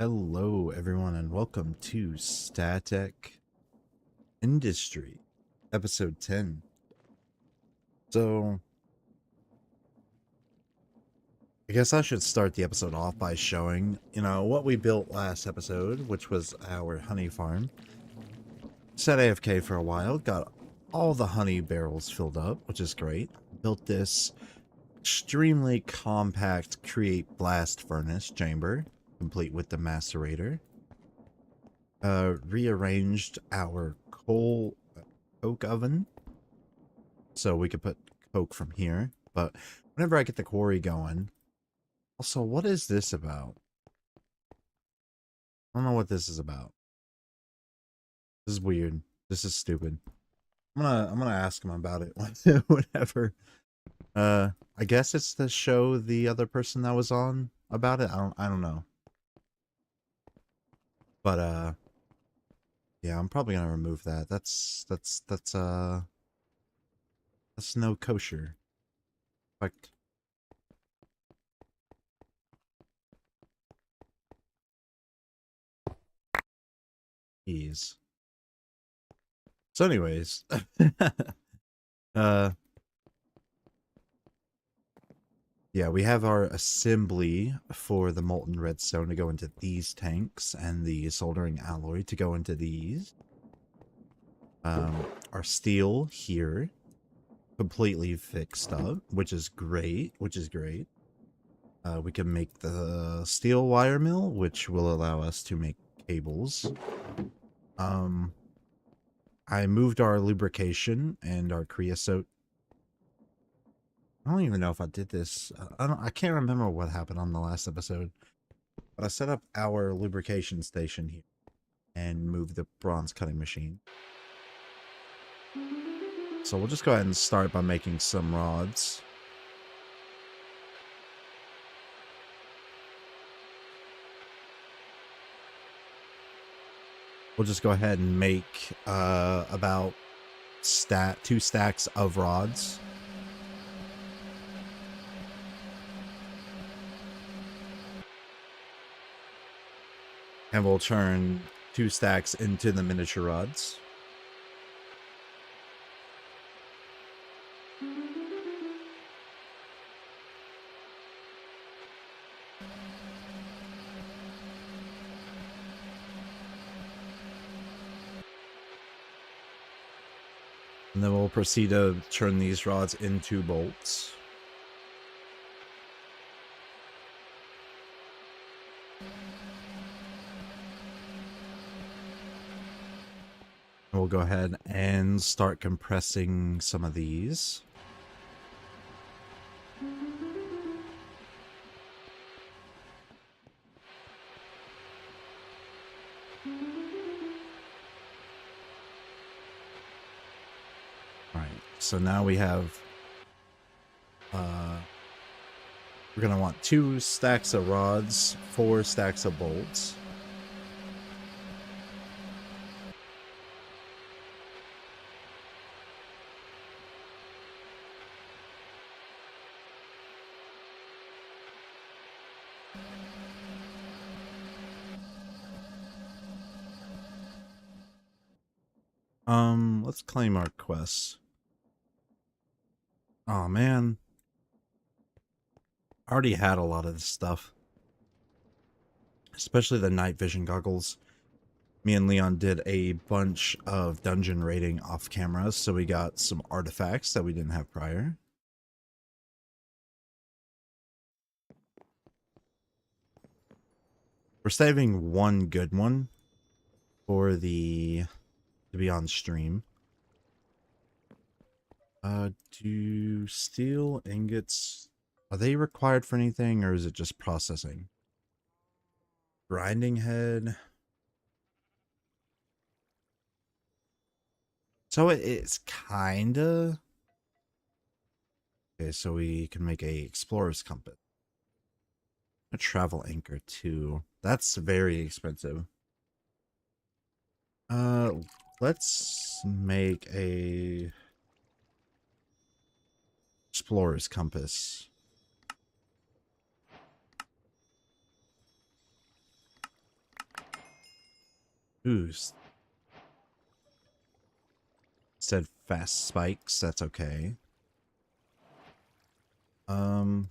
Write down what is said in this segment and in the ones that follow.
Hello, everyone, and welcome to StaTech Industry, episode 10. So, I guess I should start the episode off by showing, what we built last episode, which was our honey farm. Set AFK for a while, got all the honey barrels filled up, which is great. Built this extremely compact create blast furnace chamber, complete with the macerator. Rearranged our coke oven so we could put coke from here. But whenever I get the quarry going, also, what is this about? I don't know what this is about. This is weird. This is stupid. I'm gonna ask him about it whenever. I guess it's to show the other person that was on about it. I don't know. But yeah, I'm probably gonna remove that. That's no kosher. Like, ease. So anyways, yeah, we have our assembly for the molten redstone to go into these tanks and the soldering alloy to go into these. Our steel here completely fixed up, which is great, we can make the steel wire mill, which will allow us to make cables. I moved our lubrication and our creosote. I don't even know if I did this. I can't remember what happened on the last episode. But I set up our lubrication station here and moved the bronze cutting machine. So we'll just go ahead and start by making some rods. We'll just go ahead and make about 2 stacks of rods. And we'll turn 2 stacks into the miniature rods. And then we'll proceed to turn these rods into bolts. We'll go ahead and start compressing some of these. Alright, so now we have... we're going to want 2 stacks of rods, 4 stacks of bolts. Let's claim our quests. Oh man. I already had a lot of this stuff. Especially the night vision goggles. Me and Leon did a bunch of dungeon raiding off camera, so we got some artifacts that we didn't have prior. We're saving one good one for to be on stream. Do steel ingots, are they required for anything, or is it just processing? Grinding head. So it's kinda... Okay, so we can make a explorer's compass. A travel anchor too. That's very expensive. Let's make a explorer's compass. Ooh, said fast spikes. That's okay. Yeah,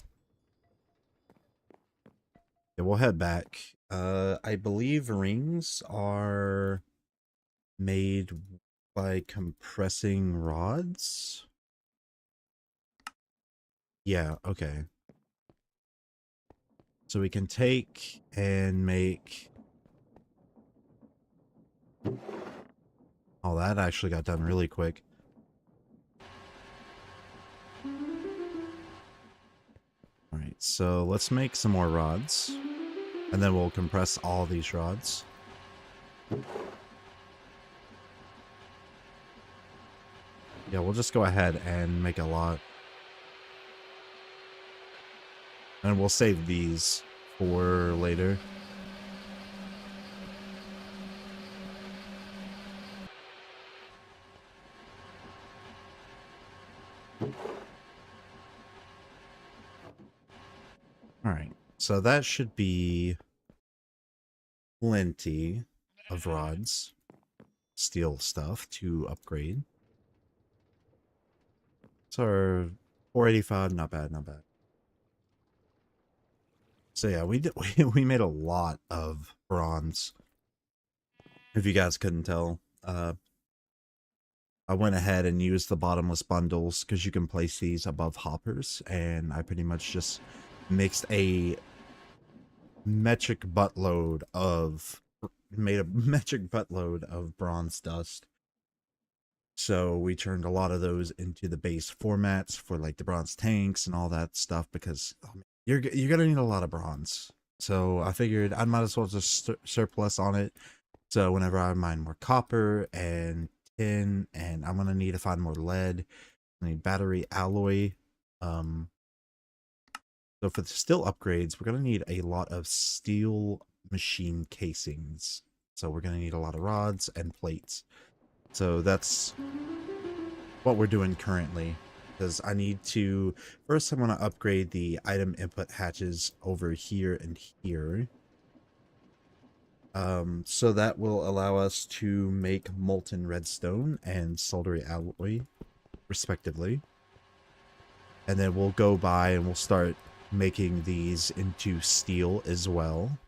we'll head back. I believe rings are made by compressing rods. Yeah, okay. So we can take and make... Oh, that actually got done really quick. Alright, so let's make some more rods. And then we'll compress all these rods. Yeah, we'll just go ahead and make a lot. And we'll save these for later. Alright, so that should be plenty of rods, steel stuff to upgrade. So our 485, not bad, not bad. So yeah, we made a lot of bronze. If you guys couldn't tell, I went ahead and used the bottomless bundles because you can place these above hoppers, and I pretty much just mixed a metric buttload of bronze dust. So we turned a lot of those into the base formats for like the bronze tanks and all that stuff because you're gonna need a lot of bronze. So I figured I might as well just surplus on it. So whenever I mine more copper and tin, and I'm gonna need to find more lead. I need battery alloy. So for the steel upgrades, we're gonna need a lot of steel machine casings. So we're gonna need a lot of rods and plates. So that's what we're doing currently, because I need to first I'm going to upgrade the item input hatches over here and here, so that will allow us to make molten redstone and soldery alloy respectively, and then we'll go by and we'll start making these into steel as well.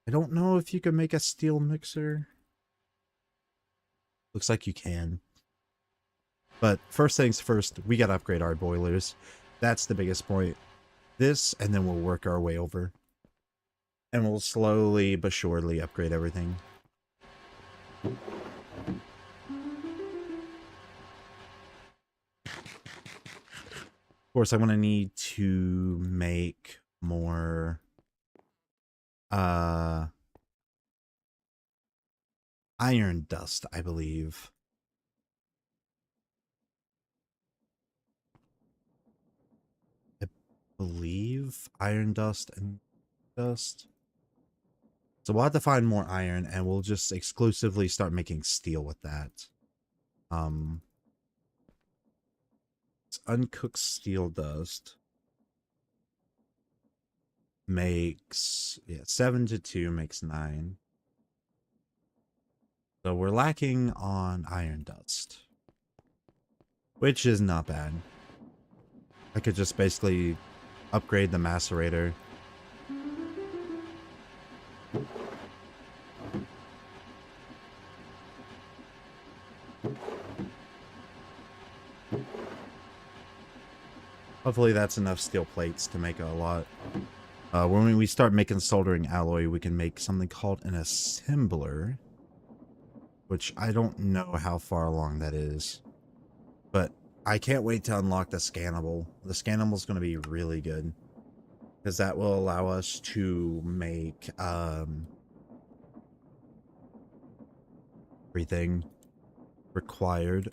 I don't know if you can make a steel mixer. Looks like you can. But first things first, we gotta upgrade our boilers. That's the biggest point. This, and then we'll work our way over. And we'll slowly but surely upgrade everything. Of course, I'm gonna need to make more iron dust, I believe. I believe iron dust and dust. So we'll have to find more iron, and we'll just exclusively start making steel with that. It's uncooked steel dust makes, yeah, 7 to 2 makes 9. So we're lacking on iron dust, which is not bad. I could just basically upgrade the macerator. Hopefully that's enough steel plates to make a lot. When we start making soldering alloy, we can make something called an assembler, which I don't know how far along that is, but I can't wait to unlock the scannable. The scannable is going to be really good, because that will allow us to make everything required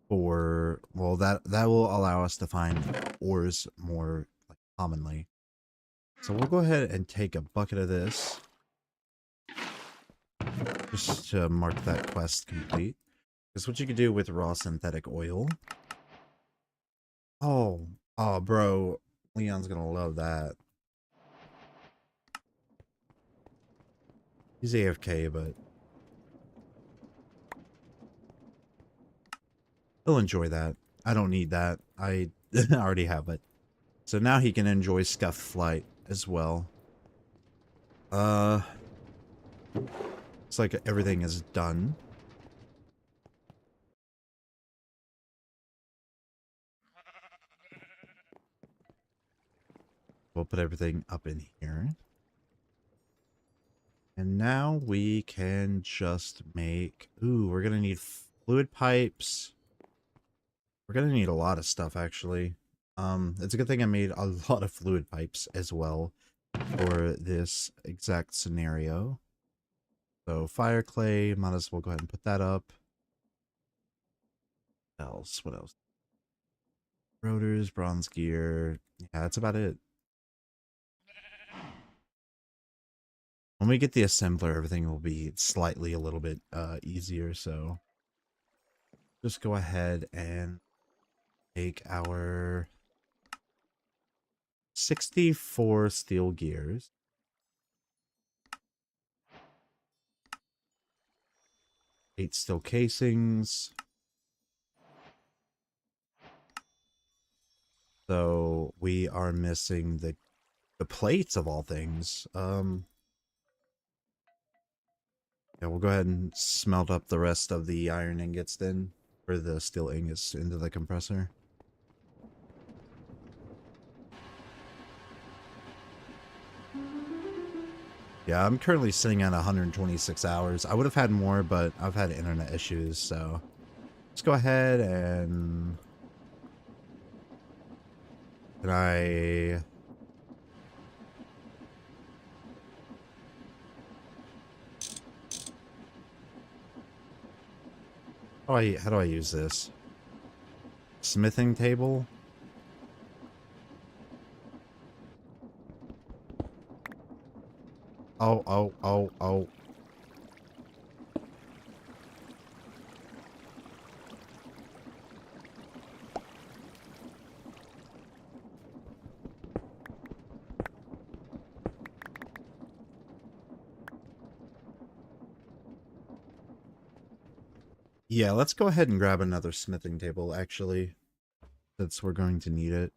for, well, that will allow us to find ores more like commonly. So we'll go ahead and take a bucket of this just to mark that quest complete. That's what you can do with raw synthetic oil. Oh, bro, Leon's gonna love that. He's AFK, but he'll enjoy that. I don't need that. I already have it. So now he can enjoy Scuff Flight as well. Looks like everything is done. We'll put everything up in here. And now we can just make... Ooh, we're going to need fluid pipes. We're going to need a lot of stuff, actually. It's a good thing I made a lot of fluid pipes as well for this exact scenario. So fire clay, might as well go ahead and put that up. What else? What else? Rotors, bronze gear. Yeah, that's about it. When we get the assembler, everything will be slightly a little bit easier, so just go ahead and make our 64 steel gears. 8 steel casings. So we are missing the plates of all things. Yeah, we'll go ahead and smelt up the rest of the iron ingots then, or the steel ingots into the compressor. Yeah, I'm currently sitting at 126 hours. I would have had more, but I've had internet issues, so let's go ahead and... Can I... How do I use this? Smithing table? Oh. Yeah, let's go ahead and grab another smithing table, actually, since we're going to need it.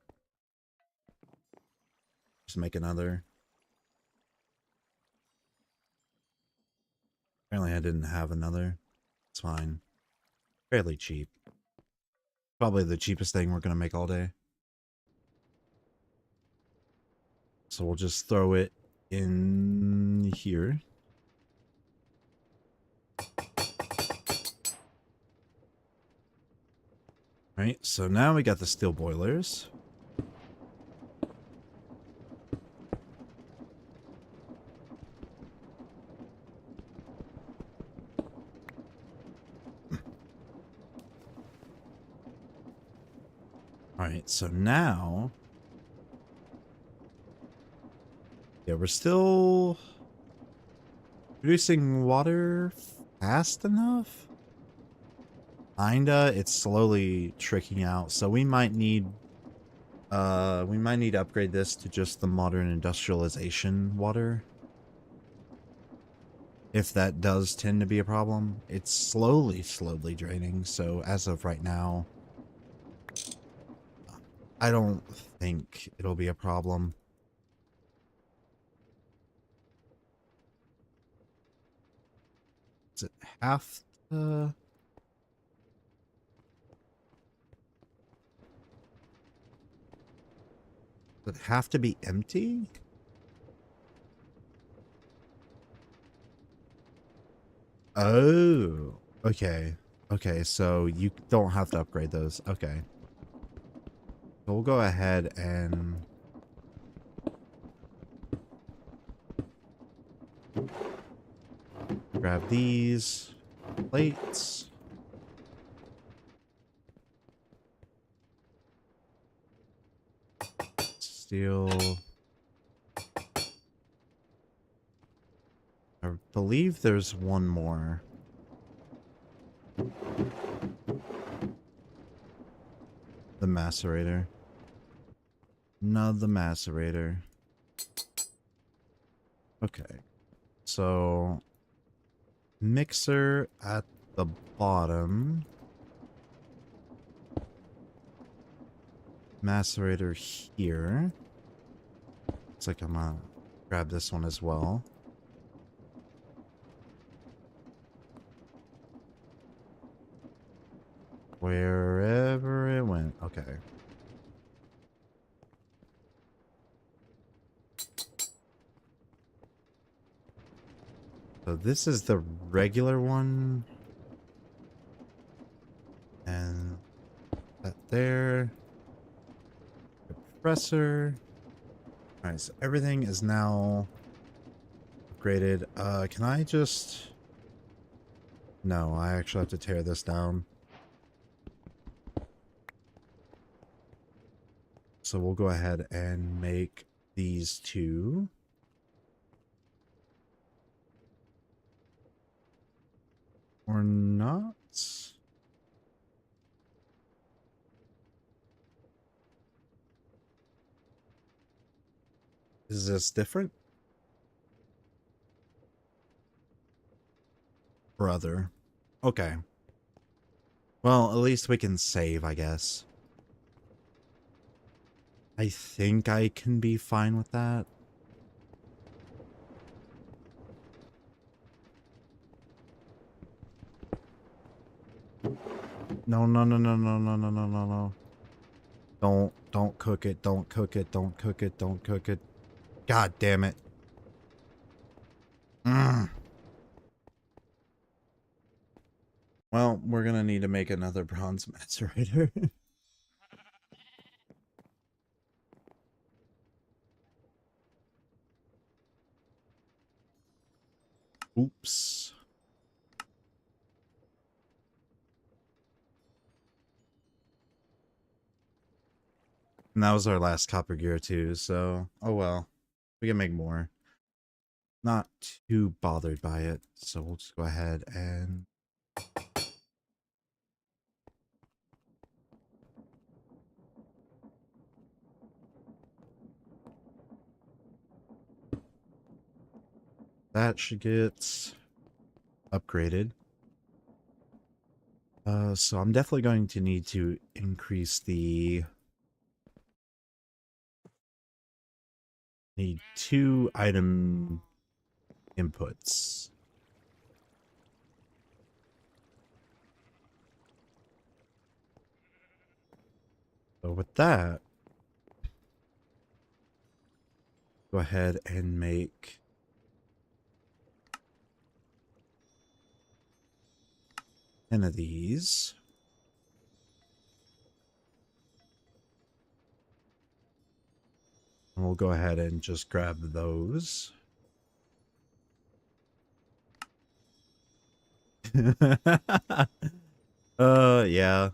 Just make another. Apparently I didn't have another. It's fine. Fairly cheap. Probably the cheapest thing we're going to make all day. So we'll just throw it in here. Right, so now we got the steel boilers. Alright, so now... Yeah, we're still... producing water fast enough? Kinda, it's slowly tricking out, so we might need to upgrade this to just the modern industrialization water. If that does tend to be a problem. It's slowly draining, so as of right now, I don't think it'll be a problem. Does it have to... Does it have to be empty? Oh, okay. Okay, so you don't have to upgrade those. Okay. So we'll go ahead and... grab these plates. Steel. I believe there's one more. The macerator. No, the macerator. Okay. So mixer at the bottom. Macerator here. Looks like I'm gonna grab this one as well. Wherever it went. Okay. So this is the regular one. And that there. Compressor. Alright, so everything is now upgraded. Can I just... No, I actually have to tear this down. So we'll go ahead and make these two. Or not. Is this different? Brother. Okay. Well, at least we can save, I guess. I think I can be fine with that. No, no, no, no, no, no, no, no, no, no. Don't cook it, don't cook it, don't cook it, don't cook it. God damn it. Well, we're gonna need to make another bronze macerator. Oops. And that was our last copper gear too, so oh well. We can make more. Not too bothered by it, so we'll just go ahead and that should get upgraded. So I'm definitely going to need to increase the... Need 2 item inputs. So with that, go ahead and make 10 of these. And we'll go ahead and just grab those. Yeah.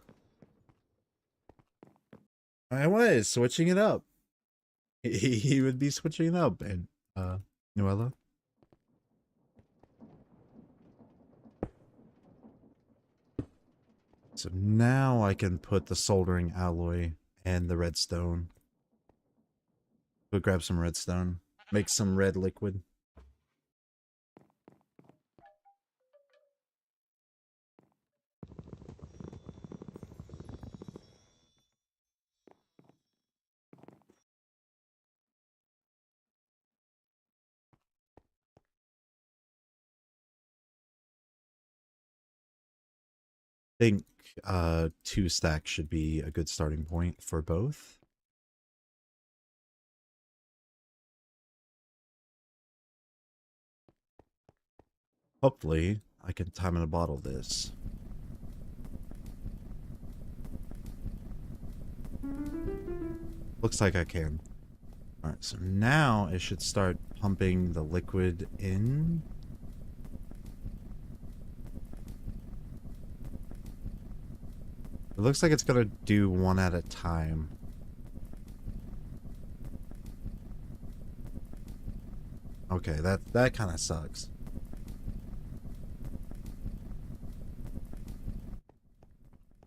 I was switching it up. He would be switching it up, and Noella. So now I can put the soldering alloy and the redstone. Go grab some redstone. Make some red liquid. Think 2 stacks should be a good starting point for both. Hopefully, I can time in a bottle this. Looks like I can. Alright, so now it should start pumping the liquid in. It looks like it's gonna do one at a time. Okay, that kind of sucks.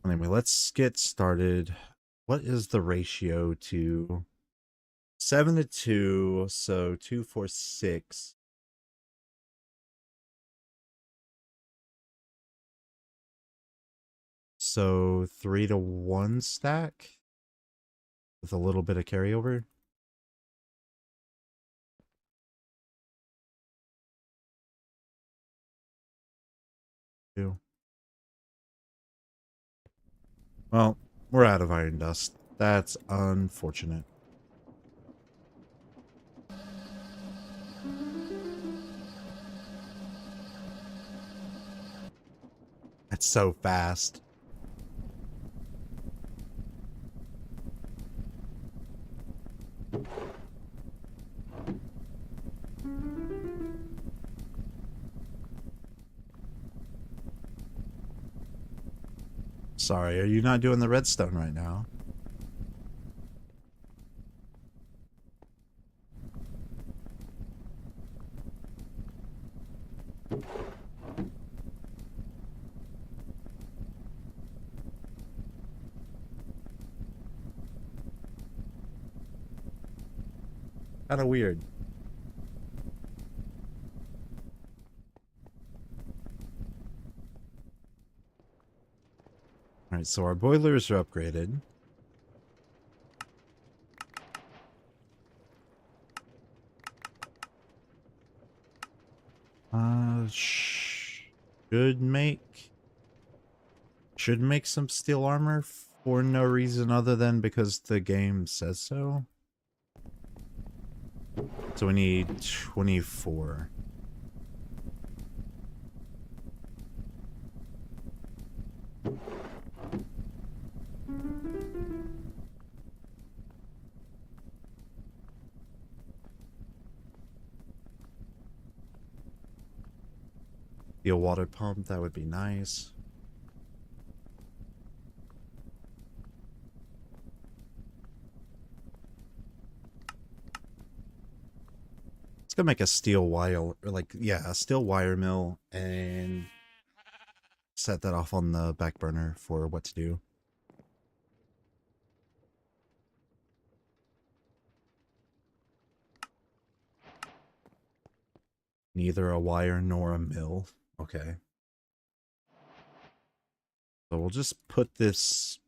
Anyway, let's get started. What is the ratio to 7 to 2? So 2, 4, 6. So 3-to-1 stack with a little bit of carryover. Well, we're out of iron dust. That's unfortunate. That's so fast. Sorry, are you not doing the redstone right now? Kind of weird. Alright, so our boilers are upgraded. Should make some steel armor for no reason other than because the game says so. So we need 24. Be a water pump, that would be nice. Let's go make a steel wire, or like, yeah, a steel wire mill and set that off on the back burner for what to do. Neither a wire nor a mill. Okay. So we'll just put this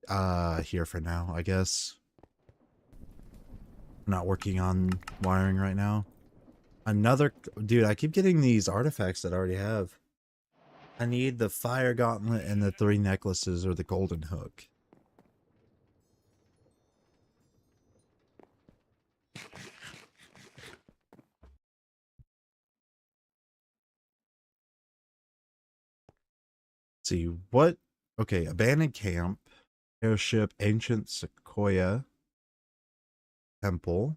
here for now, I guess. I'm not working on wiring right now. Dude, I keep getting these artifacts that I already have. I need the fire gauntlet and the 3 necklaces or the golden hook. See what? Okay, abandoned camp, airship, ancient sequoia, temple.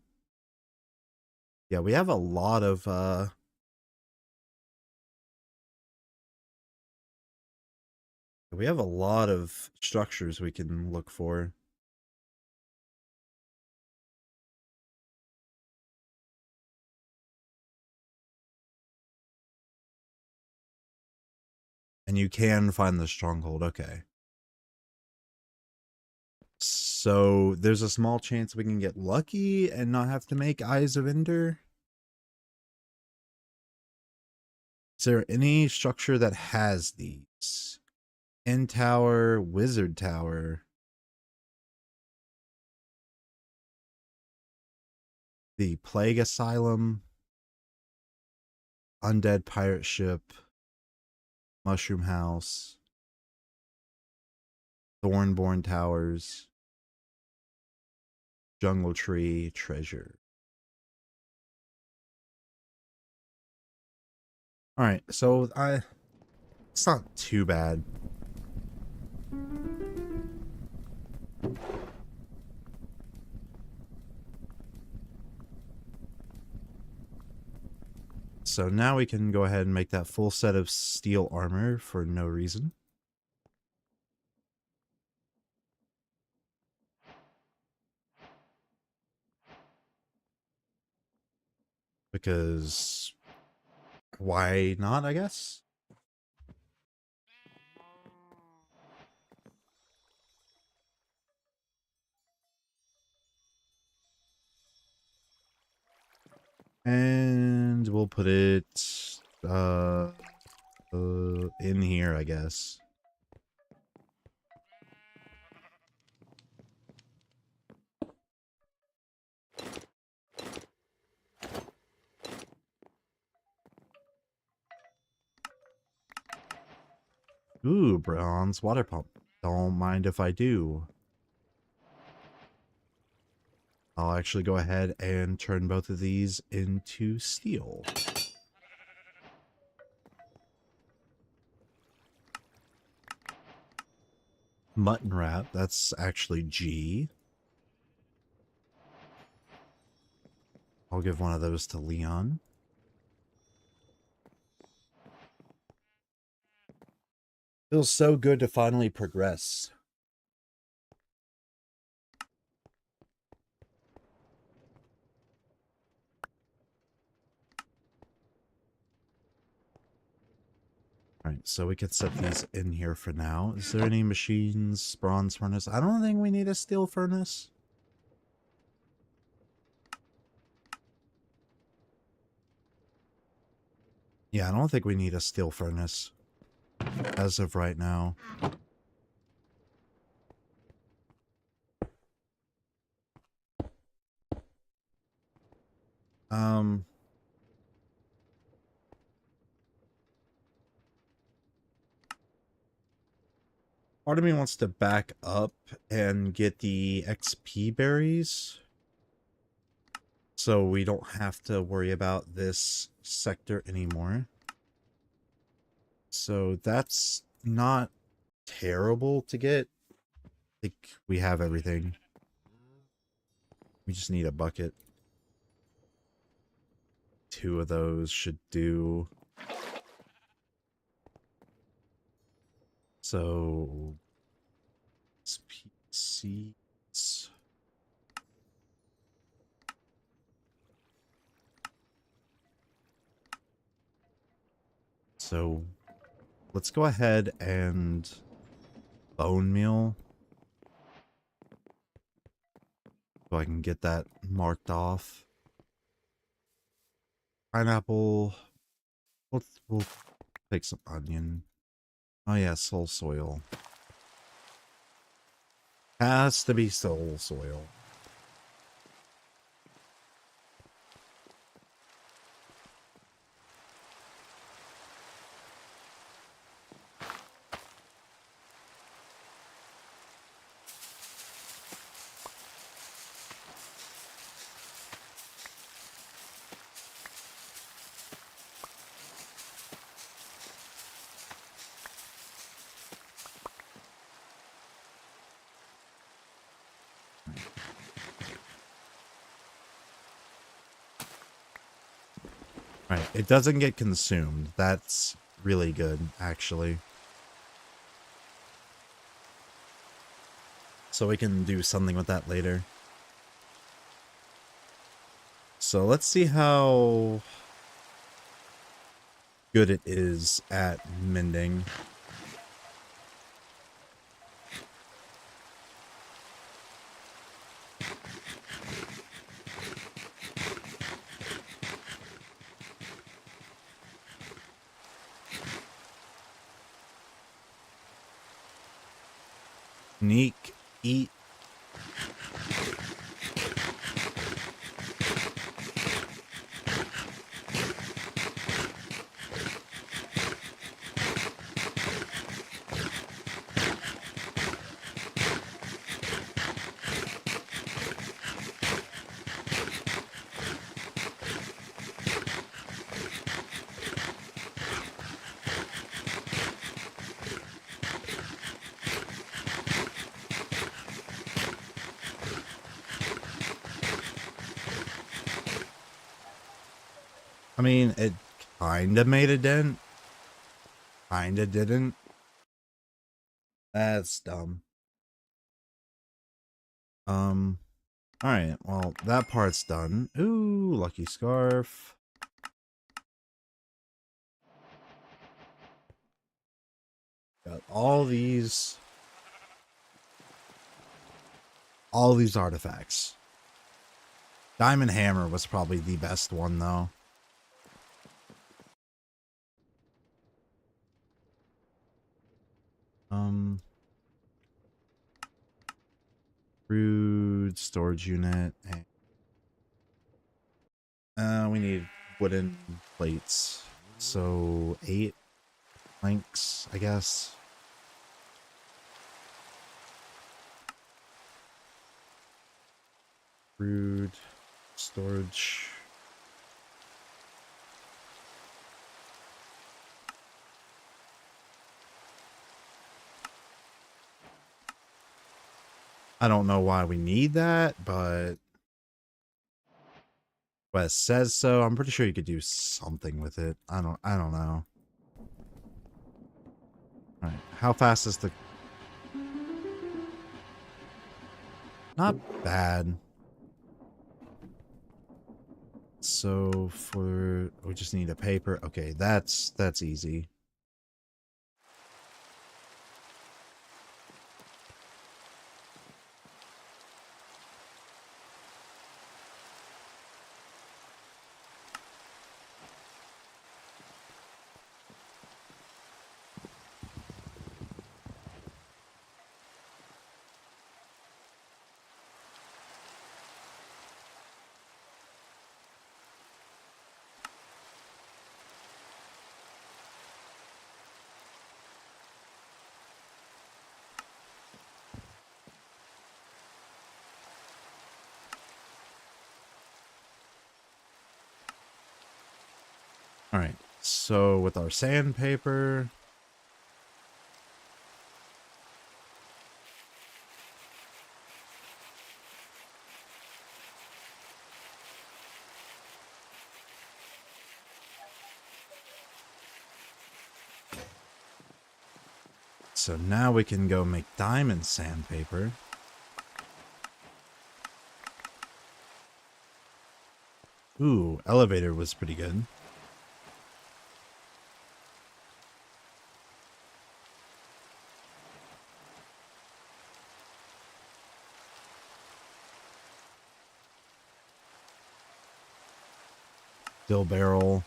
Yeah, we have a lot of structures we can look for. And you can find the stronghold, okay. So there's a small chance we can get lucky and not have to make Eyes of Ender. Is there any structure that has these? End Tower, Wizard Tower. The Plague Asylum. Undead Pirate Ship. Mushroom House. Thornborn Towers. Jungle Tree Treasure. Alright, so it's not too bad. So now we can go ahead and make that full set of steel armor for no reason. Because why not, I guess? And we'll put it In here, I guess. Ooh, bronze water pump. Don't mind if I do. I'll actually go ahead and turn both of these into steel. Mutton wrap, that's actually G. I'll give one of those to Leon. Feels so good to finally progress. Alright, so we could set these in here for now. Is there any machines? Bronze furnace? I don't think we need a steel furnace. Yeah, I don't think we need a steel furnace as of right now. Part of me wants to back up and get the XP berries, so we don't have to worry about this sector anymore. So that's not terrible to get. I think we have everything. We just need a bucket. 2 of those should do. So seeds. So let's go ahead and bone meal, so I can get that marked off. Pineapple. We'll take some onion. Oh yeah, soul soil. Has to be soul soil. Right, it doesn't get consumed. That's really good, actually. So we can do something with that later. So let's see how good it is at mending. Sneak, eat. I mean, it kinda made a dent. Kinda didn't. That's dumb. Alright, well, that part's done. Ooh, lucky scarf. Got all these artifacts. Diamond hammer was probably the best one, though. Crude storage unit. And we need wooden plates. So 8 planks, I guess. Crude storage. I don't know why we need that, but it says so. I'm pretty sure you could do something with it. I don't know. All right. How fast is the... Not bad. So we just need a paper. Okay, that's easy. All right. So with our sandpaper, so now we can go make diamond sandpaper. Ooh, elevator was pretty good. Steel barrel.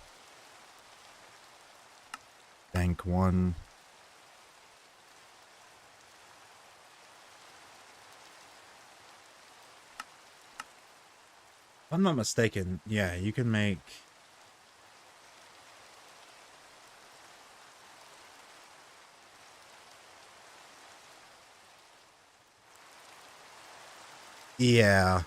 Bank 1. If I'm not mistaken, yeah, you can make... Yeah.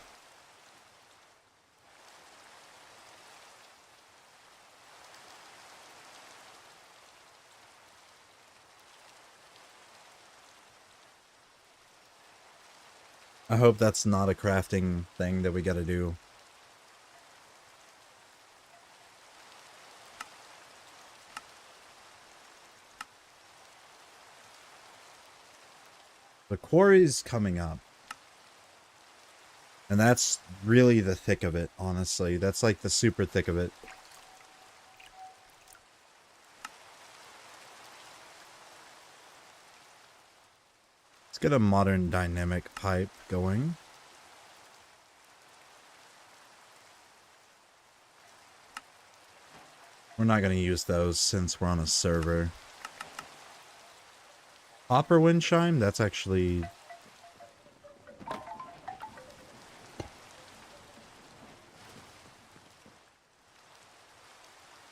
I hope that's not a crafting thing that we gotta do. The quarry's coming up. And that's really the thick of it, honestly. That's like the super thick of it. Let's get a modern dynamic pipe going. We're not going to use those since we're on a server. Copper wind chime? That's actually...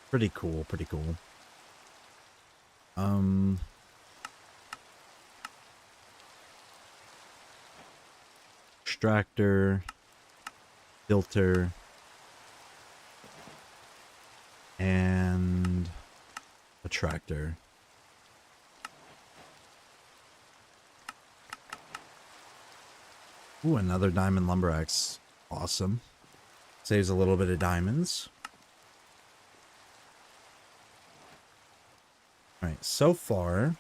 pretty cool, pretty cool. Extractor, filter, and a tractor. Ooh, another diamond lumber axe. Awesome. Saves a little bit of diamonds. Alright, so far,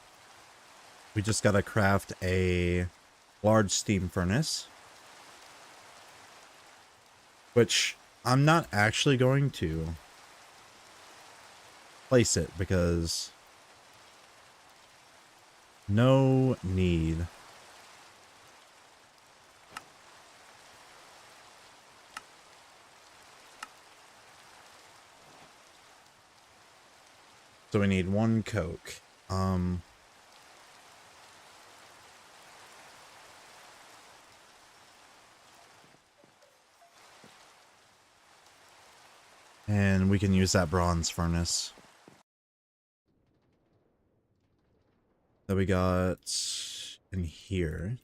we just gotta craft a large steam furnace. Which I'm not actually going to place it because no need. So we need 1 coke. I'm And we can use that bronze furnace that we got in here.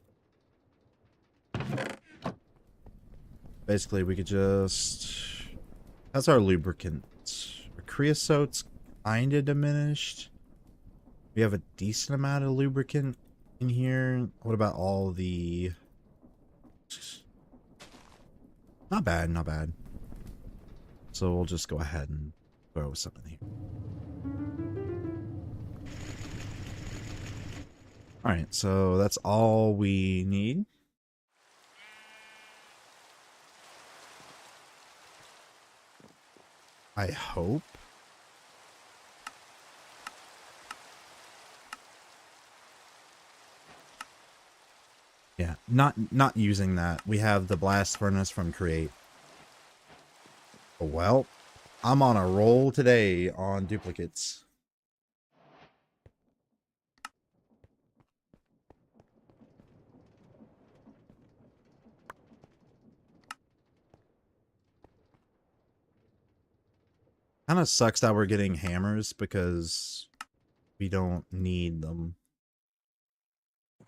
Basically, we could just... That's our lubricant. Our creosote's kinda diminished. We have a decent amount of lubricant in here. What about all the... Not bad, not bad. So we'll just go ahead and throw some in here. Alright, so that's all we need. I hope. Yeah, not using that. We have the blast furnace from Create. Well, I'm on a roll today on duplicates. Kind of sucks that we're getting hammers because we don't need them.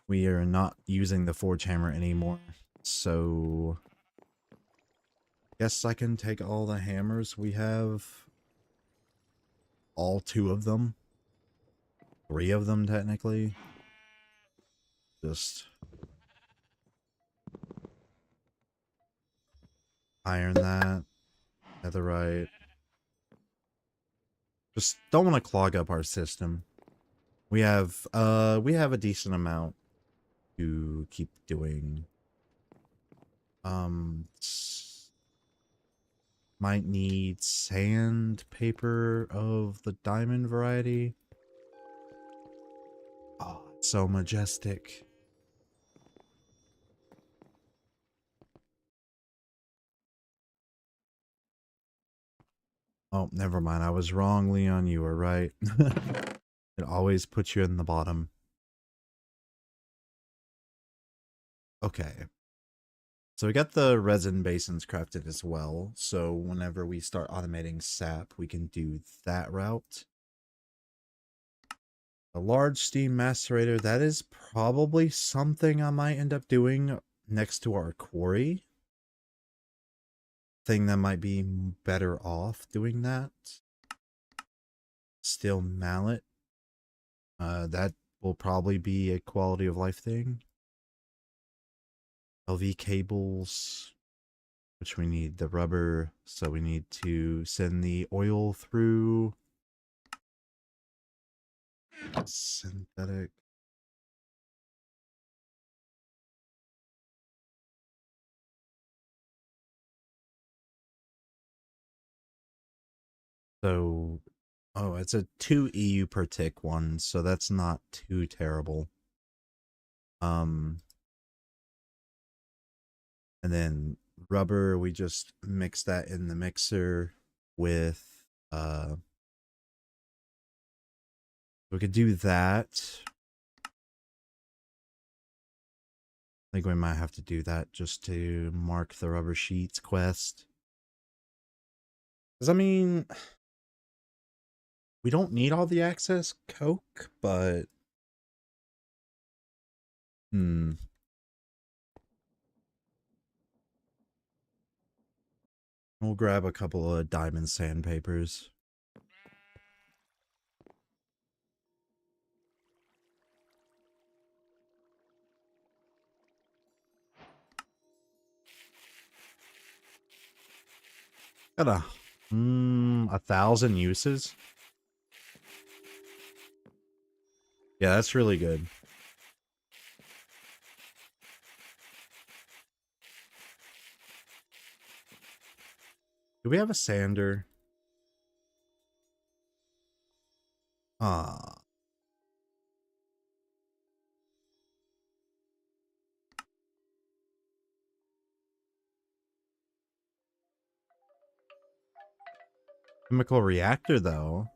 We are not using the forge hammer anymore. So guess I can take all the hammers we have. All 2 of them. 3 of them technically. Just iron that. Netherite. Just don't want to clog up our system. We have a decent amount to keep doing. Might need sandpaper of the diamond variety. Oh, it's so majestic. Oh, never mind. I was wrong, Leon. You were right. It always puts you in the bottom. Okay. So we got the resin basins crafted as well. So whenever we start automating sap, we can do that route. A large steam macerator, that is probably something I might end up doing next to our quarry. Thing that might be better off doing that. Steel mallet. That will probably be a quality of life thing. LV cables, which we need the rubber, so we need to send the oil through. Synthetic. So, oh, it's a 2 EU per tick one, so that's not too terrible. And then rubber, we just mix that in the mixer with, we could do that. I think we might have to do that just to mark the rubber sheets quest. Because, I mean, we don't need all the access coke, but... We'll grab a couple of diamond sandpapers. Got 1,000 uses. Yeah, that's really good. Do we have a sander? Ah. Chemical reactor, though.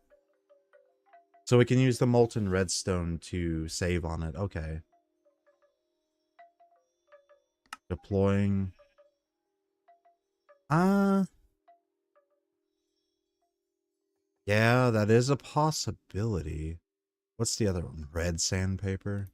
So we can use the molten redstone to save on it. Okay. Deploying. Yeah, that is a possibility. What's the other one? Red sandpaper?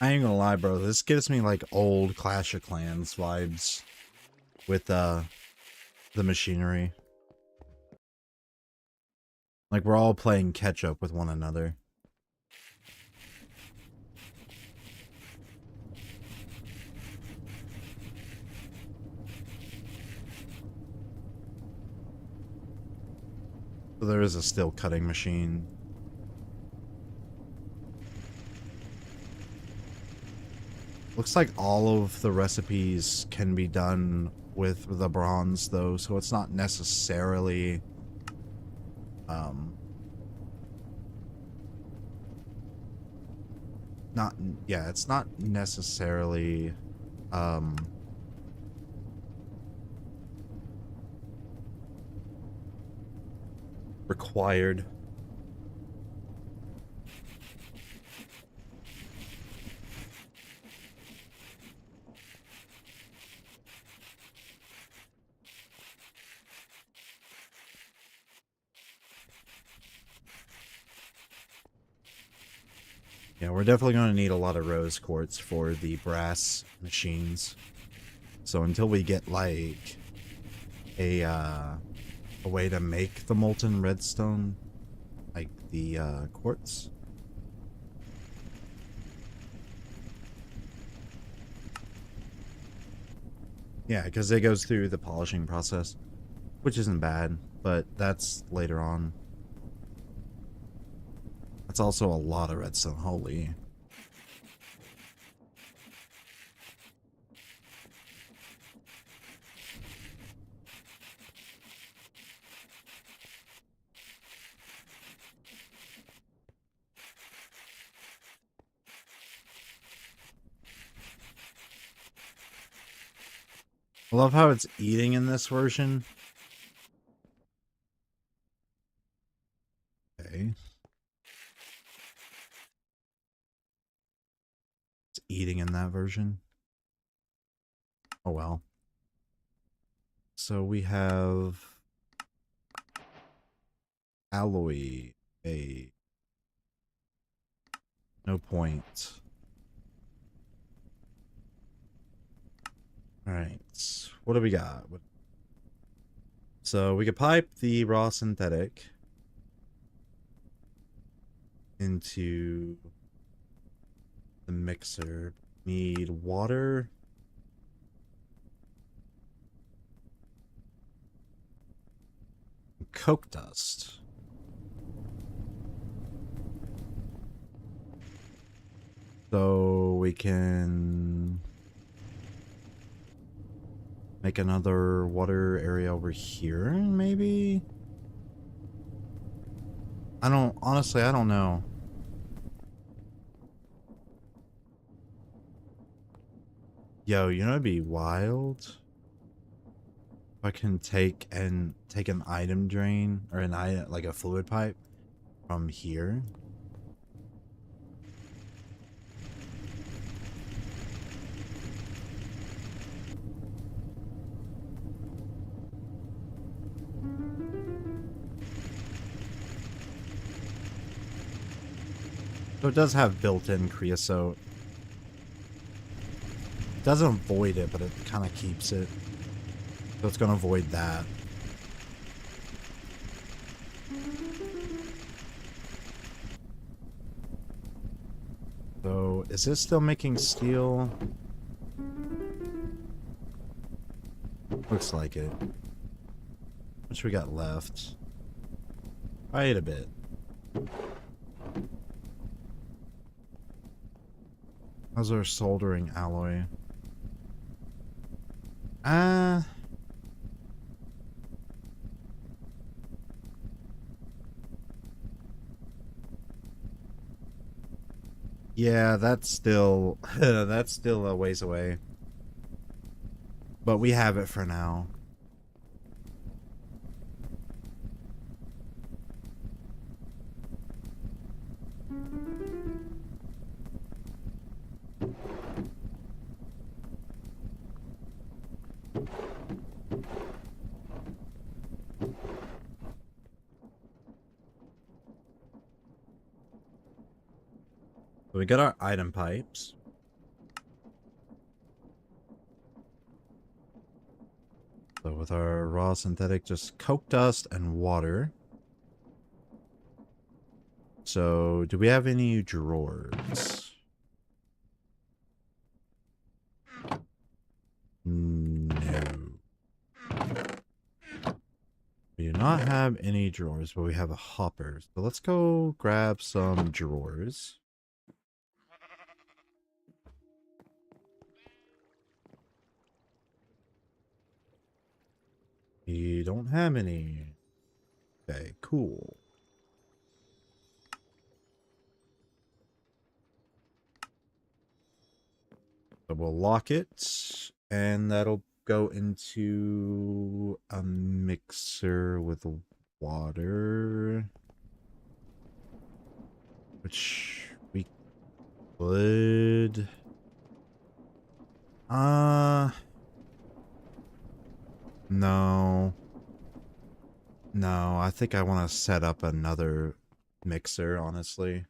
I ain't gonna lie, bro. This gives me like old Clash of Clans vibes with the machinery. Like we're all playing catch up with one another. So there is a steel cutting machine. Looks like all of the recipes can be done with the bronze though, so it's not necessarily it's not necessarily required. Yeah, we're definitely going to need a lot of rose quartz for the brass machines. So until we get like a way to make the molten redstone, like the quartz. Yeah, because it goes through the polishing process, which isn't bad, but that's later on. That's also a lot of redstone, holy. I love how it's eating in this version. Okay. It's eating in that version. Oh well. So we have alloy. No point. Alright. What do we got? So we could pipe the raw synthetic into the mixer. Need water. Coke dust. So we can make another water area over here, maybe? Honestly, I don't know. Yo, you know it'd be wild? If I can take an item drain, or an item, like a fluid pipe from here. So it does have built-in creosote. It doesn't void it, but it kind of keeps it. So it's going to void that. So, is this still making steel? Looks like it. How much we got left? Quite a bit. How's our soldering alloy? Yeah, that's still that's still a ways away. But we have it for now. So we got our item pipes. So with our raw synthetic, just coke dust and water. So do we have any drawers? No. We do not have any drawers, but we have a hopper. So let's go grab some drawers. We don't have any. Okay, cool. So we'll lock it, and that'll go into a mixer with water, which we could... No. No, I think I want to set up another mixer, honestly.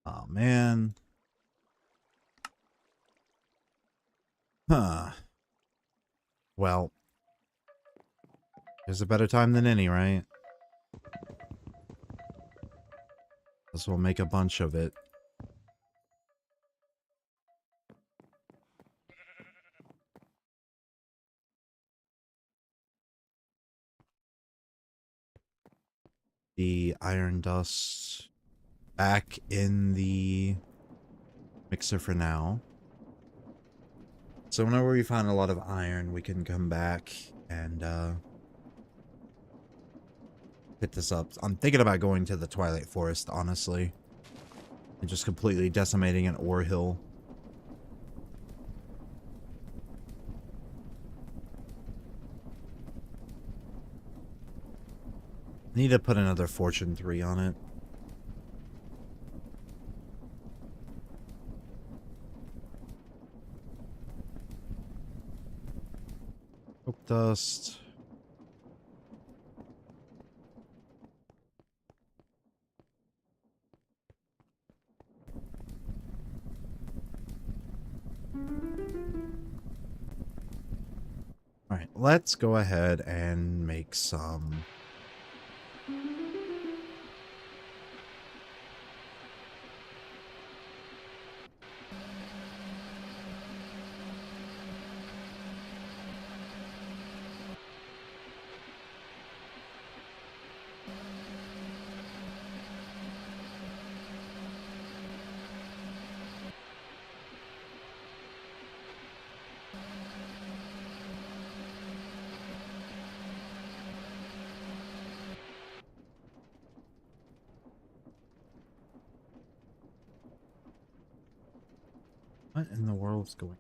Oh, man. Huh. Well, there's a better time than any, right? This will make a bunch of it. The iron dust back in the mixer for now. So whenever we find a lot of iron, we can come back and hit this up. I'm thinking about going to the Twilight Forest, honestly. And just completely decimating an ore hill. Need to put another Fortune 3 on it. Coke dust. Alright, let's go ahead and make some... What in the world's going on?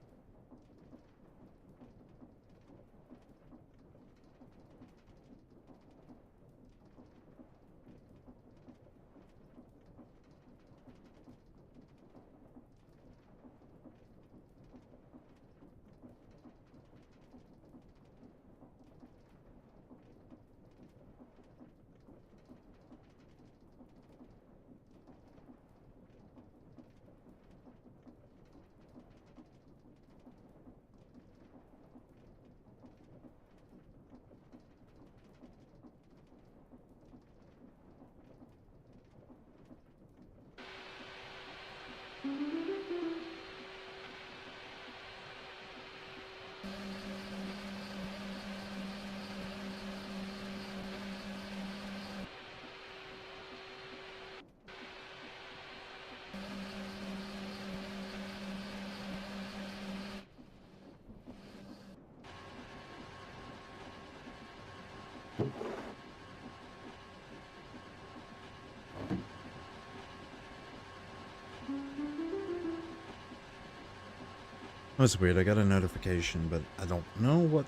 That's weird. I got a notification, but I don't know what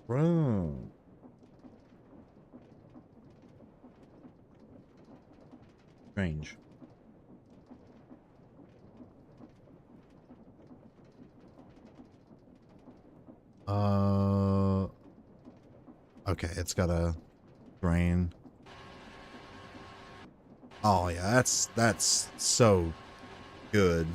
from. Strange. Okay, it's got a drain. Oh yeah, that's so good.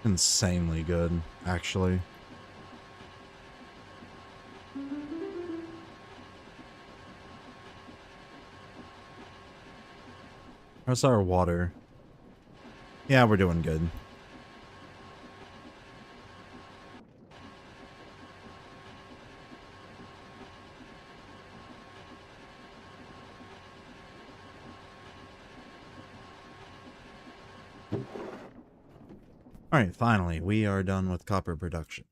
Insanely good, actually. How's our water? Yeah, we're doing good. Alright, finally, we are done with copper production.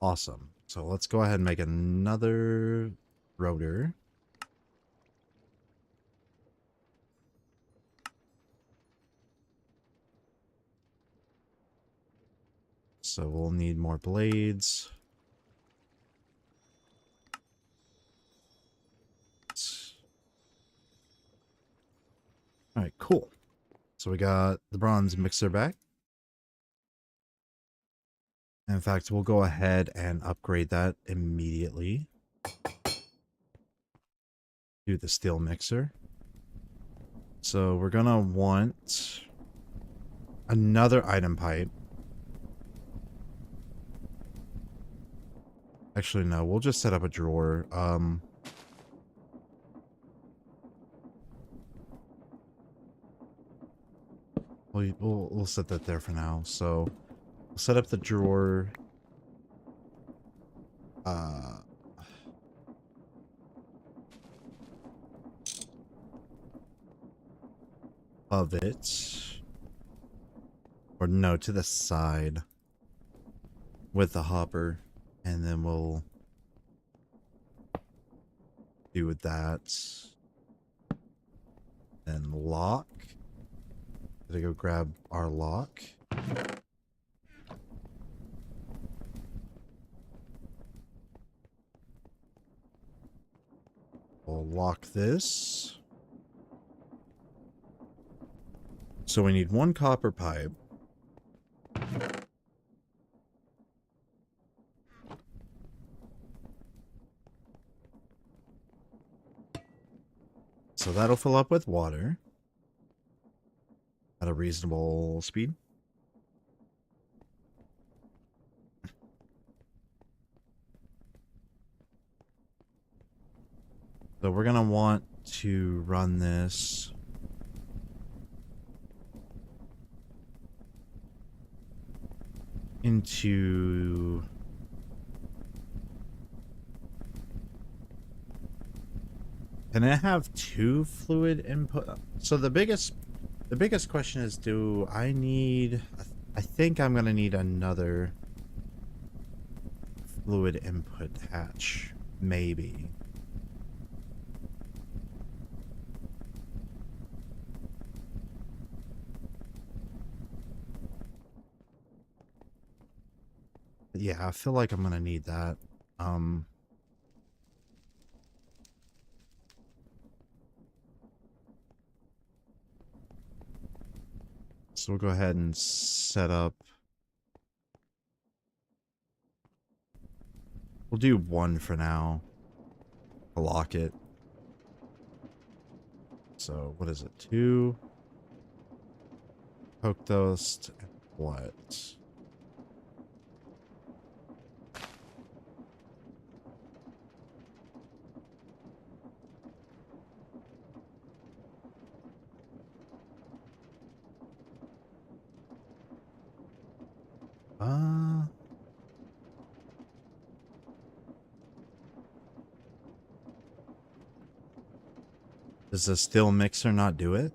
Awesome. So let's go ahead and make another rotor. So we'll need more blades. Alright, cool. So we got the bronze mixer back. In fact, we'll go ahead and upgrade that immediately. Do the steel mixer. So we're gonna want another item pipe. Actually, no, we'll just set up a drawer. We'll set that there for now. So we'll set up the drawer. Of it. Or no, to the side. With the hopper. And then we'll do with that. Then lock. Gotta go grab our lock. We'll lock this. So we need one copper pipe. So that'll fill up with water. At a reasonable speed. So we're going to want to run this into... Can it have two fluid input? So the biggest question is, do I need... I think I'm going to need another fluid input hatch. Maybe. Yeah, I feel like I'm gonna need that. So we'll go ahead and set up. We'll do one for now. Lock it. So what is it? 2. Poke dust and what? Uh, does the still mixer not do it?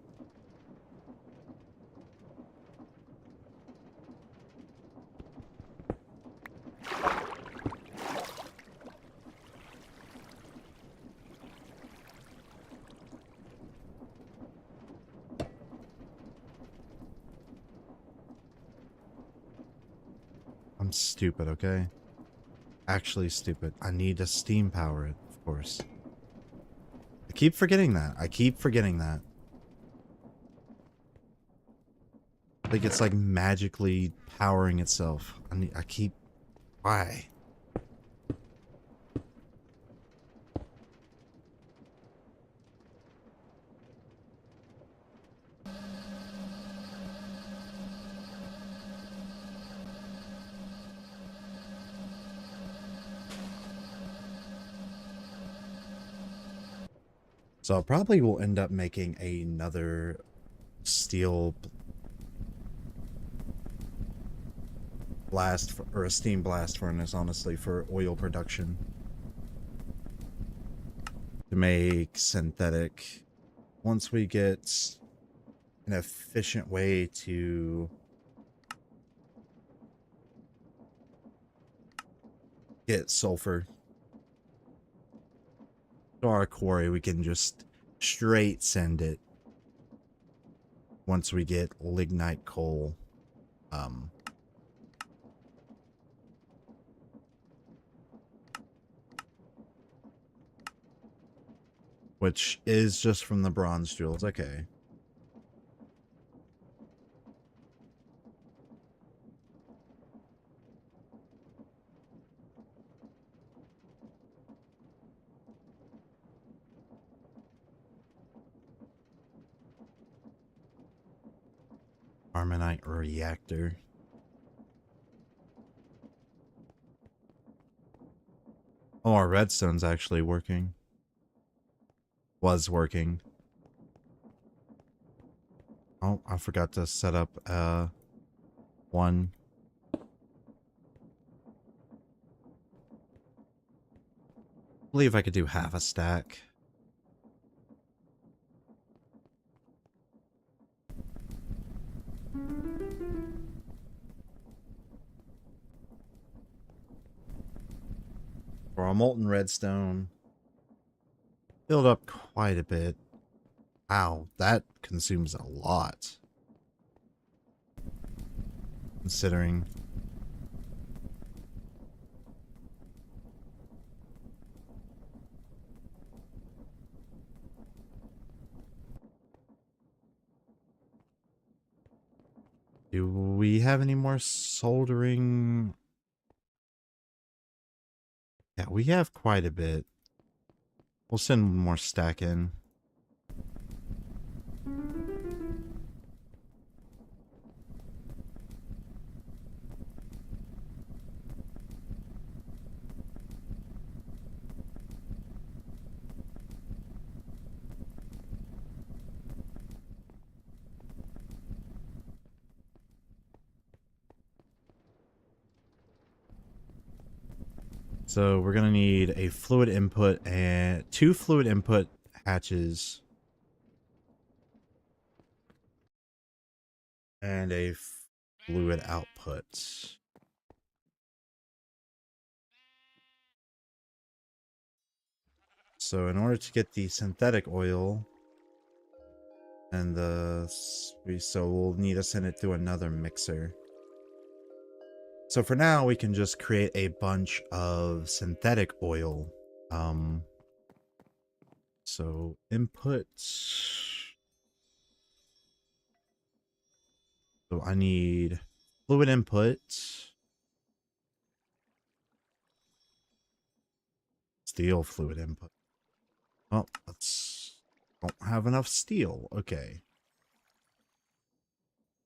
I'm stupid, okay? Actually stupid. I need to steam power it, of course. I keep forgetting that. I keep forgetting that. Like it's like magically powering itself. I keep... Why? So I probably will end up making another steel blast or a steam blast furnace, honestly, for oil production to make synthetic. Once we get an efficient way to get sulfur to our quarry, we can just straight send it once we get lignite coal. Which is just from the bronze jewels. Okay. Armonite reactor. Oh, our redstone's actually working. Was working. Oh, I forgot to set up one. I believe I could do half a stack. For our molten redstone. Filled up quite a bit. Wow, that consumes a lot. Considering. Do we have any more soldering? Yeah, we have quite a bit. We'll send one more stack in. So we're gonna need a fluid input and 2 fluid input hatches and a fluid output. So in order to get the synthetic oil and we'll need to send it through another mixer. So for now we can just create a bunch of synthetic oil. So input. So I need fluid input. Steel fluid input. Oh, don't have enough steel. Okay.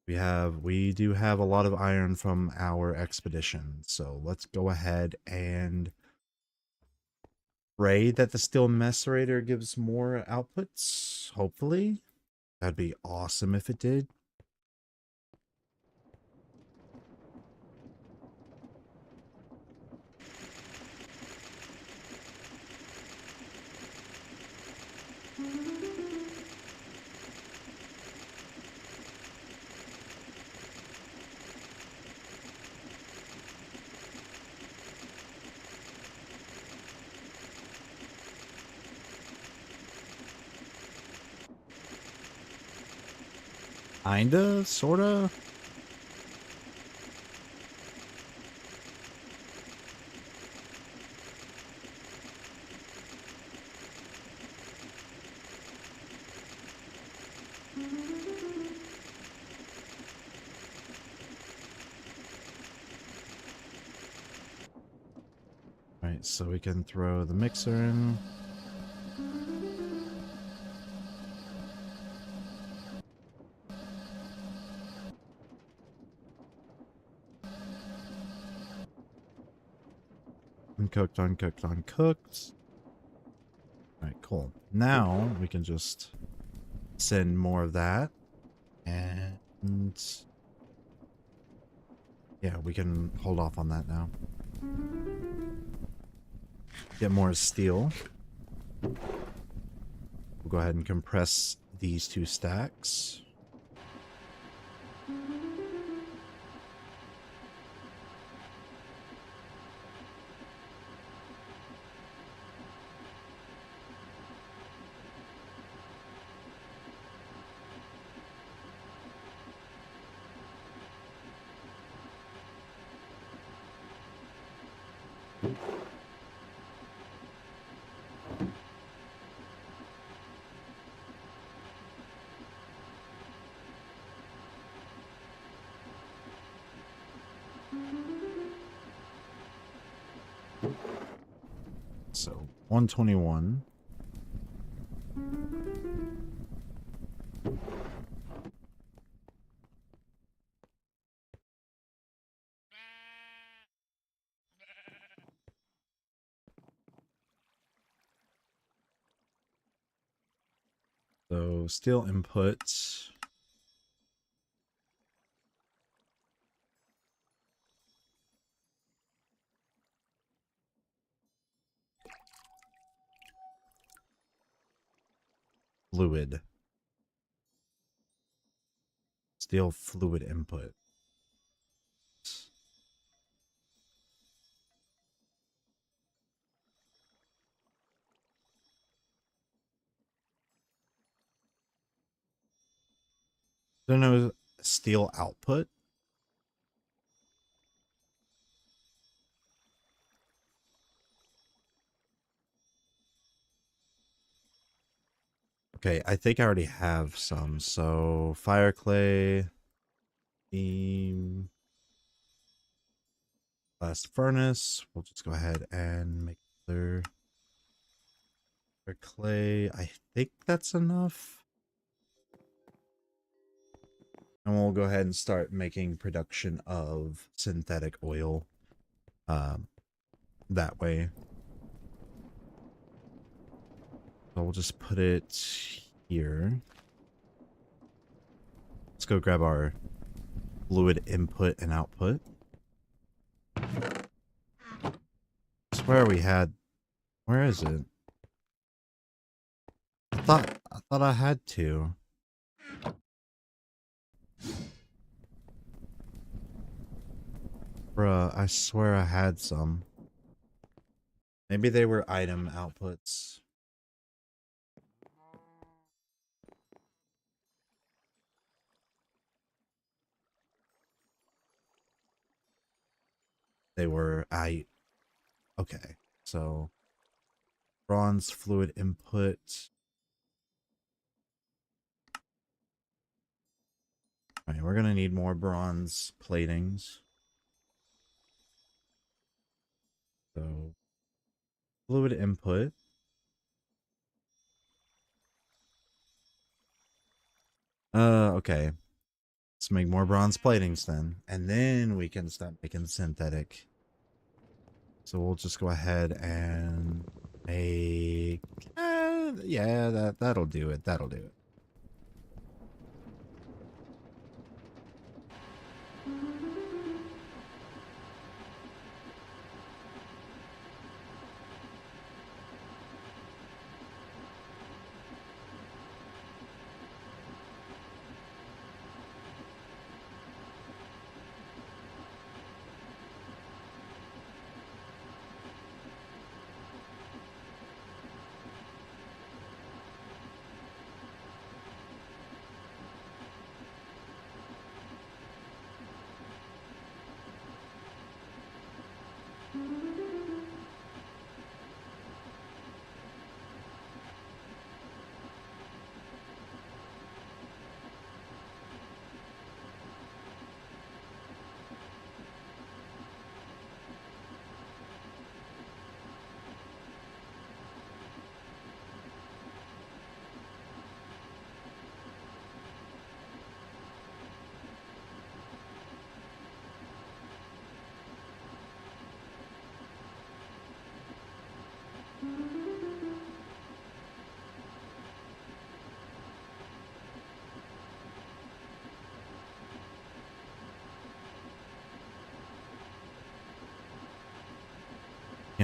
We do have a lot of iron from our expedition. So let's go ahead and pray that the steel macerator gives more outputs. Hopefully. That'd be awesome if it did. Kinda, sorta. Alright, so we can throw the mixer in. Uncooked, uncooked, uncooked. Alright, cool. Now we can just send more of that. And yeah, we can hold off on that now. Get more steel. We'll go ahead and compress these two stacks. So 121. So steel input. Fluid. Steel fluid input. There no steel output. Okay, I think I already have some. So fire clay, steam, blast furnace. We'll just go ahead and make another fire clay. I think that's enough. And we'll go ahead and start making production of synthetic oil that way. So we'll just put it here. Let's go grab our fluid input and output. I swear we had... Where is it? I thought I had to. Bruh, I swear I had some. Maybe they were item outputs. They were... Okay, so... Bronze fluid input. Alright, we're gonna need more bronze platings. So... Fluid input. Okay. Let's make more bronze platings then. And then we can start making synthetic. So we'll just go ahead and make... yeah, that'll do it. That'll do it.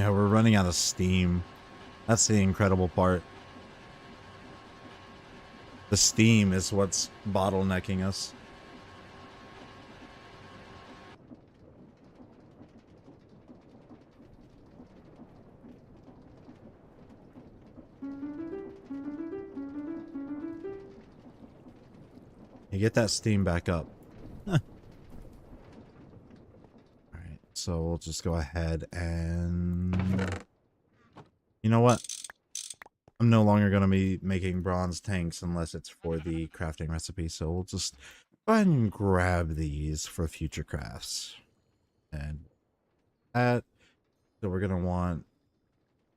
Yeah, we're running out of steam. That's the incredible part. The steam is what's bottlenecking us. You get that steam back up. Alright, so we'll just go ahead and... You know what? I'm no longer going to be making bronze tanks unless it's for the crafting recipe, so we'll just go ahead and grab these for future crafts. And that, so we're going to want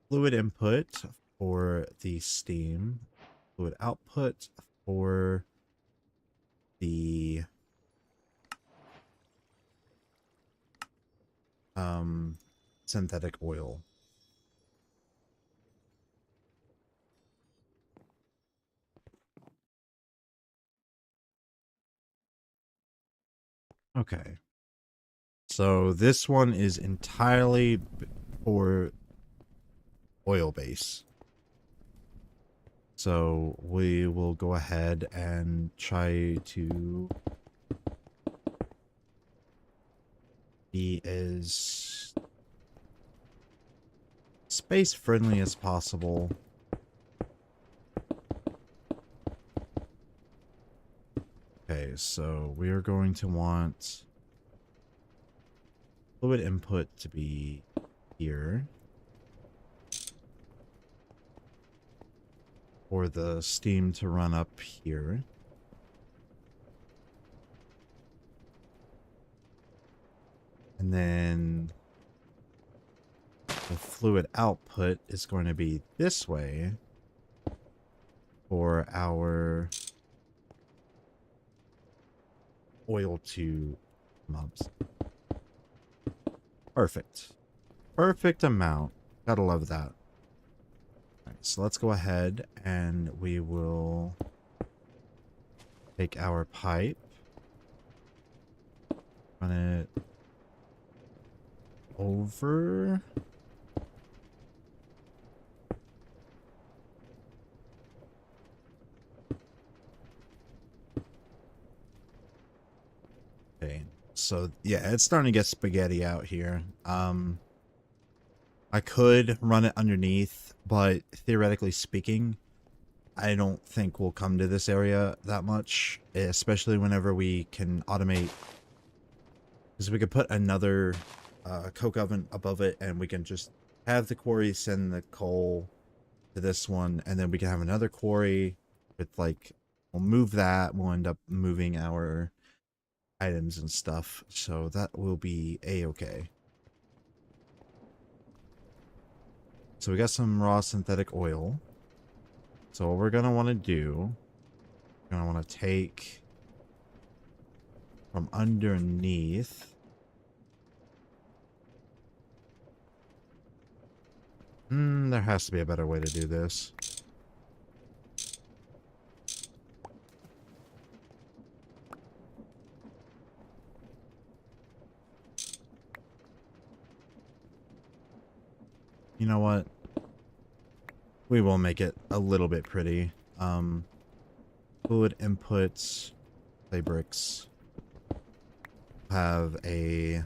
fluid input for the steam, fluid output for the synthetic oil. Okay. So this one is entirely for oil base. So we will go ahead and try to be as space friendly as possible. Okay, so we are going to want fluid input to be here. For the steam to run up here. And then the fluid output is going to be this way for our oil to mobs. Perfect. Perfect amount. Gotta love that. Alright, so let's go ahead and we will take our pipe, run it over. Okay, so yeah, it's starting to get spaghetti out here. I could run it underneath, but theoretically speaking, I don't think we'll come to this area that much, especially whenever we can automate. Because we could put another coke oven above it, and we can just have the quarry send the coal to this one, and then we can have another quarry with, like, we'll move that, we'll end up moving our items and stuff, so that will be a-okay. So we got some raw synthetic oil. So what we're going to want to do, we're going to want to take from underneath. There has to be a better way to do this. You know what? We will make it a little bit pretty. Fluid inputs, clay bricks. Have a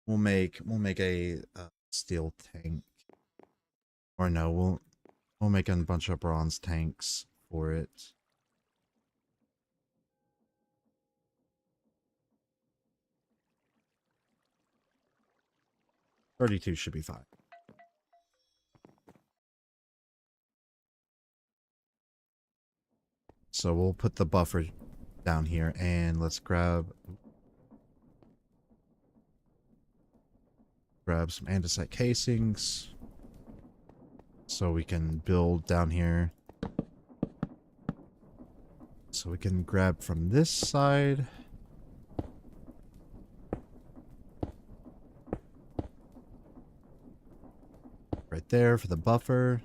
we'll make a steel tank, or no, we'll make a bunch of bronze tanks for it. $32 should be fine. So we'll put the buffer down here, and let's grab some andesite casings so we can build down here. So we can grab from this side. Right there for the buffer.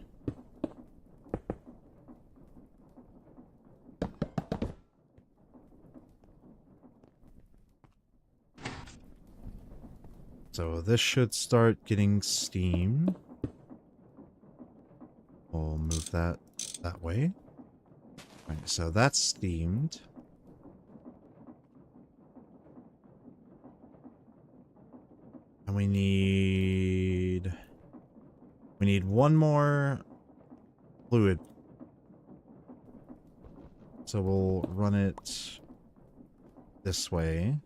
So this should start getting steam. We'll move that way. All right, so that's steamed. And we need one more fluid. So we'll run it this way.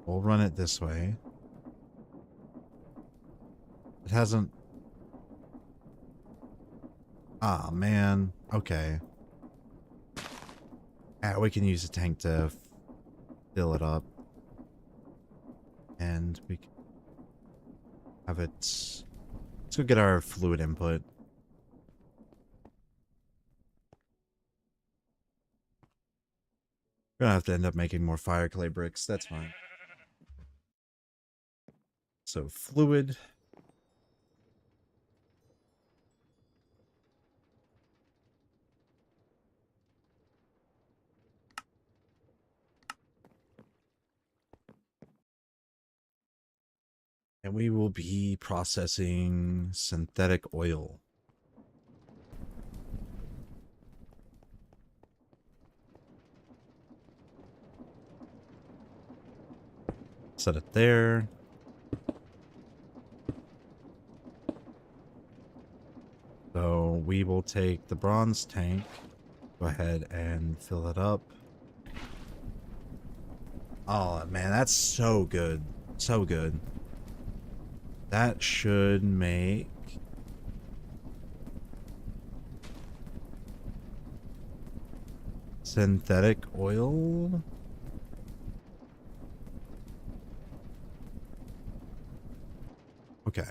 We'll run it this way. It hasn't... Ah, man. Okay. Ah, we can use a tank to fill it up. And we can have it... Let's go get our fluid input. We're gonna have to end up making more fire clay bricks. That's fine. So, fluid... And we will be processing synthetic oil. Set it there. So we will take the bronze tank, go ahead and fill it up. Oh man, that's so good. So good. That should make synthetic oil. Okay.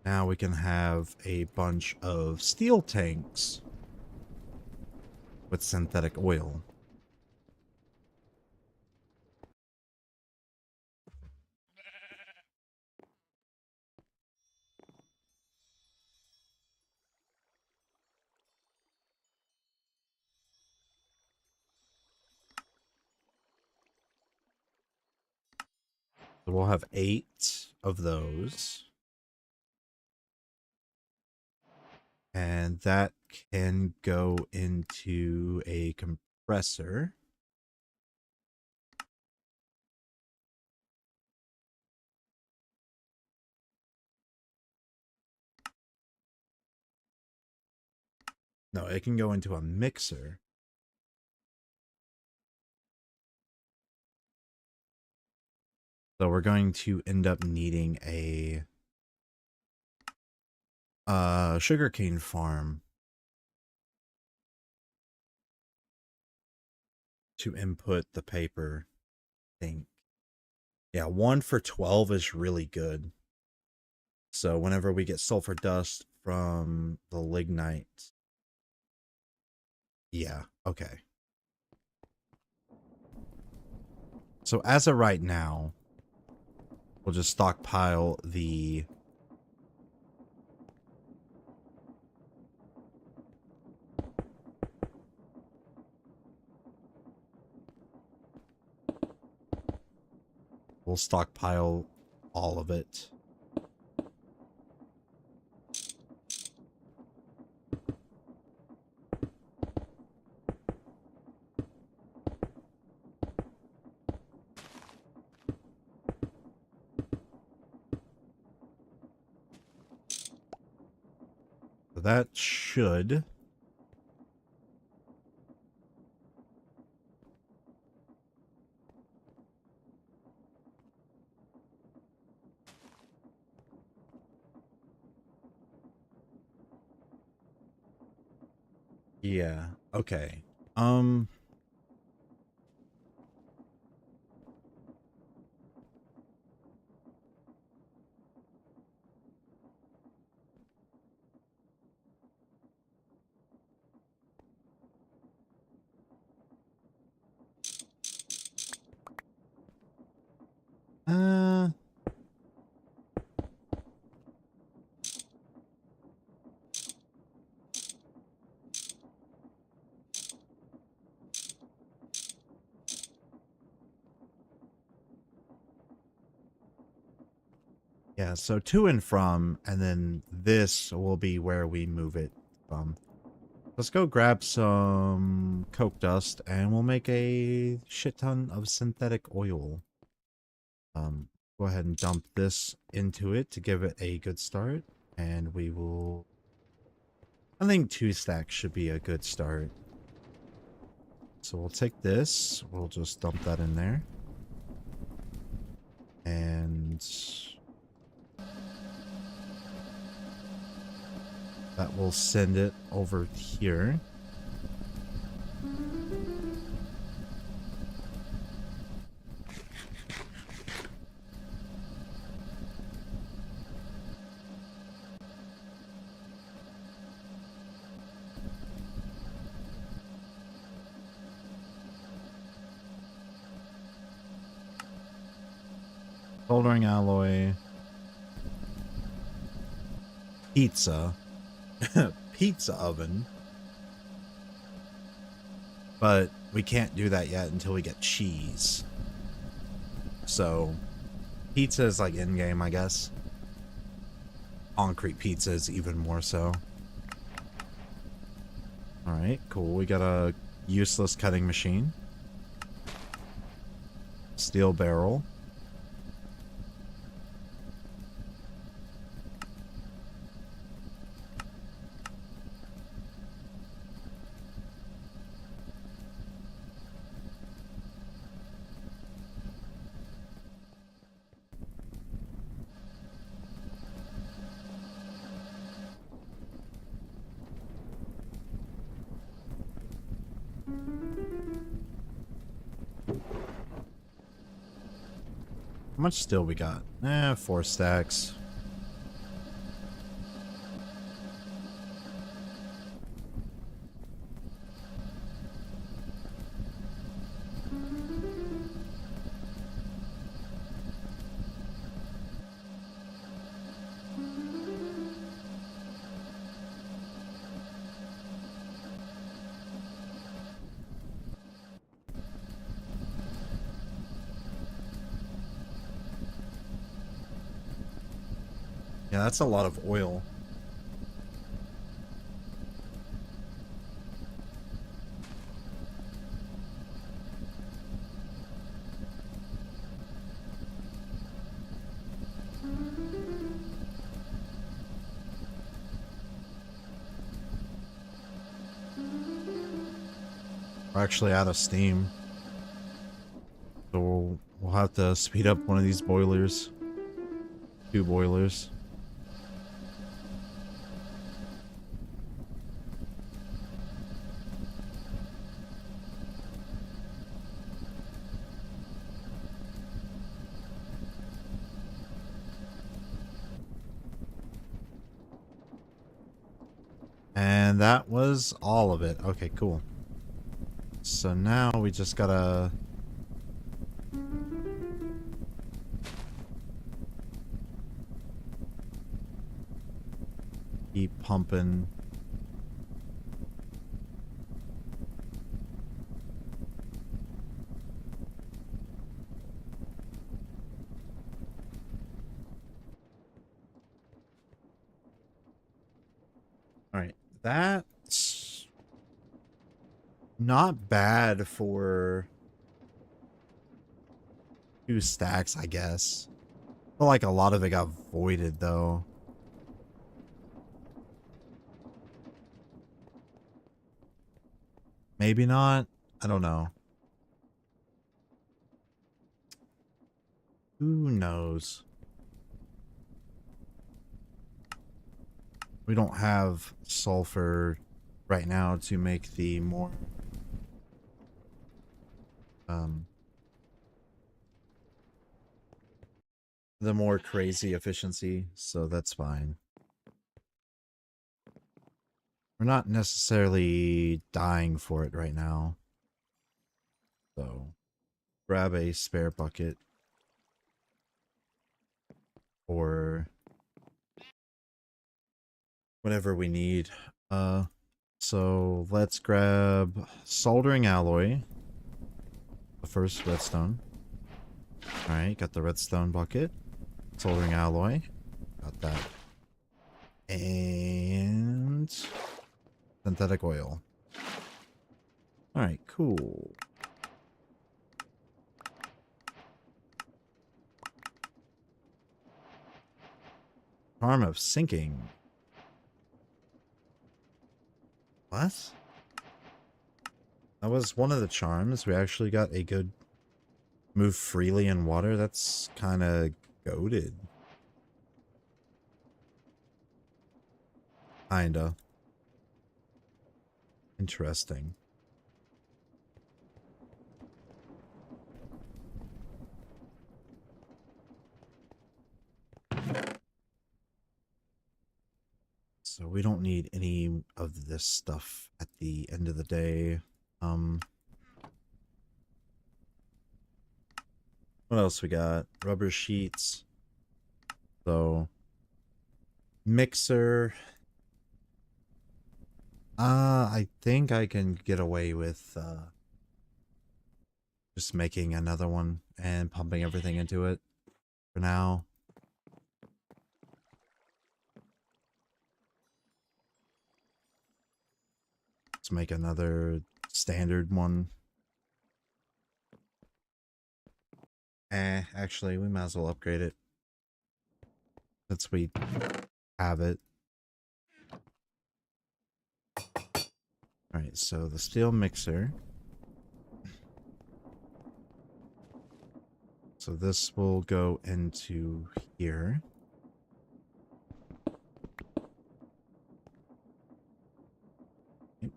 Now we can have a bunch of steel tanks with synthetic oil. So we'll have 8 of those. And that can go into a compressor. No, it can go into a mixer. So we're going to end up needing a sugarcane farm to input the paper, I think. Yeah, 1 for 12 is really good. So whenever we get sulfur dust from the lignite. Yeah, okay. So as of right now, we'll just stockpile the... We'll stockpile all of it. So that should... Yeah, okay. Yeah, so to and from, and then this will be where we move it from. Let's go grab some coke dust, and we'll make a shit ton of synthetic oil. Go ahead and dump this into it to give it a good start, and we will... I think 2 stacks should be a good start. So we'll take this, we'll just dump that in there. And that will send it over here. Soldering alloy. Pizza. Pizza oven. But we can't do that yet until we get cheese. So, pizza is like in-game, I guess. Concrete pizza is even more so. Alright, cool. We got a useless cutting machine. Steel barrel. How much steel we got? 4 stacks. Yeah, that's a lot of oil. We're actually out of steam. So we'll have to speed up one of these boilers. 2 boilers. And that was all of it. Okay, cool. So now we just gotta... keep pumping. Alright, that's not bad for 2 stacks, I guess. I feel like a lot of it got voided, though. Maybe not. I don't know. Who knows? We don't have sulfur right now to make the more crazy efficiency, so that's fine. We're not necessarily dying for it right now. So grab a spare bucket or whatever we need. So let's grab soldering alloy. The first redstone. Alright, got the redstone bucket. Soldering alloy. Got that. And synthetic oil. Alright, cool. Charm of sinking. What? That was one of the charms. We actually got a good move freely in water. That's kind of goated. Kinda. Interesting. So we don't need any of this stuff at the end of the day. What else we got? Rubber sheets. So mixer. I think I can get away with just making another one and pumping everything into it for now. Let's make another standard one. Actually, we might as well upgrade it since we have it. Alright, so the steel mixer. So this will go into here. Yep.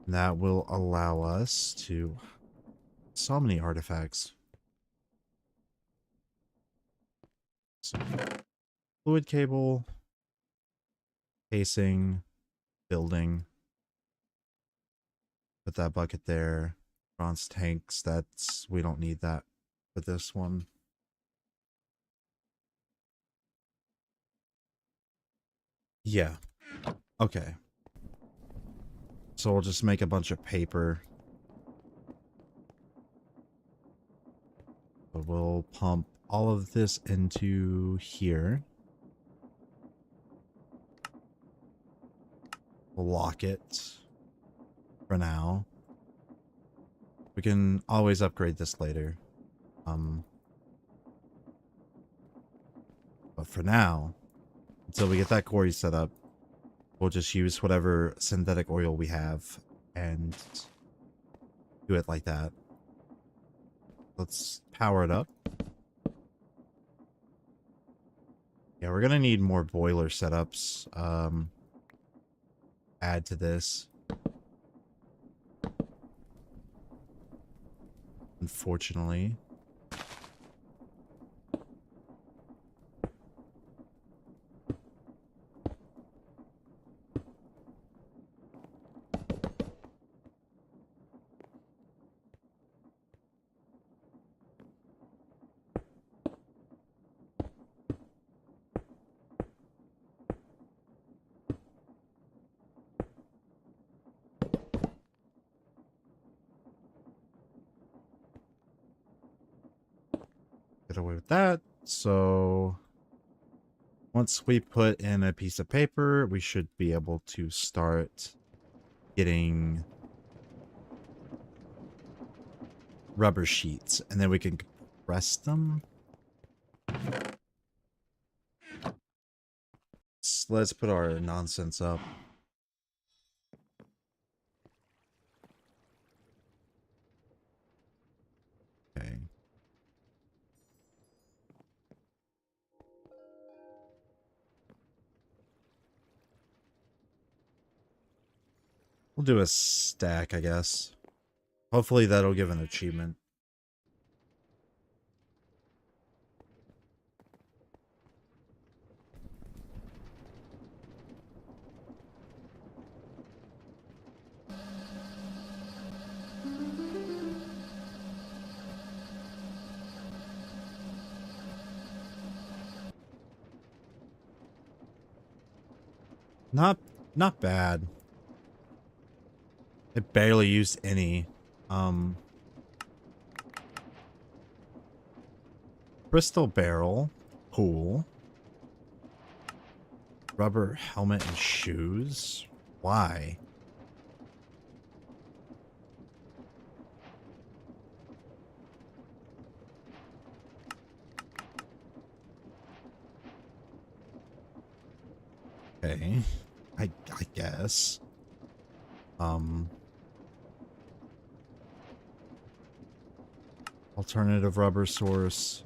That will allow us to... So many artifacts. So, fluid cable, casing, building. Put that bucket there. Bronze tanks, that's... we don't need that for this one. Yeah. Okay. So we'll just make a bunch of paper. So we'll pump all of this into here. We'll lock it for now. We can always upgrade this later. But for now, until we get that quarry set up, we'll just use whatever synthetic oil we have and do it like that. Let's power it up. Yeah, we're gonna need more boiler setups. Add to this. Unfortunately. Get away with that. So once we put in a piece of paper, we should be able to start getting rubber sheets, and then we can compress them. So let's put our nonsense up. Okay. We'll do a stack, I guess. Hopefully that'll give an achievement. Not bad. I barely used any. Crystal barrel. Cool. Rubber helmet and shoes. Why? Okay. I guess. Alternative rubber source.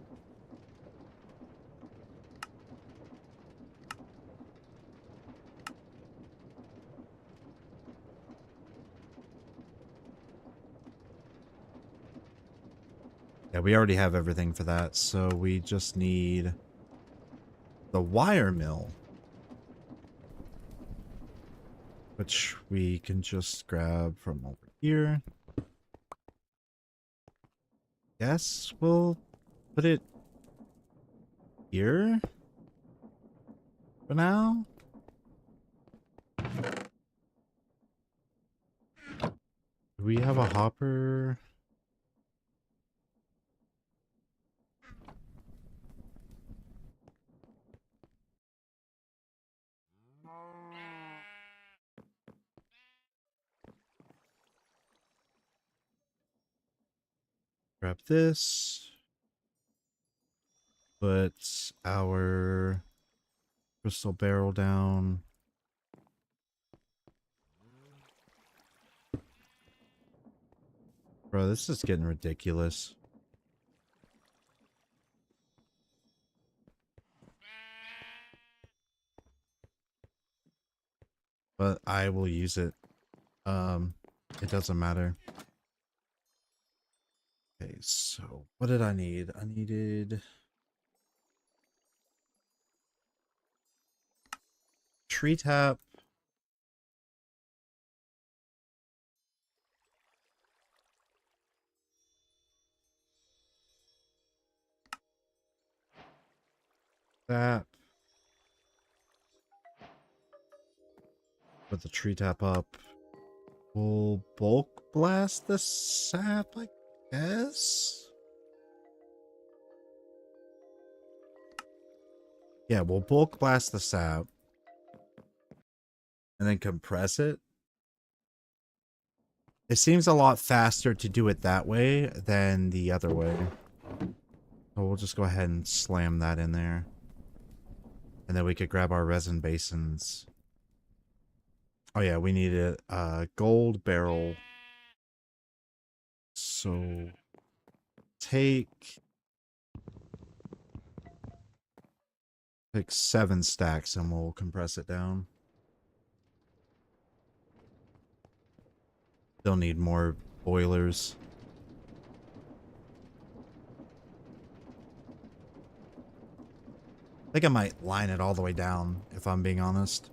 Yeah, we already have everything for that, so we just need the wire mill, which we can just grab from over here. Guess we'll put it here for now. Do we have a hopper? Grab this. Put our crystal barrel down. Bro, this is getting ridiculous. But I will use it. It doesn't matter. Okay, so what did I need? I needed tree tap. That. Put the tree tap up. We'll bulk blast the sap, I guess? Yeah, we'll bulk blast the sap. And then compress it. It seems a lot faster to do it that way than the other way. So we'll just go ahead and slam that in there. And then we could grab our resin basins. Oh yeah, we need a gold barrel. So take 7 stacks and we'll compress it down. Still need more boilers. I think I might line it all the way down, if I'm being honest.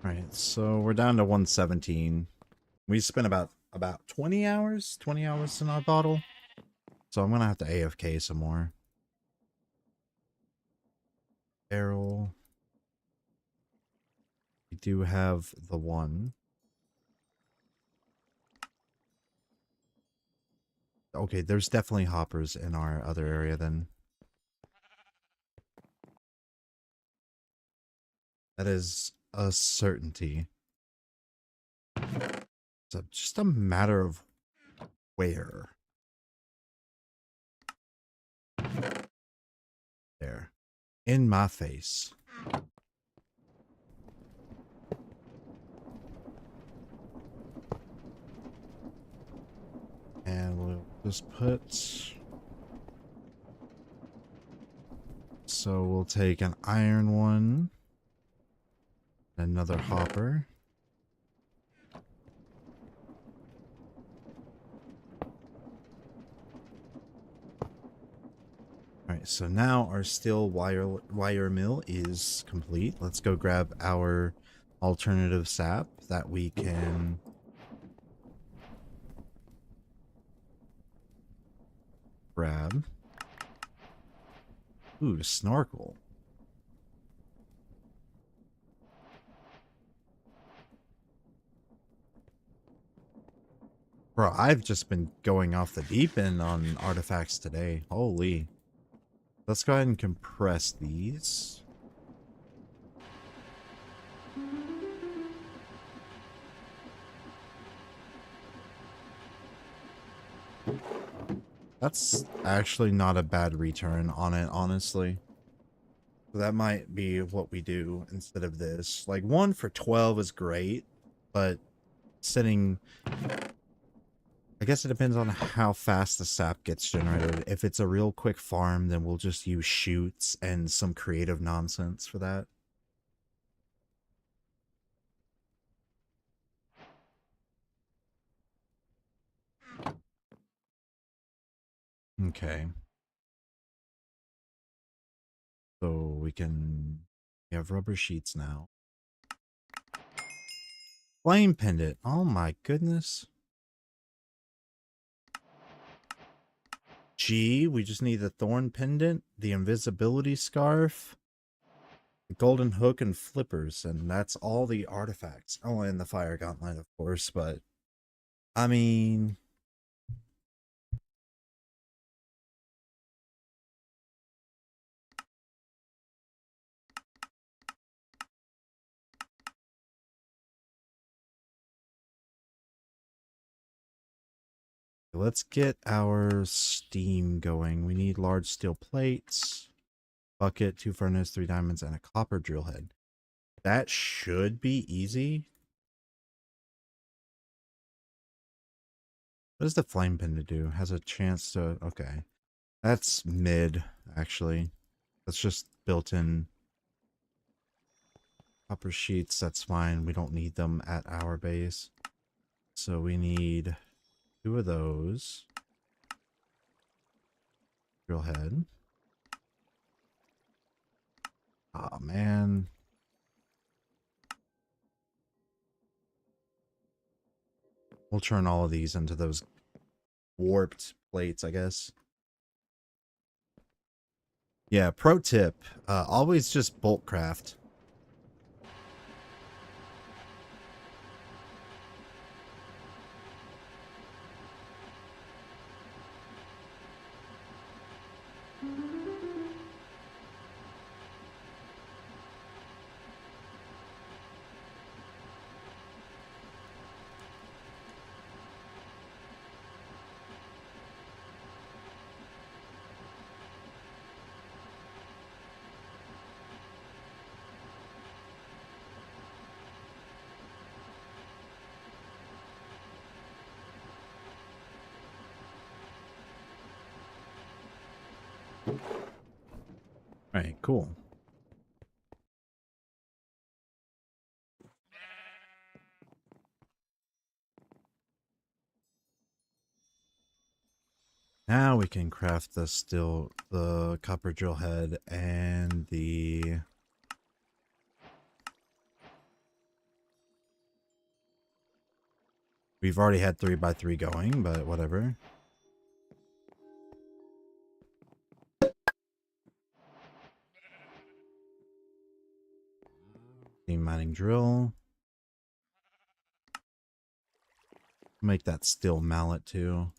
Alright, so we're down to 117. We spent about 20 hours in our bottle. So I'm gonna have to AFK some more. Barrel. We do have the one. Okay, there's definitely hoppers in our other area then. That is a certainty. It's just a matter of where. There. In my face. Just put... So we'll take an iron one. Another hopper. Alright, so now our steel wire mill is complete. Let's go grab our alternative sap that we can grab. Ooh, snorkel. Bro, I've just been going off the deep end on artifacts today. Holy. Let's go ahead and compress these. That's actually not a bad return on it, honestly. So that might be what we do instead of this. Like 1 for 12 is great, but setting... I guess it depends on how fast the sap gets generated. If it's a real quick farm, then we'll just use shoots and some creative nonsense for that. Okay. So we have rubber sheets now. Flame pendant. Oh my goodness. G, we just need the thorn pendant, the invisibility scarf, the golden hook, and flippers, and that's all the artifacts. Oh, and the fire gauntlet, of course, but I mean... Let's get our steam going. We need large steel plates, bucket, 2 furnace, 3 diamonds, and a copper drill head. That should be easy. What does the flame pendant do? Has a chance to... Okay. That's mid, actually. That's just built in copper sheets. That's fine. We don't need them at our base. So we need 2 of those. Drill head. Oh, man. We'll turn all of these into those warped plates, I guess. Yeah, pro tip. Always just bulk craft. Alright, cool. Now we can craft the copper drill head and the... We've already had 3x3 going, but whatever. Steam mining drill. Make that steel mallet too.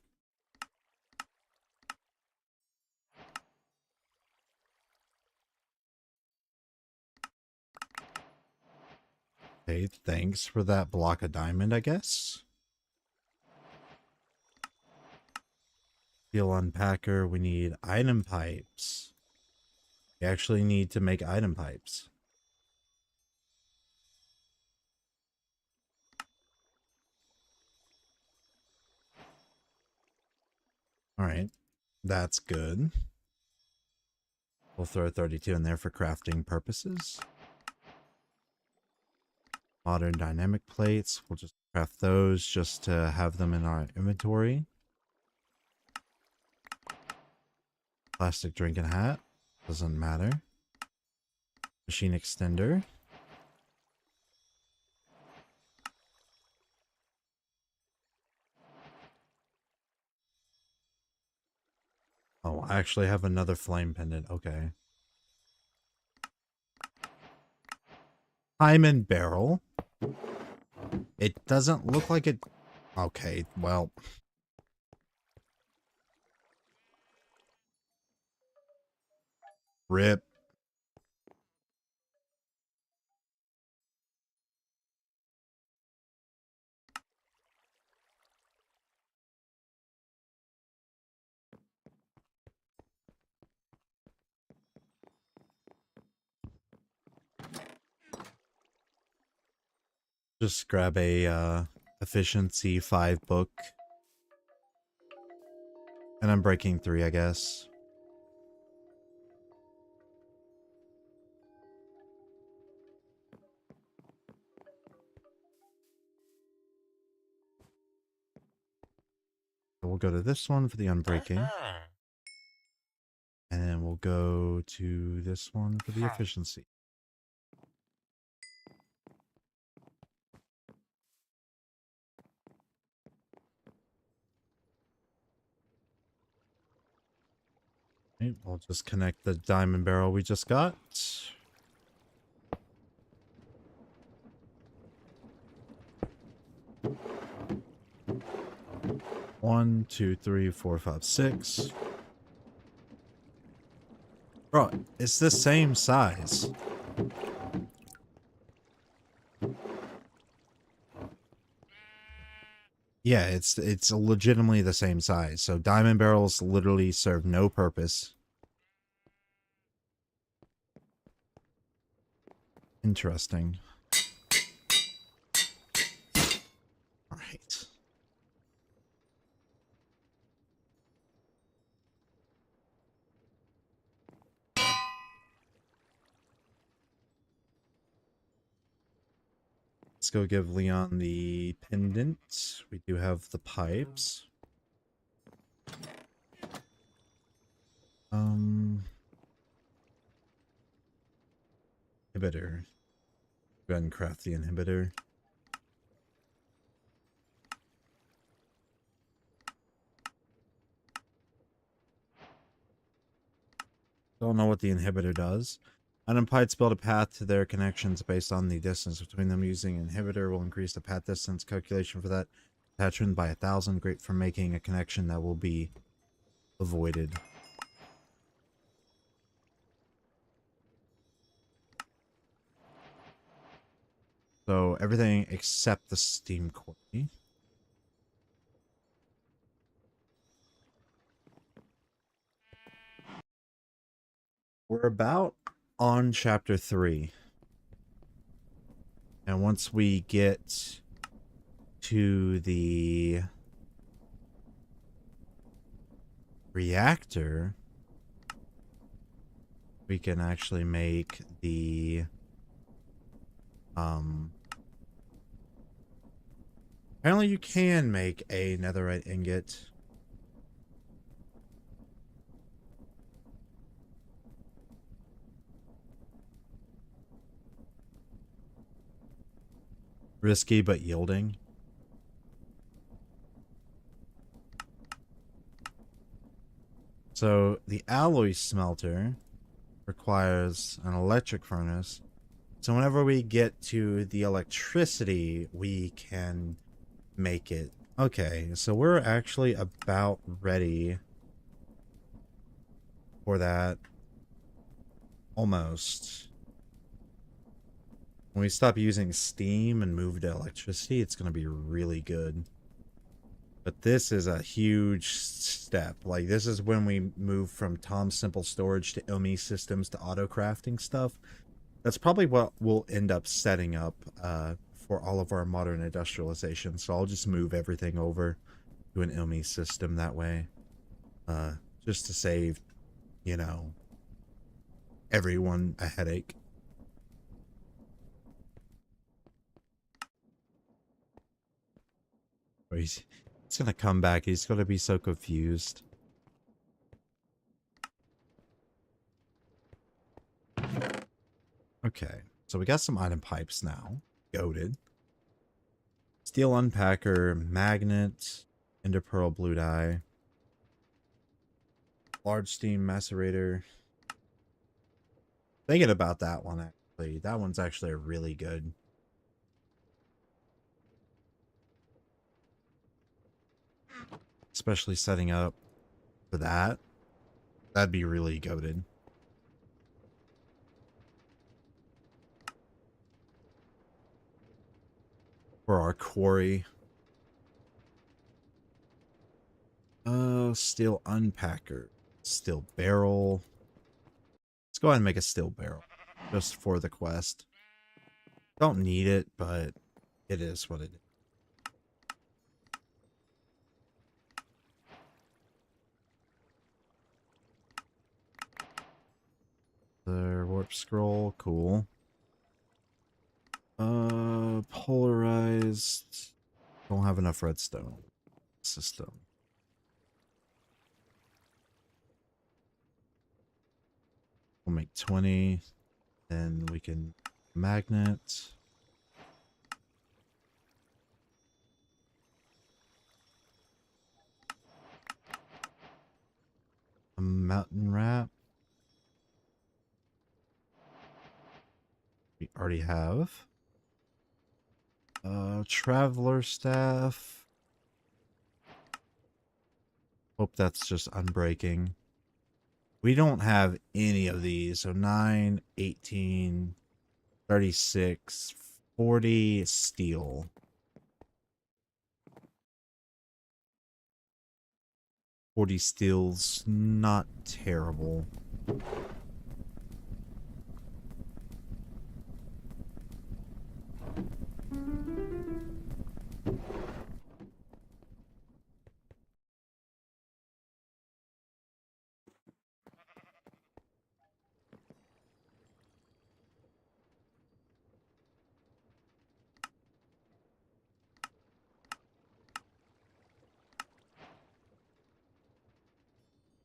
Okay, thanks for that block of diamond, I guess. Steel unpacker, we need item pipes. We actually need to make item pipes. Alright. That's good. We'll throw 32 in there for crafting purposes. Modern dynamic plates. We'll just craft those just to have them in our inventory. Plastic drinking hat. Doesn't matter. Machine extender. Oh, I actually have another flame pendant. Okay. Diamond barrel. It doesn't look like it. Okay, well. Rip. Just grab a efficiency 5 book. And I'm breaking 3, I guess. We'll go to this one for the unbreaking. And then we'll go to this one for the efficiency. Okay, we'll just connect the diamond barrel we just got. 1, 2, 3, 4, 5, 6. Bro, it's the same size. Yeah, it's legitimately the same size. So diamond barrels literally serve no purpose. Interesting. All right. Let's go give Leon the pendant. We do have the pipes. Inhibitor. Go ahead and craft the inhibitor. Don't know what the inhibitor does. Unimpeded build a path to their connections based on the distance between them. Using inhibitor will increase the path distance calculation for that attachment by 1,000. Great for making a connection that will be avoided. So everything except the steam quarry. We're about on chapter 3. And once we get to the reactor, we can actually make the apparently you can make a netherite ingot. Risky but yielding. So the alloy smelter requires an electric furnace. So whenever we get to the electricity, we can make it. Okay, so we're actually about ready for that. Almost. When we stop using steam and move to electricity, it's going to be really good. But this is a huge step. Like, this is when we move from Tom's Simple Storage to Ilmi Systems to auto crafting stuff. That's probably what we'll end up setting up for all of our modern industrialization. So I'll just move everything over to an Ilmi system that way. just to save, you know, everyone a headache. Or he's gonna come back. He's gonna be so confused. Okay, so we got some item pipes now. Goated. Steel unpacker, magnet, ender pearl blue dye, large steam macerator. Thinking about that one actually. That one's actually really good. Especially setting up for that. That'd be really goated. For our quarry. Steel unpacker. Steel barrel. Let's go ahead and make a steel barrel. Just for the quest. Don't need it, but it is what it is. The warp scroll, cool. Polarized. Don't have enough redstone. System. We'll make 20. Then we can magnet. A mountain wrap. We already have. Traveler staff. Hope that's just unbreaking. We don't have any of these. So 9, 18, 36, 40 steel. 40 steel's not terrible.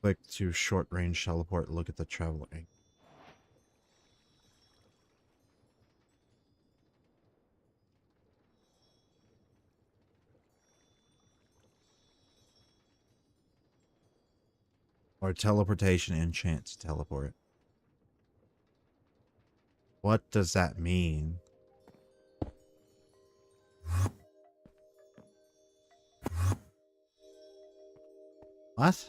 Click to short range teleport. Look at the traveling. Or teleportation enchant to teleport. What does that mean? What?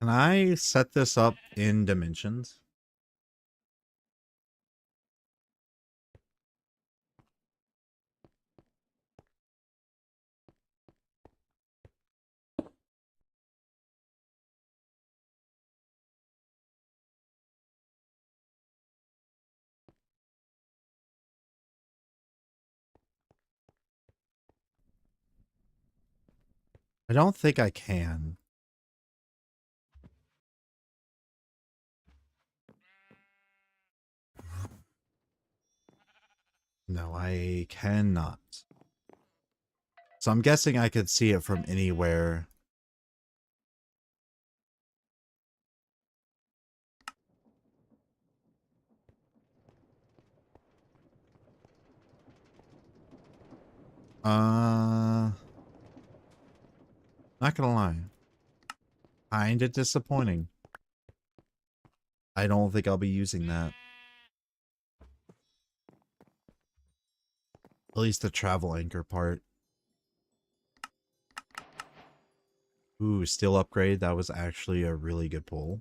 Can I set this up in dimensions? I don't think I can. No, I cannot. So I'm guessing I could see it from anywhere. Not gonna lie. Kinda disappointing. I don't think I'll be using that. At least the travel anchor part. Ooh, steel upgrade. That was actually a really good pull.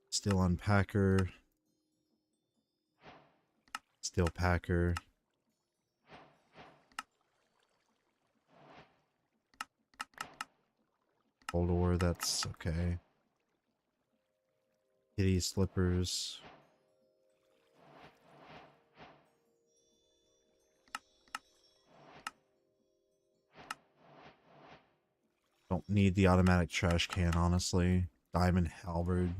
Steel unpacker. Steel packer. Cold ore, that's okay. Kitty slippers. Don't need the automatic trash can, honestly. Diamond halberd.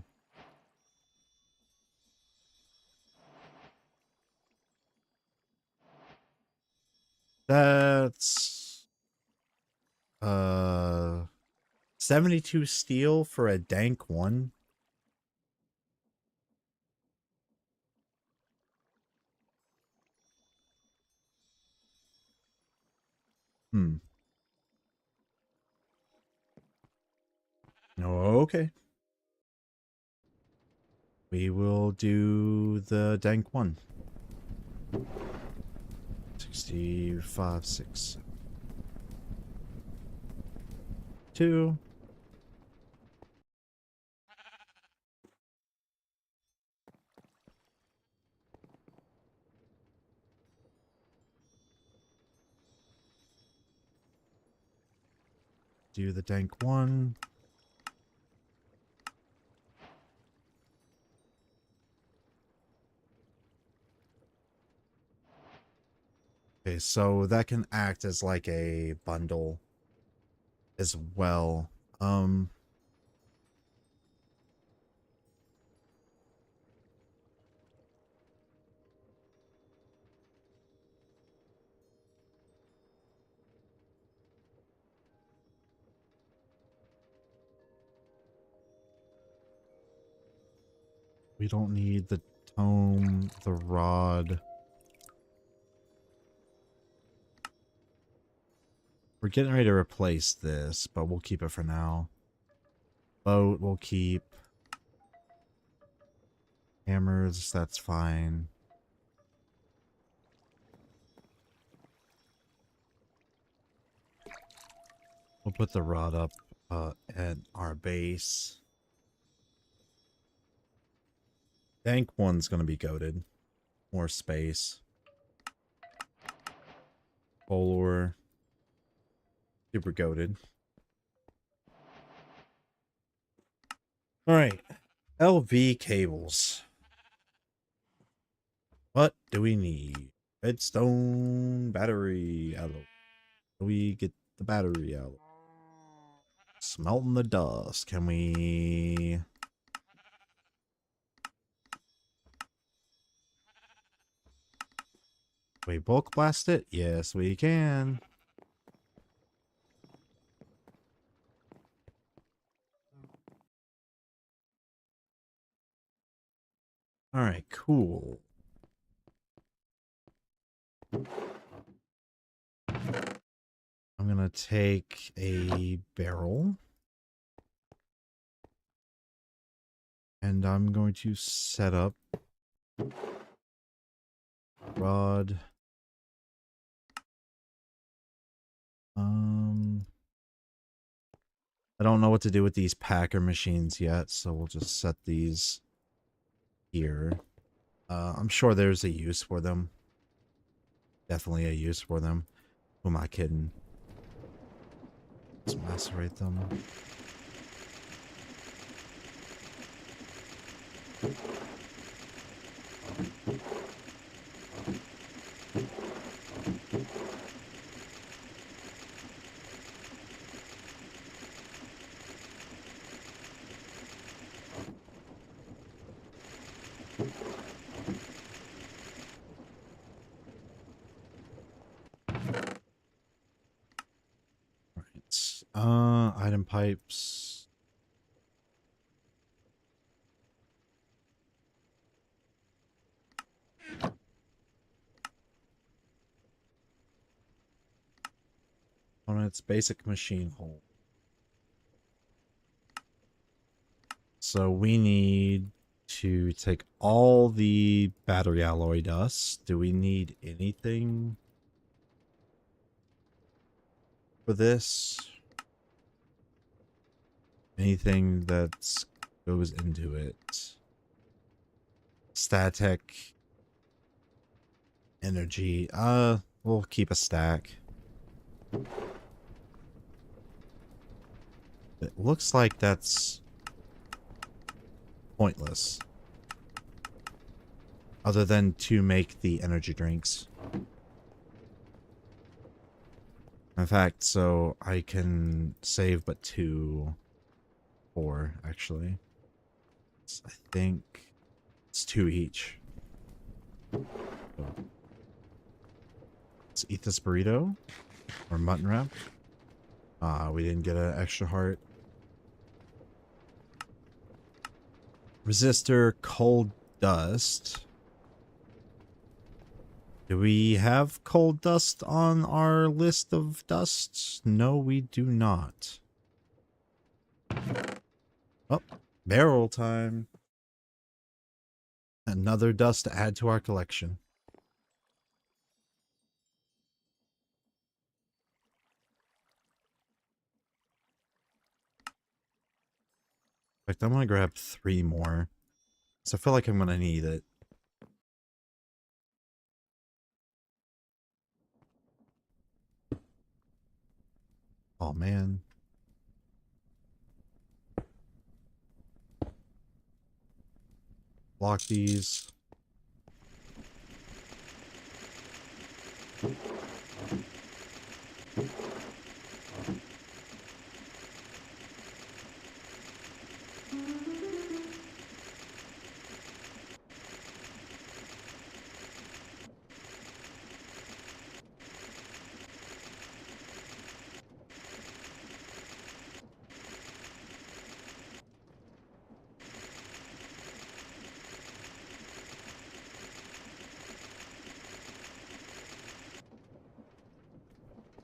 That's 72 steel for a dank one. Okay. We will do the dank one. 65, 6, 2. Do the dank one. Okay, so that can act as like a bundle as well. We don't need the tome, the rod. We're getting ready to replace this, but we'll keep it for now. Boat, we'll keep. Hammers, that's fine. We'll put the rod up at our base. Dank one's gonna be goated. More space. Polar. Super goated. Alright. LV cables. What do we need? Redstone battery alloy. How do we get the battery alloy? Smelting the dust. Can we... Can we bulk blast it? Yes, we can. Alright, cool. I'm gonna take a barrel. And I'm going to set up rod. I don't know what to do with these packer machines yet, so we'll just set these here. I'm sure there's a use for them. Definitely a use for them. Who am I kidding? Let's macerate them. Item pipes. On its basic machine hole. So we need to take all the battery alloy dust. Do we need anything for this? Anything that goes into it? StaTech Energy. We'll keep a stack. It looks like that's pointless. Other than to make the energy drinks. In fact, so I can save but 4, actually. I think it's 2 each. So, let's eat this burrito. Or mutton wrap. We didn't get an extra heart. Resistor, cold dust. Do we have cold dust on our list of dusts? No, we do not. Oh, barrel time. Another dust to add to our collection. In fact, I'm going to grab 3 more. So I feel like I'm going to need it. Oh, man. Block these.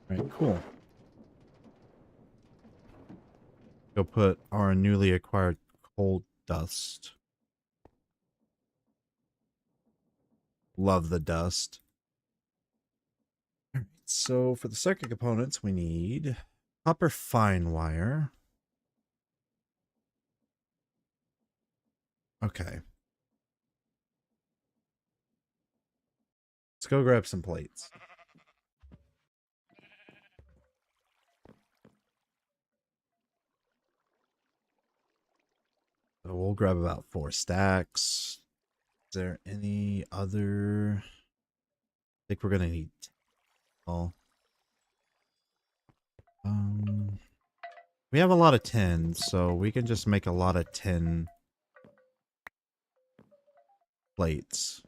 Alright, cool. Go put our newly acquired cold dust. Love the dust. Alright, so for the circuit components, we need copper fine wire. Okay. Let's go grab some plates. So we'll grab about 4 stacks. Is there any other? I think we're gonna need 10. We have a lot of 10, so we can just make a lot of 10 plates.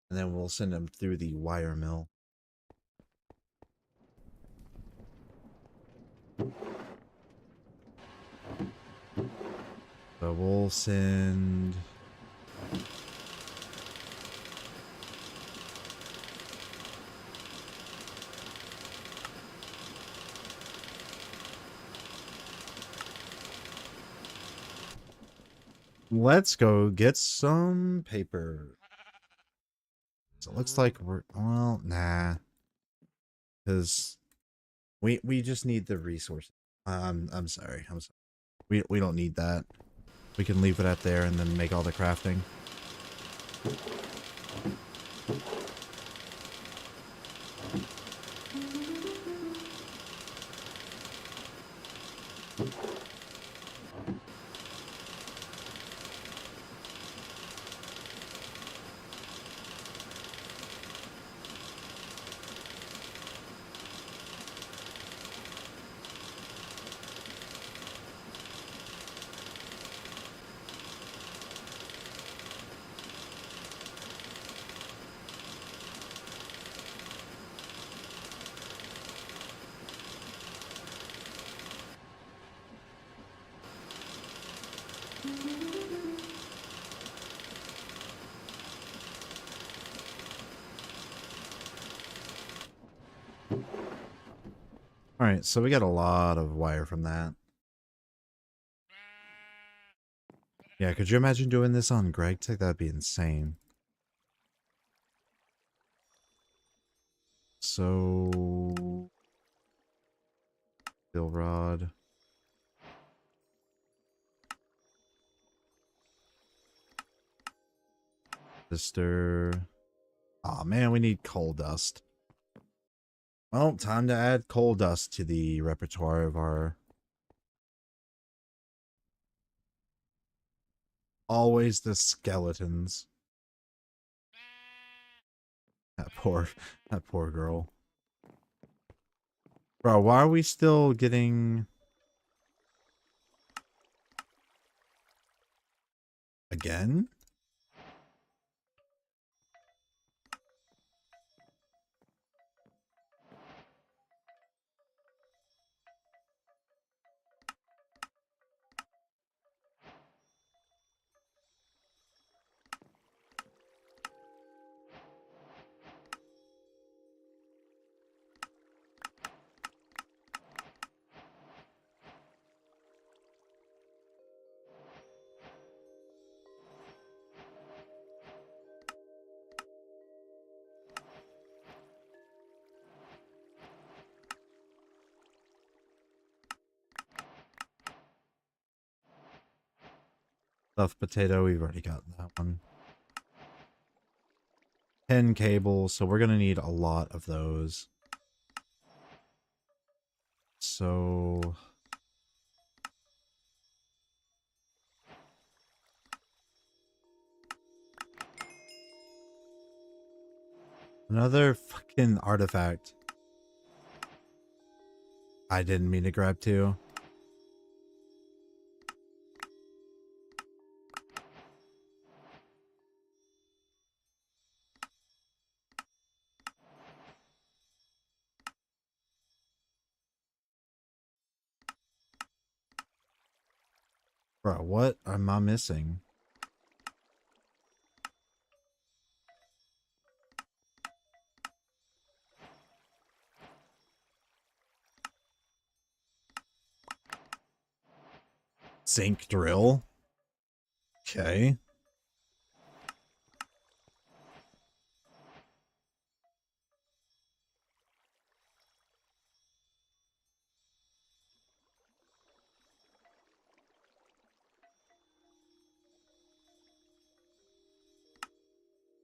And then we'll send them through the wire mill. So we'll send... Let's go get some paper. So it looks like we're... Well, nah. Because we just need the resources. I'm sorry. I'm sorry. We don't need that. We can leave it at there and then make all the crafting. Alright, so we got a lot of wire from that. Yeah, could you imagine doing this on Greg Tech? That'd be insane. So... steel rod. Sister. Aw, man, we need coal dust. Well, time to add coal dust to the repertoire of our... Always the skeletons. That poor girl. Bro, why are we still getting... Again? Stuffed potato, we've already gotten that one. 10 cables, so we're gonna need a lot of those. So... Another fucking artifact. I didn't mean to grab two. Bro, what am I missing? Zinc drill? Okay.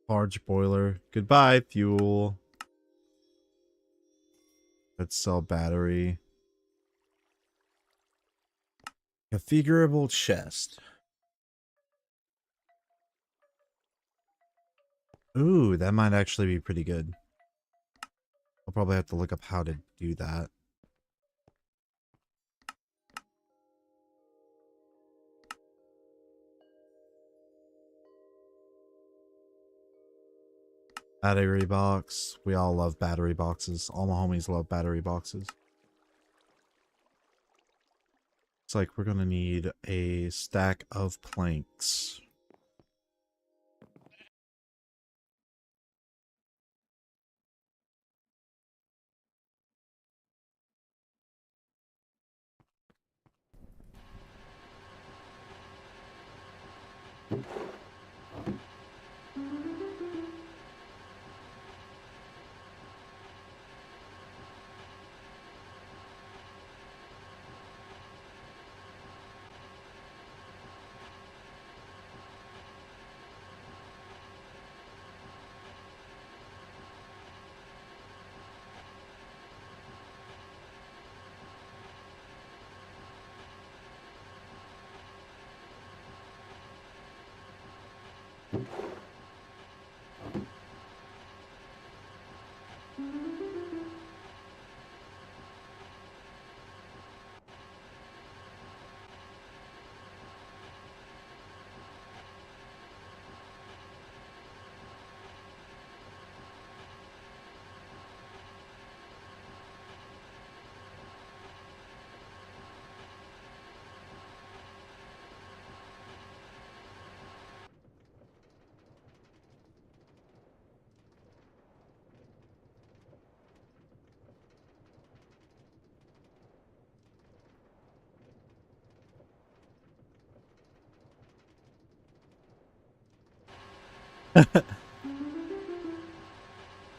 Large boiler. Goodbye, fuel. Let's sell battery. Configurable chest. Ooh, that might actually be pretty good. I'll probably have to look up how to do that. Battery box. We all love battery boxes. All my homies love battery boxes. Looks like we're gonna need a stack of planks.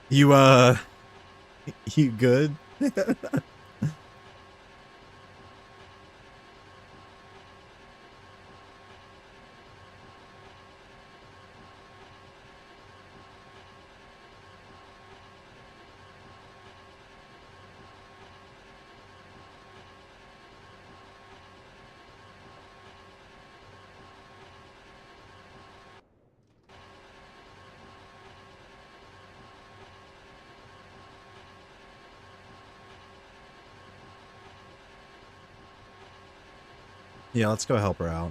You, you good? Yeah, let's go help her out.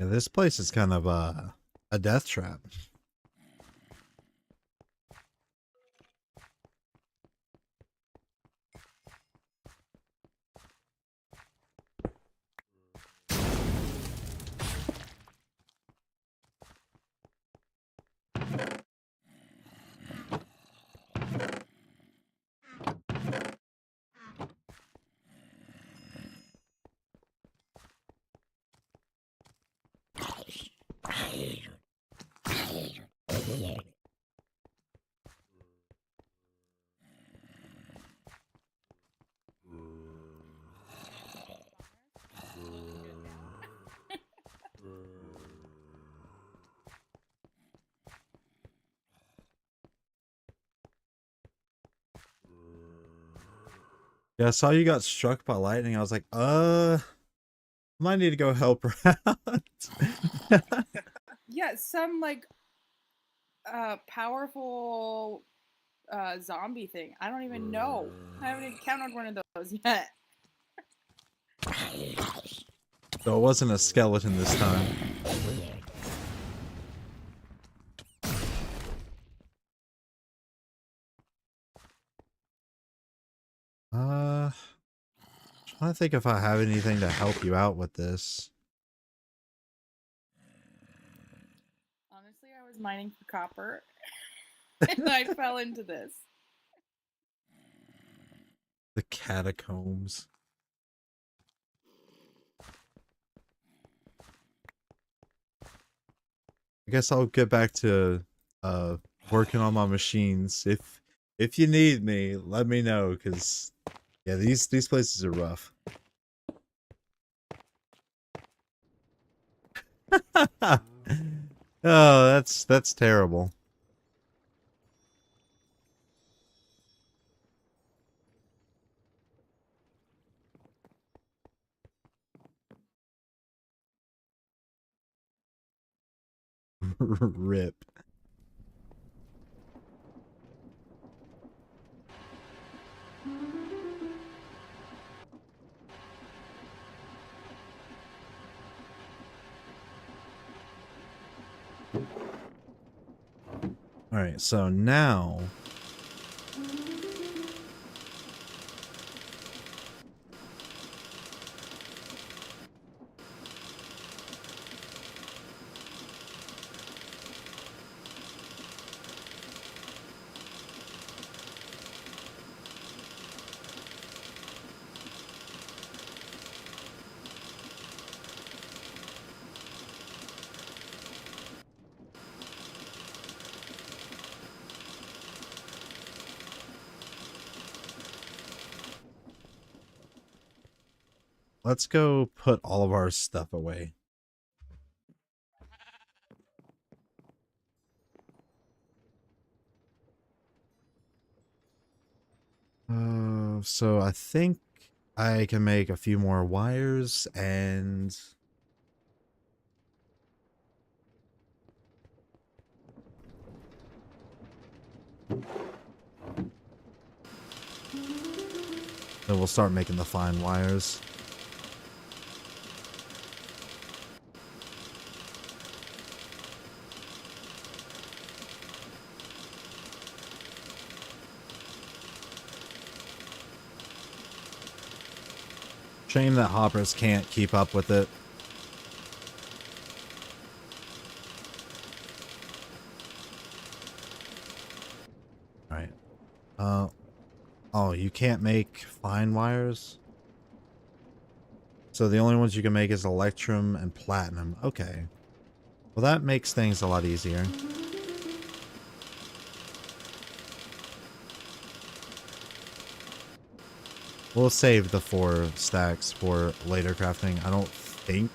Yeah, this place is kind of a death trap. Yeah, I saw you got struck by lightning. I was like, might need to go help her out. Yeah, some like powerful zombie thing. I don't even know. I haven't encountered one of those yet. So it wasn't a skeleton this time. Trying to think if I have anything to help you out with this. Honestly, I was mining for copper and I fell into this. The catacombs. I guess I'll get back to working on my machines. If you need me, let me know, cause yeah, these places are rough. Oh, that's terrible. Rip. All right, so now let's go put all of our stuff away. So I think I can make a few more wires and then we'll start making the fine wires. Shame that hoppers can't keep up with it. Alright. Oh, you can't make fine wires? So the only ones you can make is electrum and platinum. Okay. Well, that makes things a lot easier. We'll save the 4 stacks for later crafting. I don't think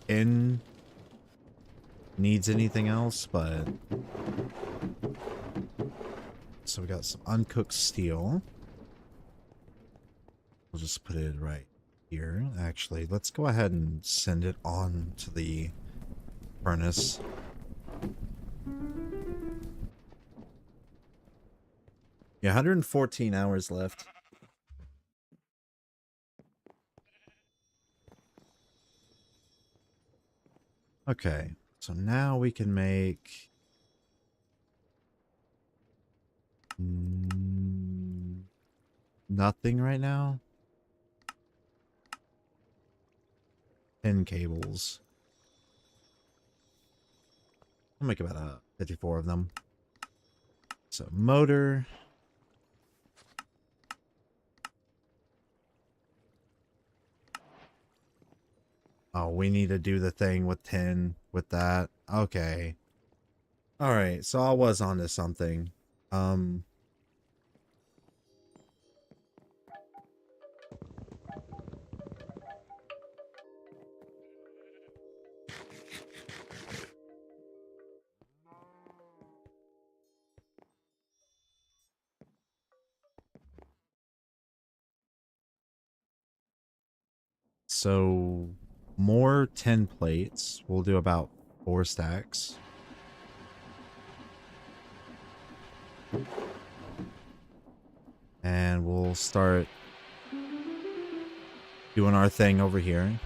N needs anything else, but... So we got some uncooked steel. We'll just put it right here. Actually, let's go ahead and send it on to the furnace. Yeah, 114 hours left. Okay, so now we can make... nothing right now. 10 cables. I'll make about 54 of them. So motor. Oh, we need to do the thing with 10 with that. Okay. All right, so I was onto something. So more 10 plates. We'll do about 4 stacks. And we'll start doing our thing over here.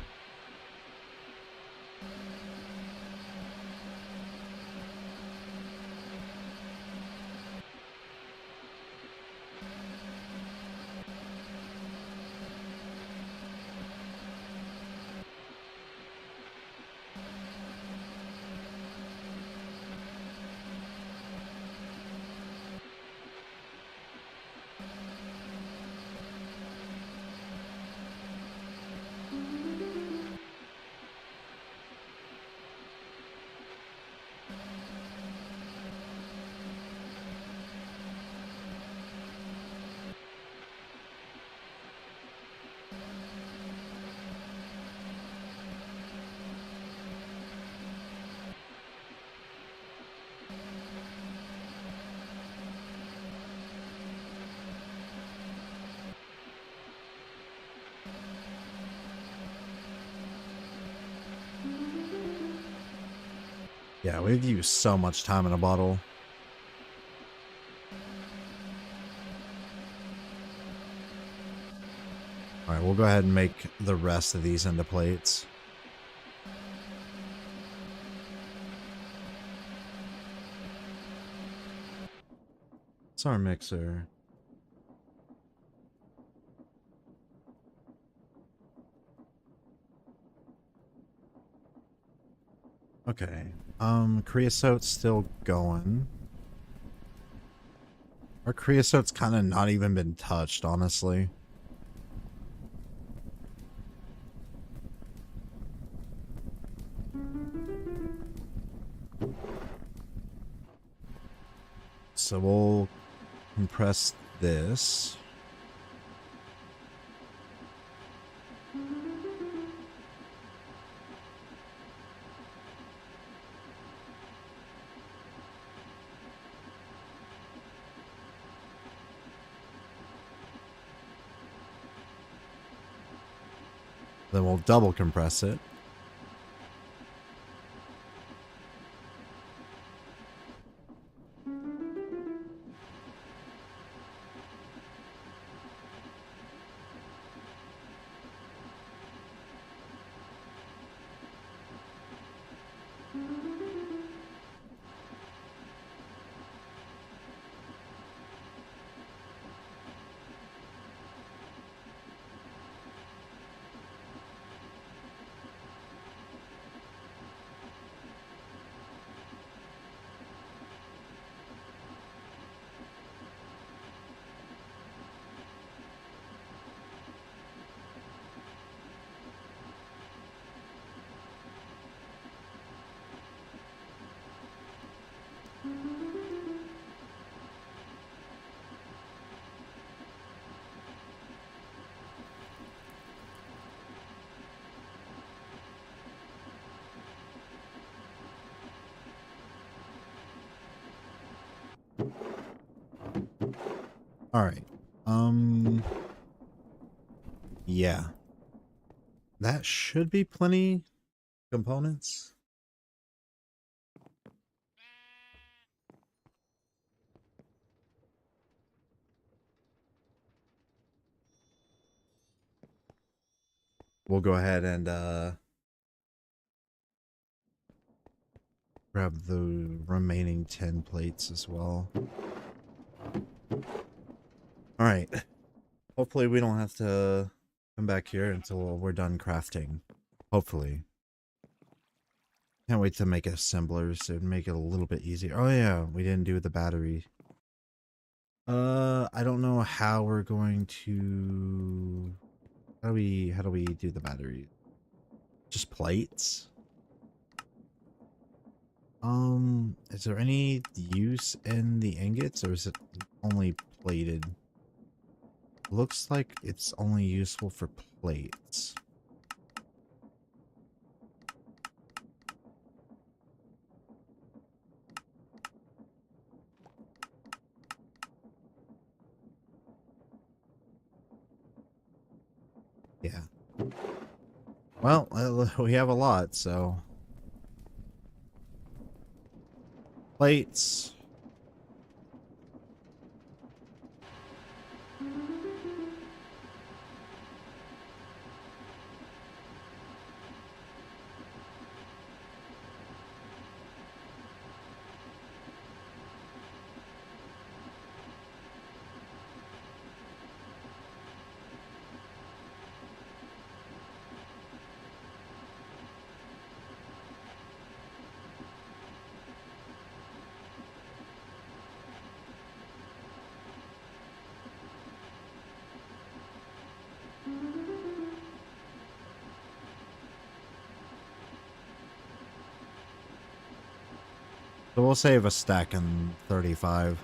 Yeah, we've used so much time in a bottle. Alright, we'll go ahead and make the rest of these into plates. It's our mixer. Okay. Creosote's still going. Our creosote's kind of not even been touched, honestly. So we'll compress this. Then we'll double compress it. All right. Yeah. That should be plenty components. We'll go ahead and grab the remaining 10 plates as well. All right. Hopefully we don't have to come back here until we're done crafting. Hopefully. Can't wait to make assemblers and make it a little bit easier. Oh yeah, we didn't do the battery. I don't know how we're going to... How do we do the battery? Just plates? Is there any use in the ingots, or is it only plated? Looks like it's only useful for plates. Yeah. Well, we have a lot, so... Plates. So we'll save a stack in 35.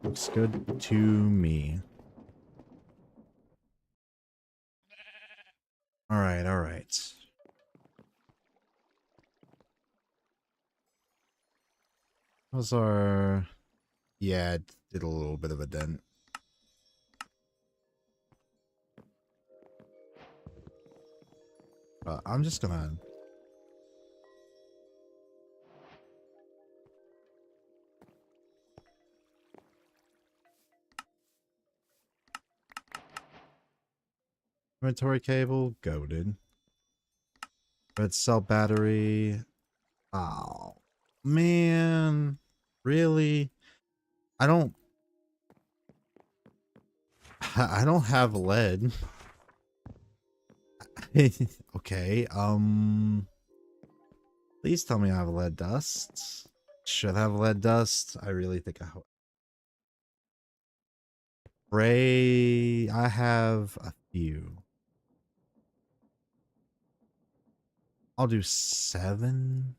Looks good to me. Alright, alright. How's our... Yeah, it did a little bit of a dent. But I'm just gonna... Inventory cable, goated. Red cell battery. Oh, man. Really? I don't... I don't have lead. Okay, please tell me I have lead dust. Should have lead dust. I really think I... Ray, I have a few. I'll do 7.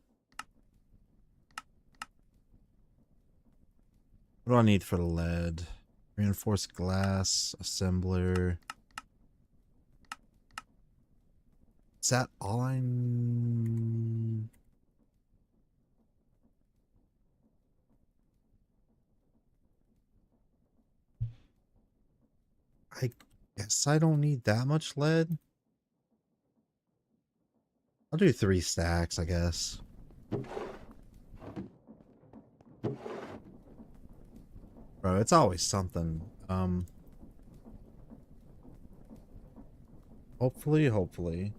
What do I need for the lead? Reinforced glass, assembler. Is that all I'm... I guess I don't need that much lead. I'll do 3 stacks, I guess. Bro, it's always something. Hopefully.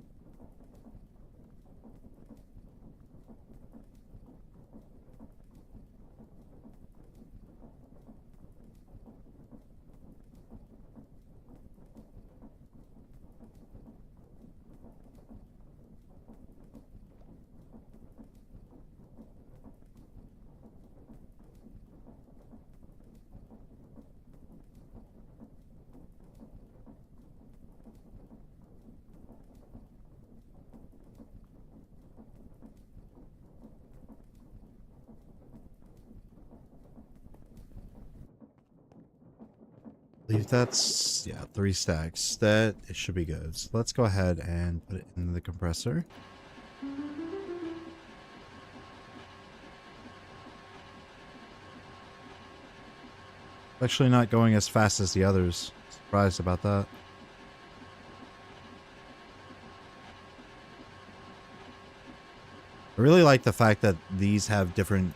believe that's, yeah, 3 stacks. That it should be good. So let's go ahead and put it in the compressor. Actually not going as fast as the others. Surprised about that. I really like the fact that these have different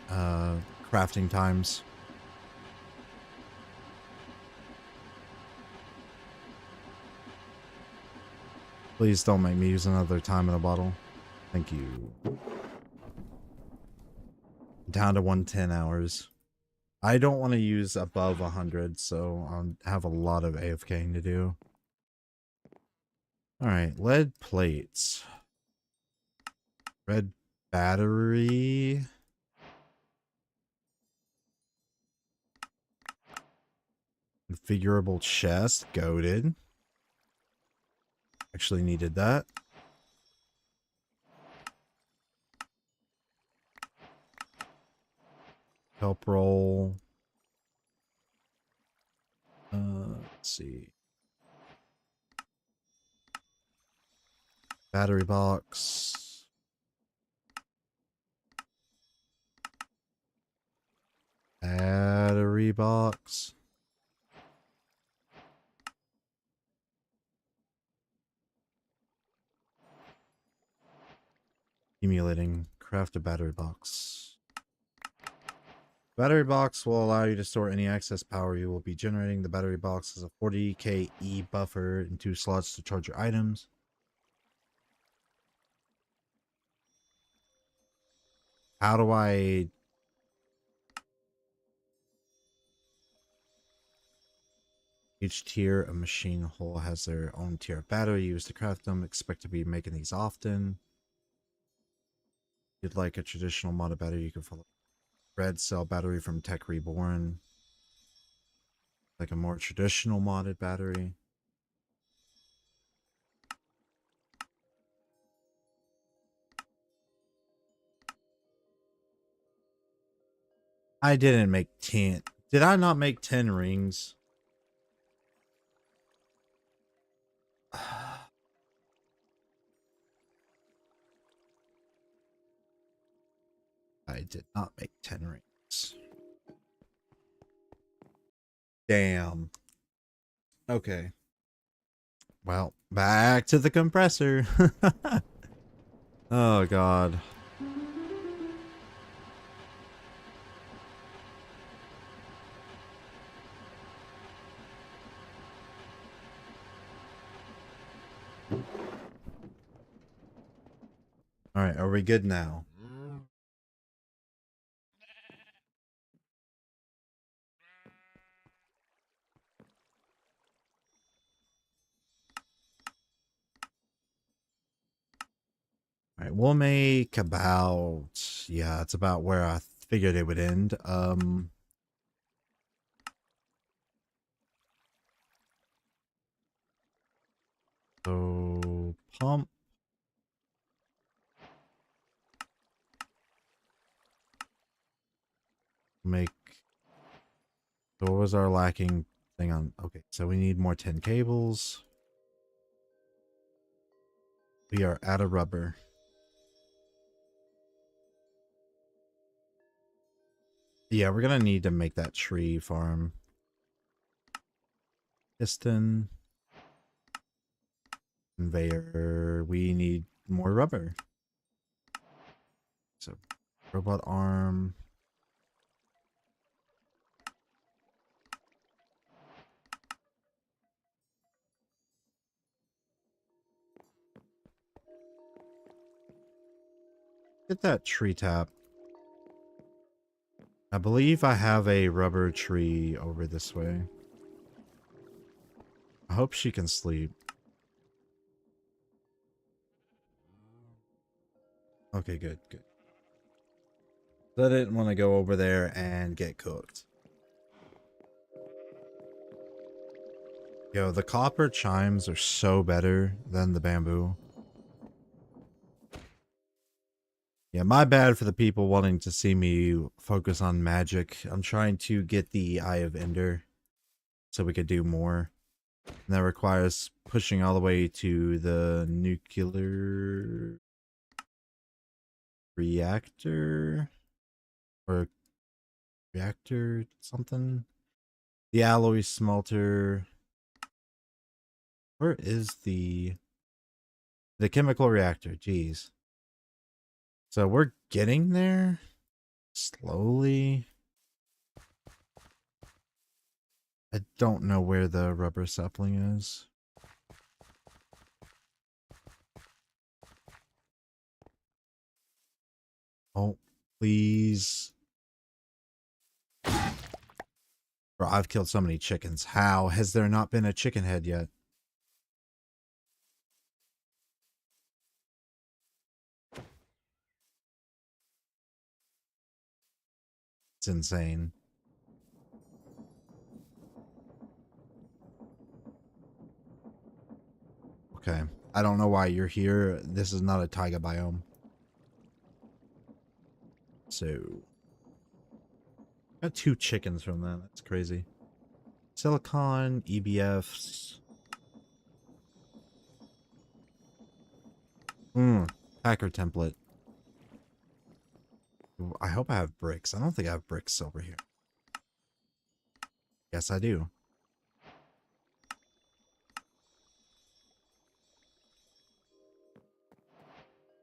crafting times. Please don't make me use another time in a bottle. Thank you. Down to 110 hours. I don't want to use above 100, so I'll have a lot of AFKing to do. Alright, lead plates. Red battery. Configurable chest. Goated. Actually needed that. Help roll. Let's see. Battery box. Battery box. Accumulating. Craft a battery box. Battery box will allow you to store any excess power you will be generating. The battery box has a 40k E buffer and 2 slots to charge your items. How do I... Each tier of machine hull has their own tier of battery used to craft them. Expect to be making these often. If you'd like a traditional modded battery, you can follow red cell battery from Tech Reborn. Like a more traditional modded battery. I didn't make 10. Did I not make 10 rings? I did not make 10 rings. Damn. Okay. Well, back to the compressor. Oh, God. All right, are we good now? All right, we'll make about, yeah, it's about where I figured it would end. So pump. Make, so what was our lacking thing on? Okay, so we need more 10 cables. We are out of rubber. Yeah, we're gonna need to make that tree farm. Piston. Conveyor. We need more rubber. So, robot arm. Get that tree tap. I believe I have a rubber tree over this way. I hope she can sleep. Okay, good, good. I didn't want to go over there and get cooked. Yo, the copper chimes are so better than the bamboo. Yeah, my bad for the people wanting to see me focus on magic. I'm trying to get the Eye of Ender. so we could do more. And that requires pushing all the way to the nuclear reactor or reactor something. The alloy smelter. Where is the chemical reactor? Jeez. So we're getting there slowly. I don't know where the rubber sapling is. Oh, please. Bro, I've killed so many chickens. How has there not been a chicken head yet? It's insane. Okay. I don't know why you're here. This is not a taiga biome. So, got 2 chickens from that. That's crazy. Silicon, EBFs. Packer template. I hope I have bricks. I don't think I have bricks over here. Yes, I do.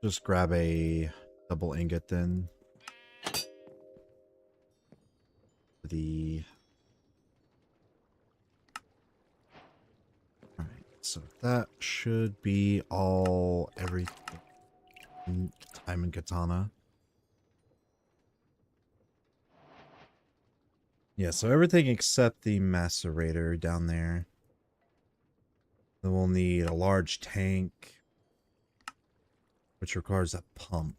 Just grab a double ingot then. The Alright, so that should be all everything. Diamond katana. Yeah, so everything except the macerator down there. Then we'll need a large tank, which requires a pump.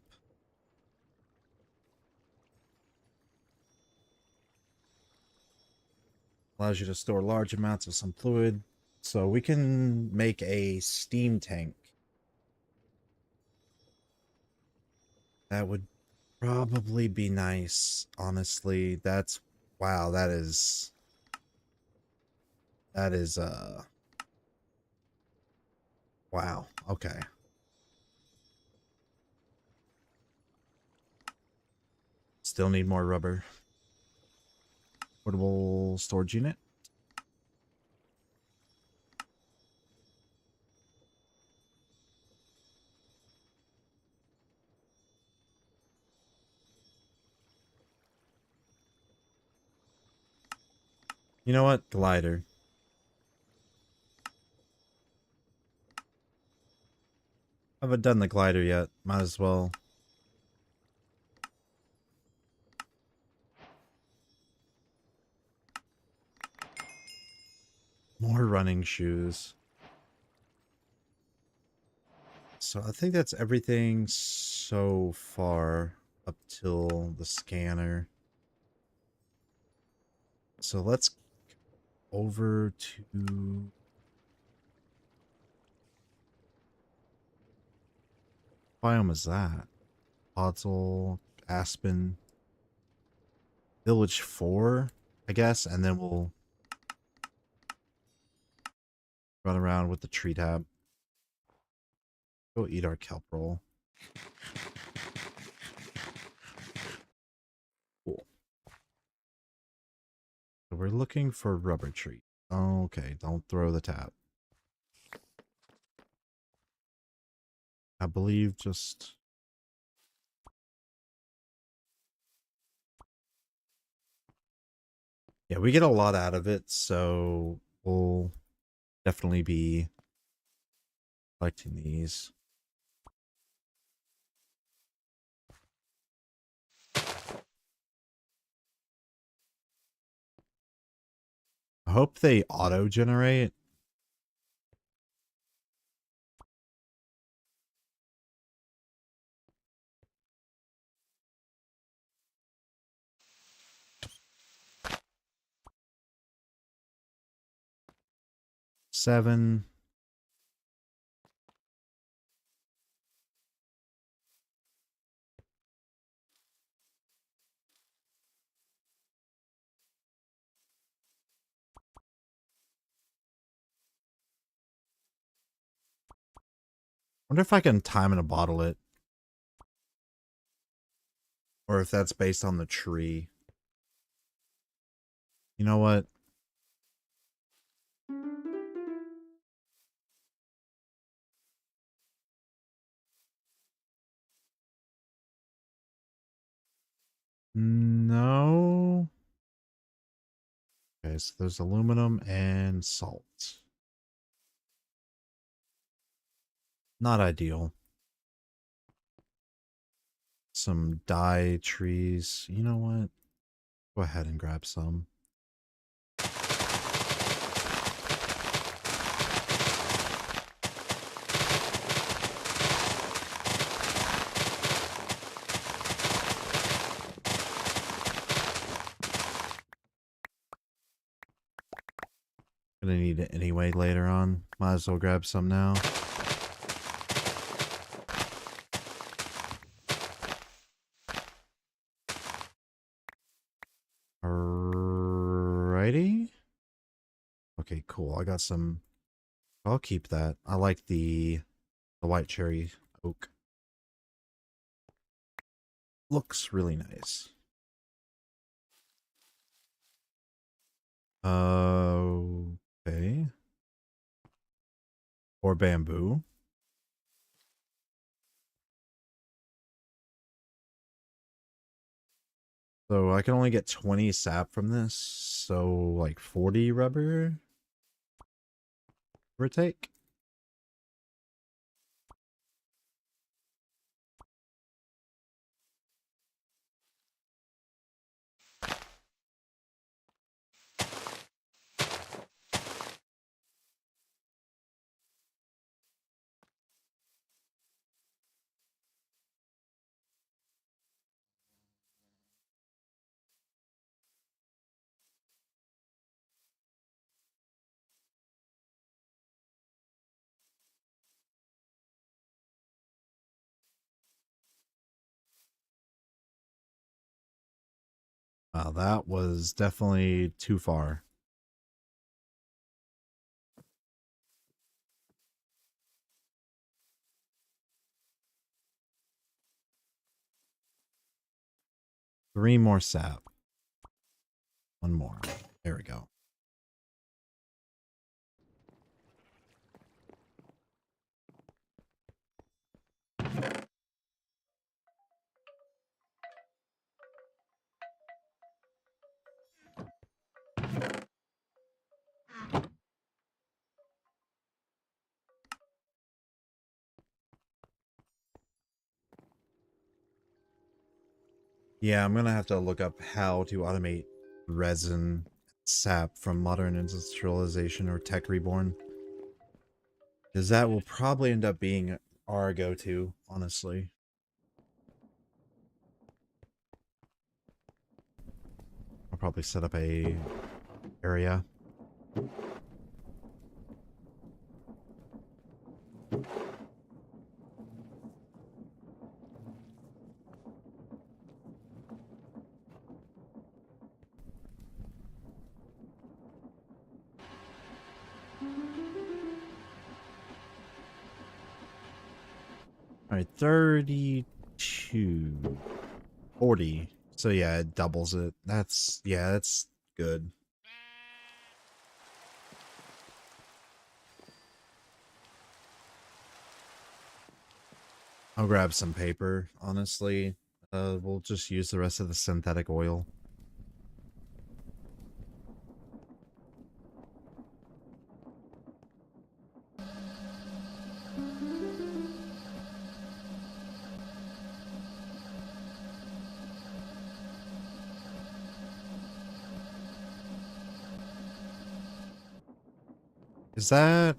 Allows you to store large amounts of some fluid. So we can make a steam tank. That would probably be nice, honestly. That's wow, that is wow. Okay. Still need more rubber. Portable storage unit. You know what? Glider. Haven't done the glider yet. Might as well. More running shoes. So I think that's everything so far up till the scanner. So let's over to biome is that? Podzol, Aspen, Village 4, I guess, and then we'll run around with the tree tab. Go eat our kelp roll. Cool. So we're looking for rubber tree. Okay, don't throw the tab. I believe just... Yeah, we get a lot out of it, so we'll definitely be collecting these. I hope they auto-generate. Seven. Wonder if I can time and a bottle it. Or if that's based on the tree. You know what? No. Okay, so there's aluminum and salt. Not ideal. Some dye trees. You know what? Go ahead and grab some. Gonna need it anyway later on. Might as well grab some now. Alrighty. Okay, cool. I got some. I'll keep that. I like the white cherry oak. Looks really nice. Okay. Or bamboo. So I can only get 20 sap from this. So like 40 rubber. Give or take. Wow, that was definitely too far. Three more sap. One more. There we go. Yeah, I'm gonna have to look up how to automate resin sap from modern industrialization or tech reborn. Because that will probably end up being our go-to, honestly. I'll probably set up a area. Alright, 32. 40. So yeah, it doubles it. That's good. I'll grab some paper, honestly. We'll just use the rest of the synthetic oil. Is that...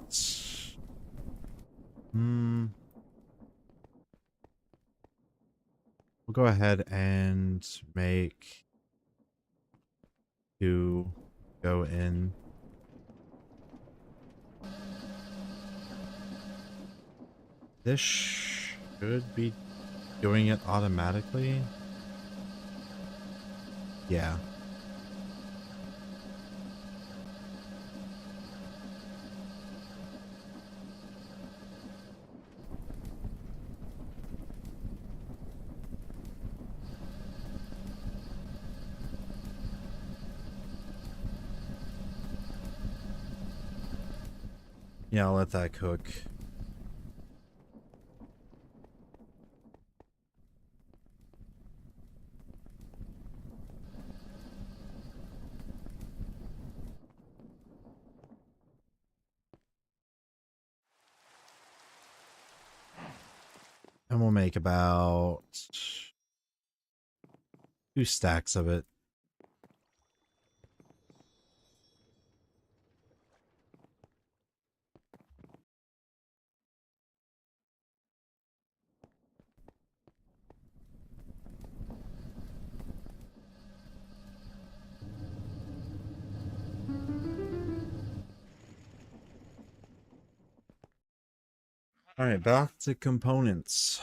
We'll go ahead and make 2 go in. This should be doing it automatically. Yeah. Yeah, I'll let that cook. And we'll make about 2 stacks of it. All right, back to components.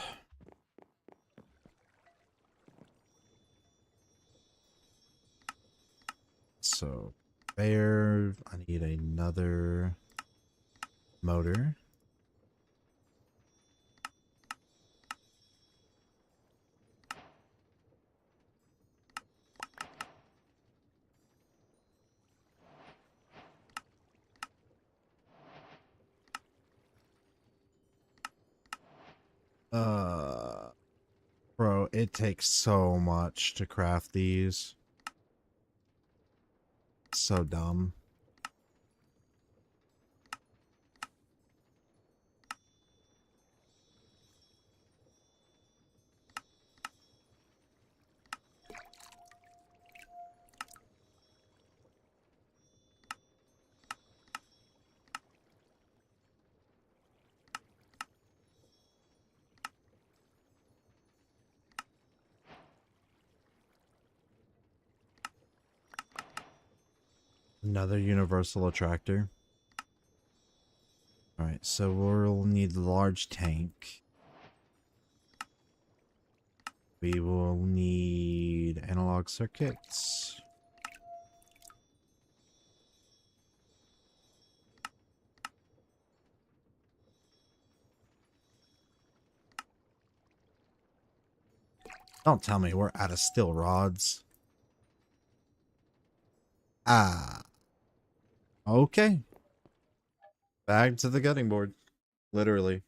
So, there, I need another motor. Bro, it takes so much to craft these. So dumb. Another universal attractor. Alright, so we'll need the large tank. We will need analog circuits. Don't tell me we're out of steel rods. Ah. Okay. Back to the cutting board. Literally.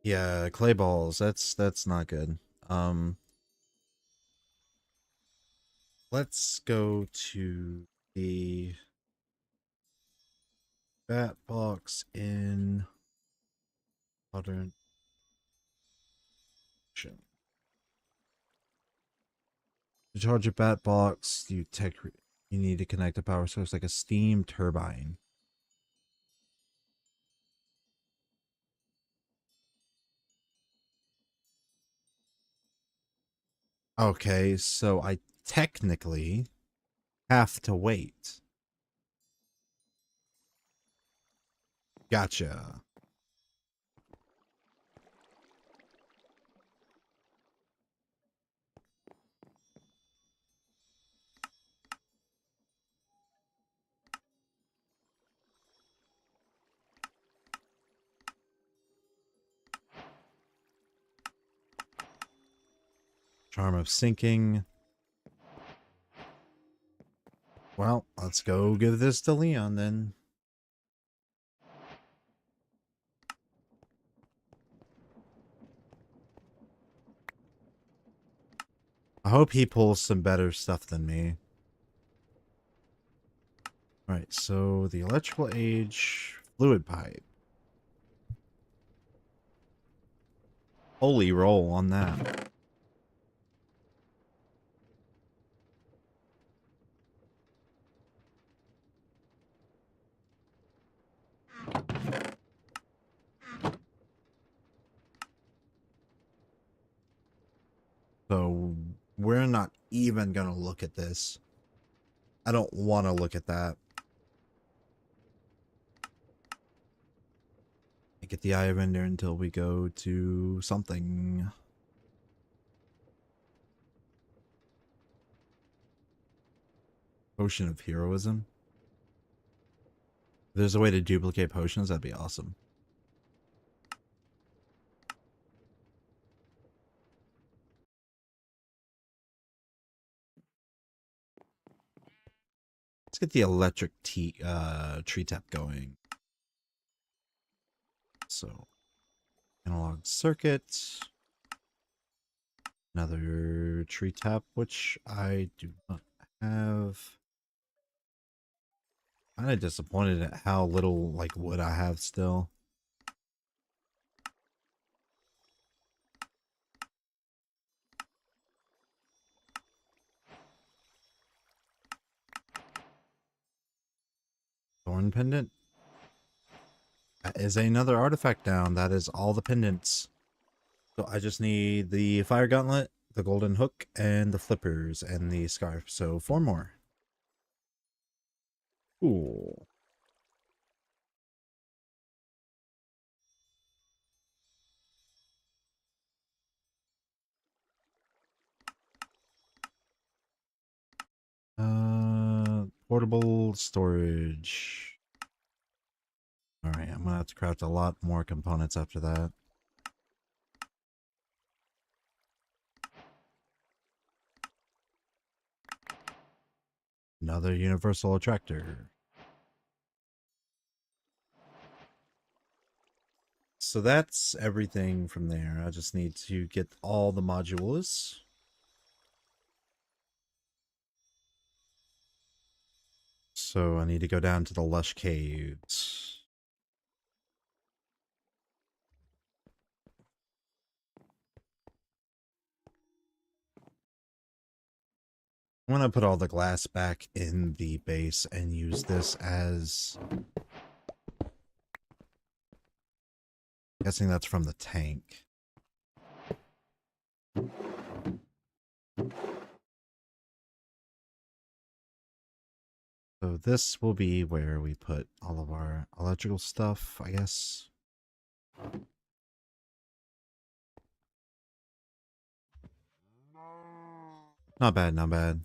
Yeah, clay balls. That's not good. Um, let's go to the bat box in modern action. To charge a bat box, you need to connect a power source like a steam turbine. Okay, so I technically have to wait. Gotcha. Charm of sinking. Well, let's go give this to Leon then. I hope he pulls some better stuff than me. Alright, so the electrical age fluid pipe. Holy roll on that. So we're not even gonna look at this. I don't want to look at that. Get the eye of Ender until we go to something. Potion of heroism. If there's a way to duplicate potions, that'd be awesome. Let's get the electric tree tap going. So, analog circuit. Another tree tap, which I do not have. Kind of disappointed at how little like wood I have still. Thorn pendant. That is another artifact down. That is all the pendants. So I just need the fire gauntlet, the golden hook, and the flippers, and the scarf. So 4 more. Cool. Portable storage. Alright, I'm gonna have to craft a lot more components after that. Another universal attractor. So that's everything from there. I just need to get all the modules. So I need to go down to the lush caves. I'm gonna put all the glass back in the base and use this as... Guessing that's from the tank. So this will be where we put all of our electrical stuff, I guess. Not bad, not bad.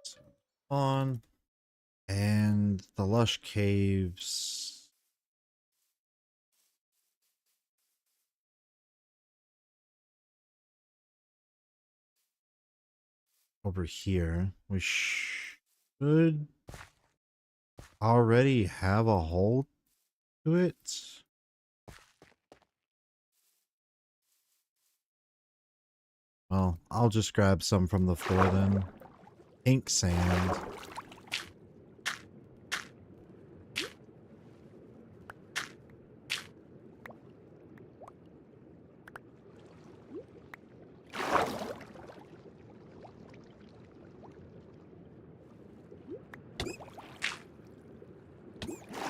So, on. And the lush caves. Over here. We should already have a hole Do it. Well, I'll just grab some from the floor then. Ink sand.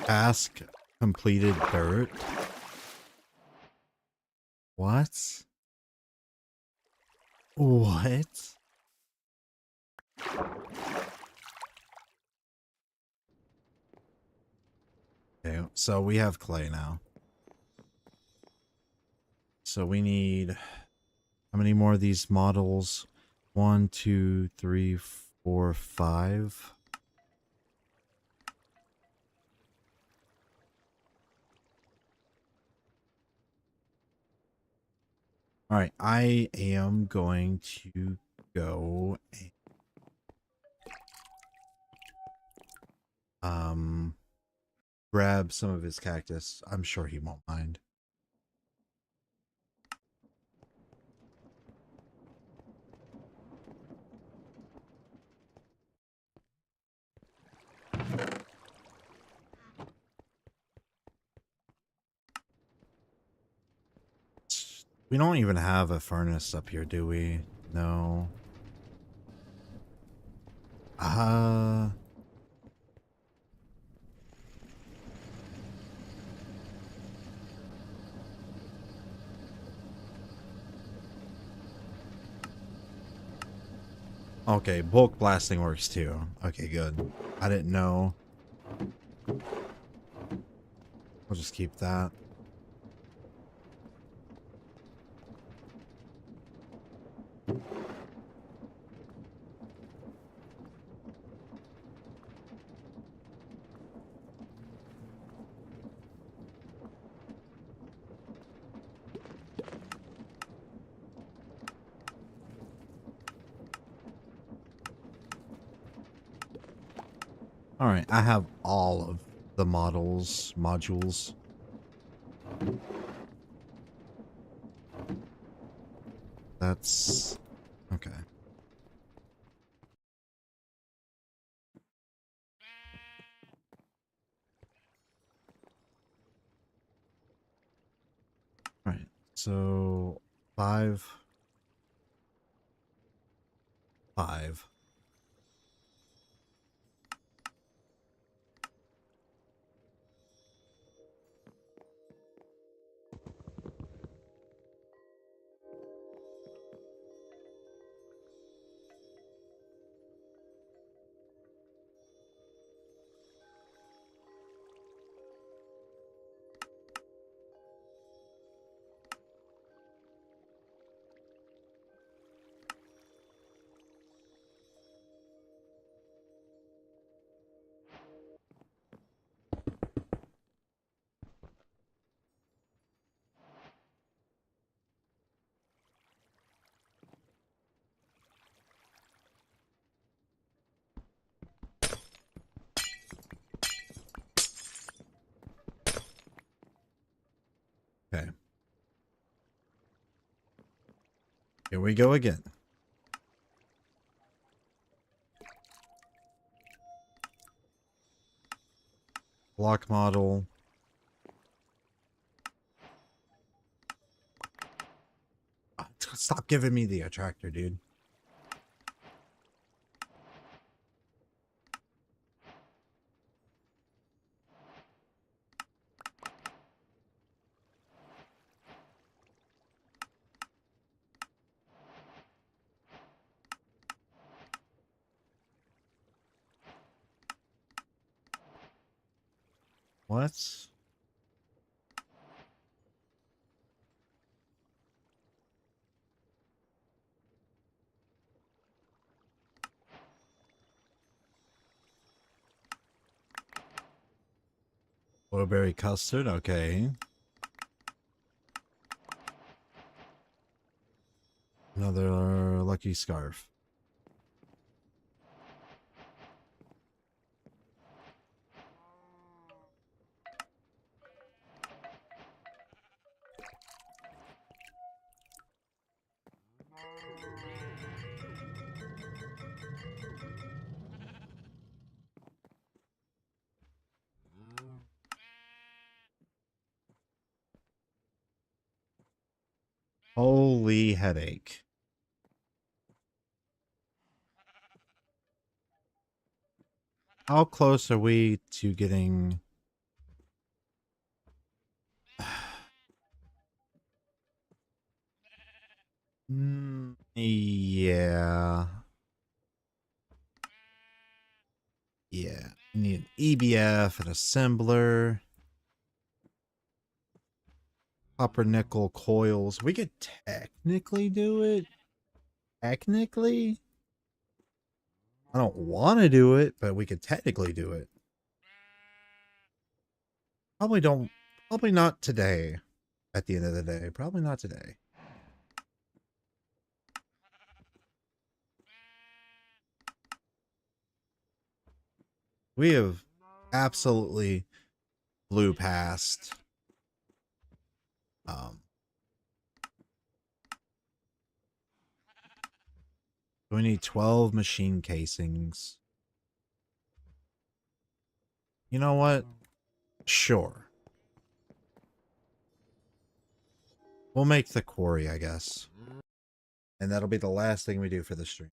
Task completed dirt. What? What? Okay, so we have clay now. So we need how many more of these models? 1, 2, 3, 4, 5. All right, I am going to go and grab some of his cactus. I'm sure he won't mind. We don't even have a furnace up here, do we? No. Okay, bulk blasting works too. Okay, good. I didn't know. We'll just keep that. All right, I have all of the modules. That's okay. All right, so 5, 5. Okay. Here we go again. Block model. Stop giving me the attractor, dude. What? Blueberry custard, okay. Another lucky scarf. Holy headache. How close are we to getting... yeah. Yeah. We need an EBF, an assembler, copper nickel coils. We could technically do it. Technically? I don't want to do it, but we could technically do it. Probably not today. At the end of the day, probably not today. We have absolutely blew past. We need 12 machine casings. You know what? Sure. We'll make the quarry, I guess. And that'll be the last thing we do for the stream.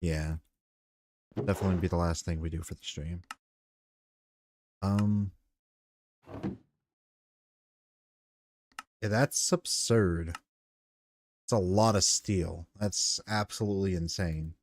Yeah. Definitely be the last thing we do for the stream. Yeah, that's absurd. It's a lot of steel. That's absolutely insane.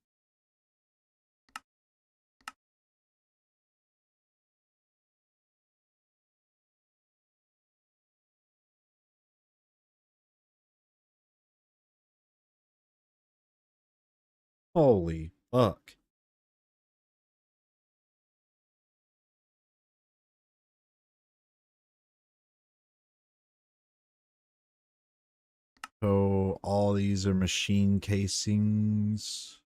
Holy fuck. So all these are machine casings.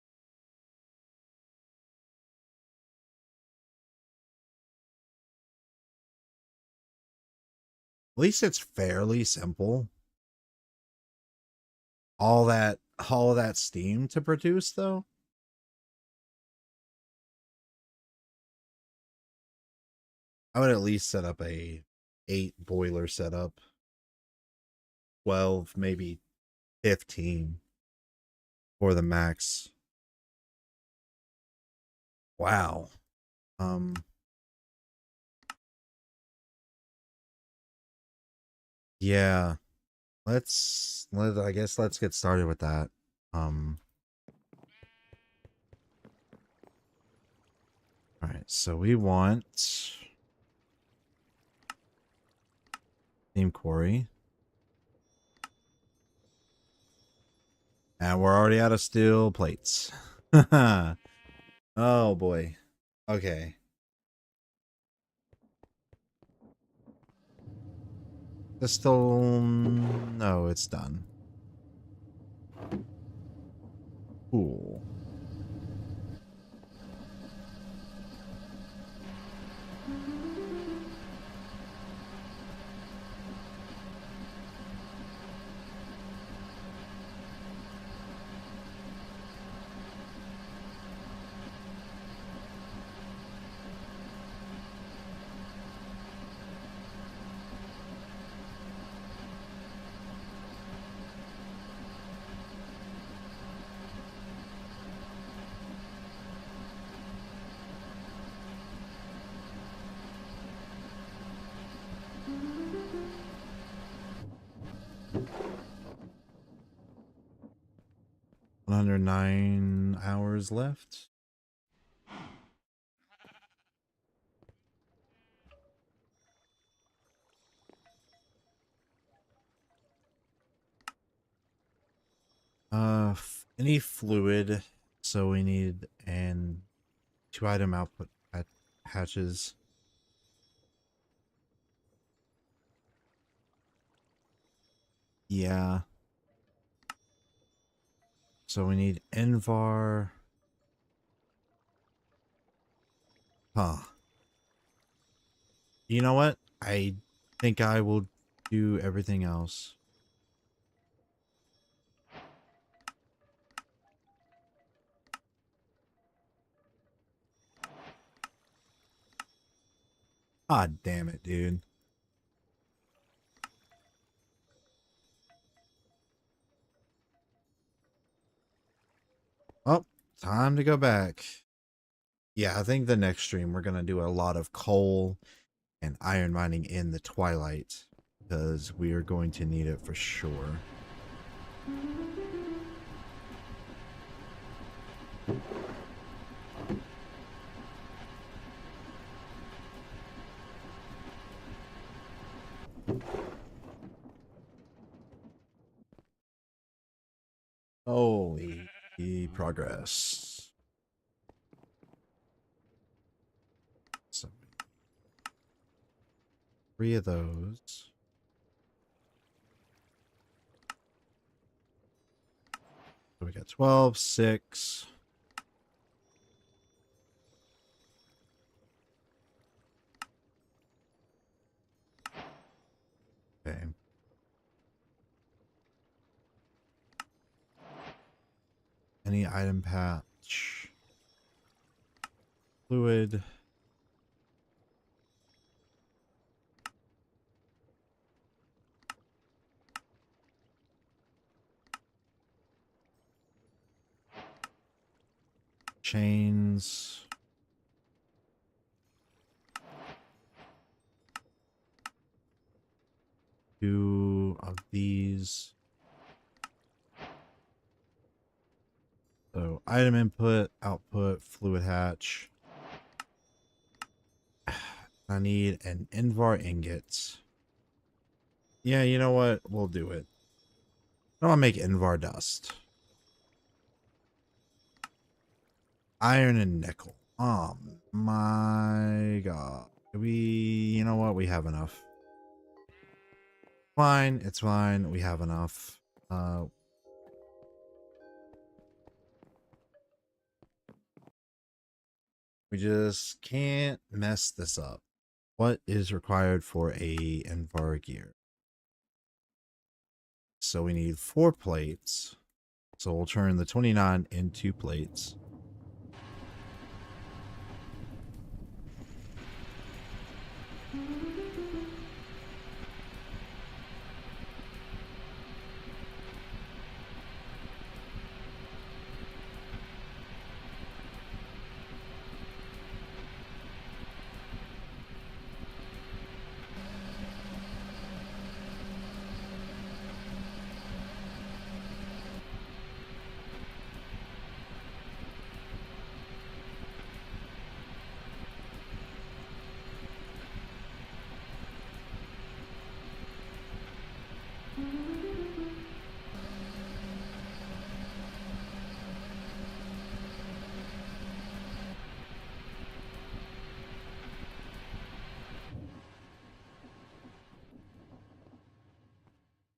At least it's fairly simple. All of that steam to produce though. I would at least set up a 8 boiler setup. 12, maybe 15 for the max. Wow. Yeah. I guess let's get started with that. All right, so we want Team Quarry. And we're already out of steel plates. Oh boy. Okay. This still... No, it's done. Cool. Under 9 hours left. Any fluid. So we need an 2-item output hatches. Yeah. So we need Envar. Huh. You know what? I think I will do everything else. Ah, damn it, dude. time to go back. Yeah, I think the next stream we're gonna do a lot of coal and iron mining in the twilight because we are going to need it for sure. Holy progress. So 3 of those. So we got 12, 6. Okay. Any item patch. Fluid. Chains. 2 of these. So item input, output, fluid hatch. I need an Invar ingot. Yeah, you know what? We'll do it. I want to make Invar dust. Iron and nickel. Oh my god. You know what? We have enough. Fine, it's fine. We have enough. We just can't mess this up. What is required for a Invar gear? So we need 4 plates. So we'll turn the 29 into plates.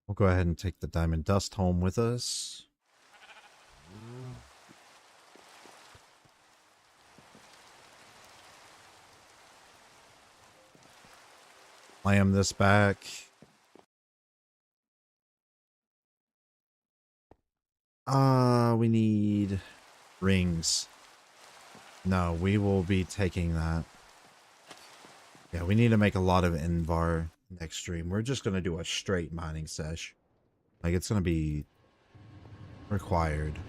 We'll go ahead and take the diamond dust home with us. Slam this back. We need rings. No, we will be taking that. Yeah, we need to make a lot of Invar next stream. We're just going to do a straight mining sesh. Like, it's going to be required.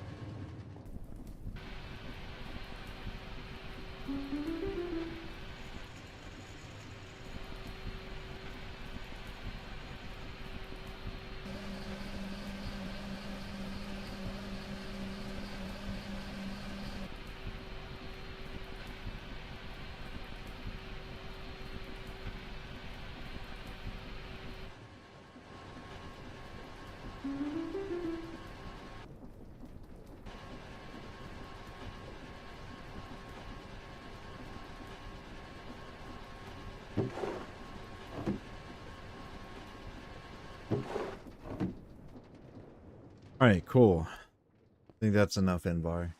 All right, cool. I think that's enough Invar.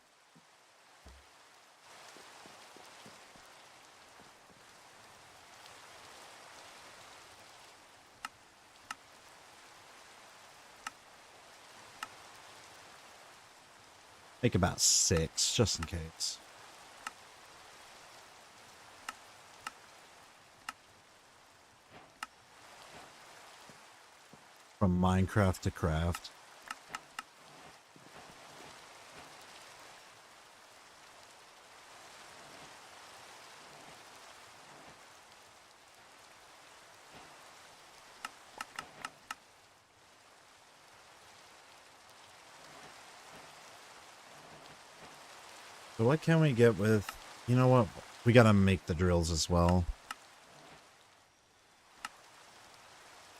Make about 6, just in case. From Minecraft to craft. So what can we get with... You know what? We gotta make the drills as well.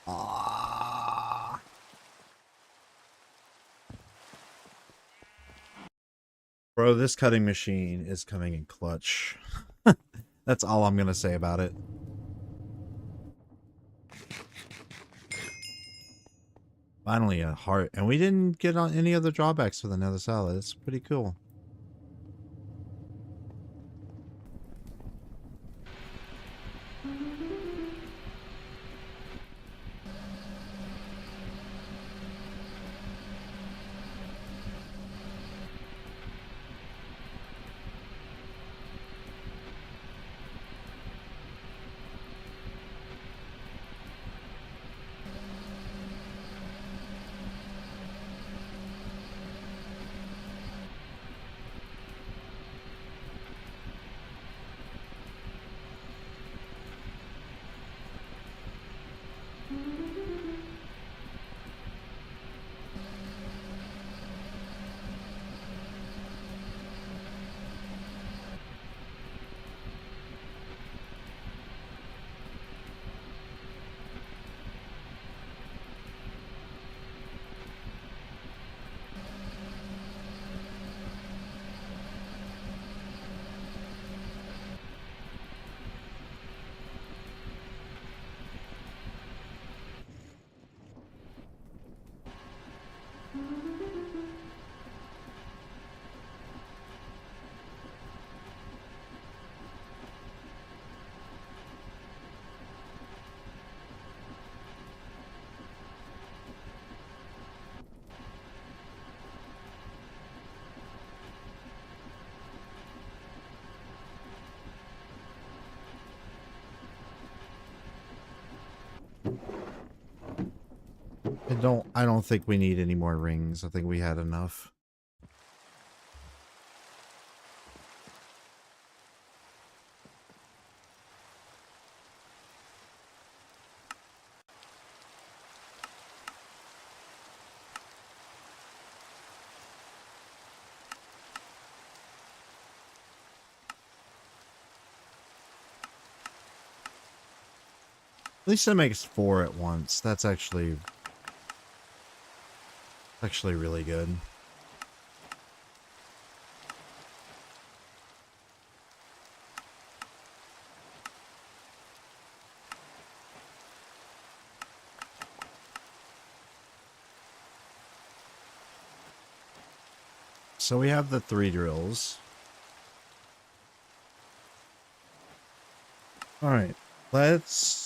Ah. Bro, this cutting machine is coming in clutch. That's all I'm gonna say about it. Finally a heart. And we didn't get on any other drawbacks with another salad. It's pretty cool. I don't think we need any more rings. I think we had enough. At least it makes 4 at once. That's actually really good. So we have the 3 drills. All right, let's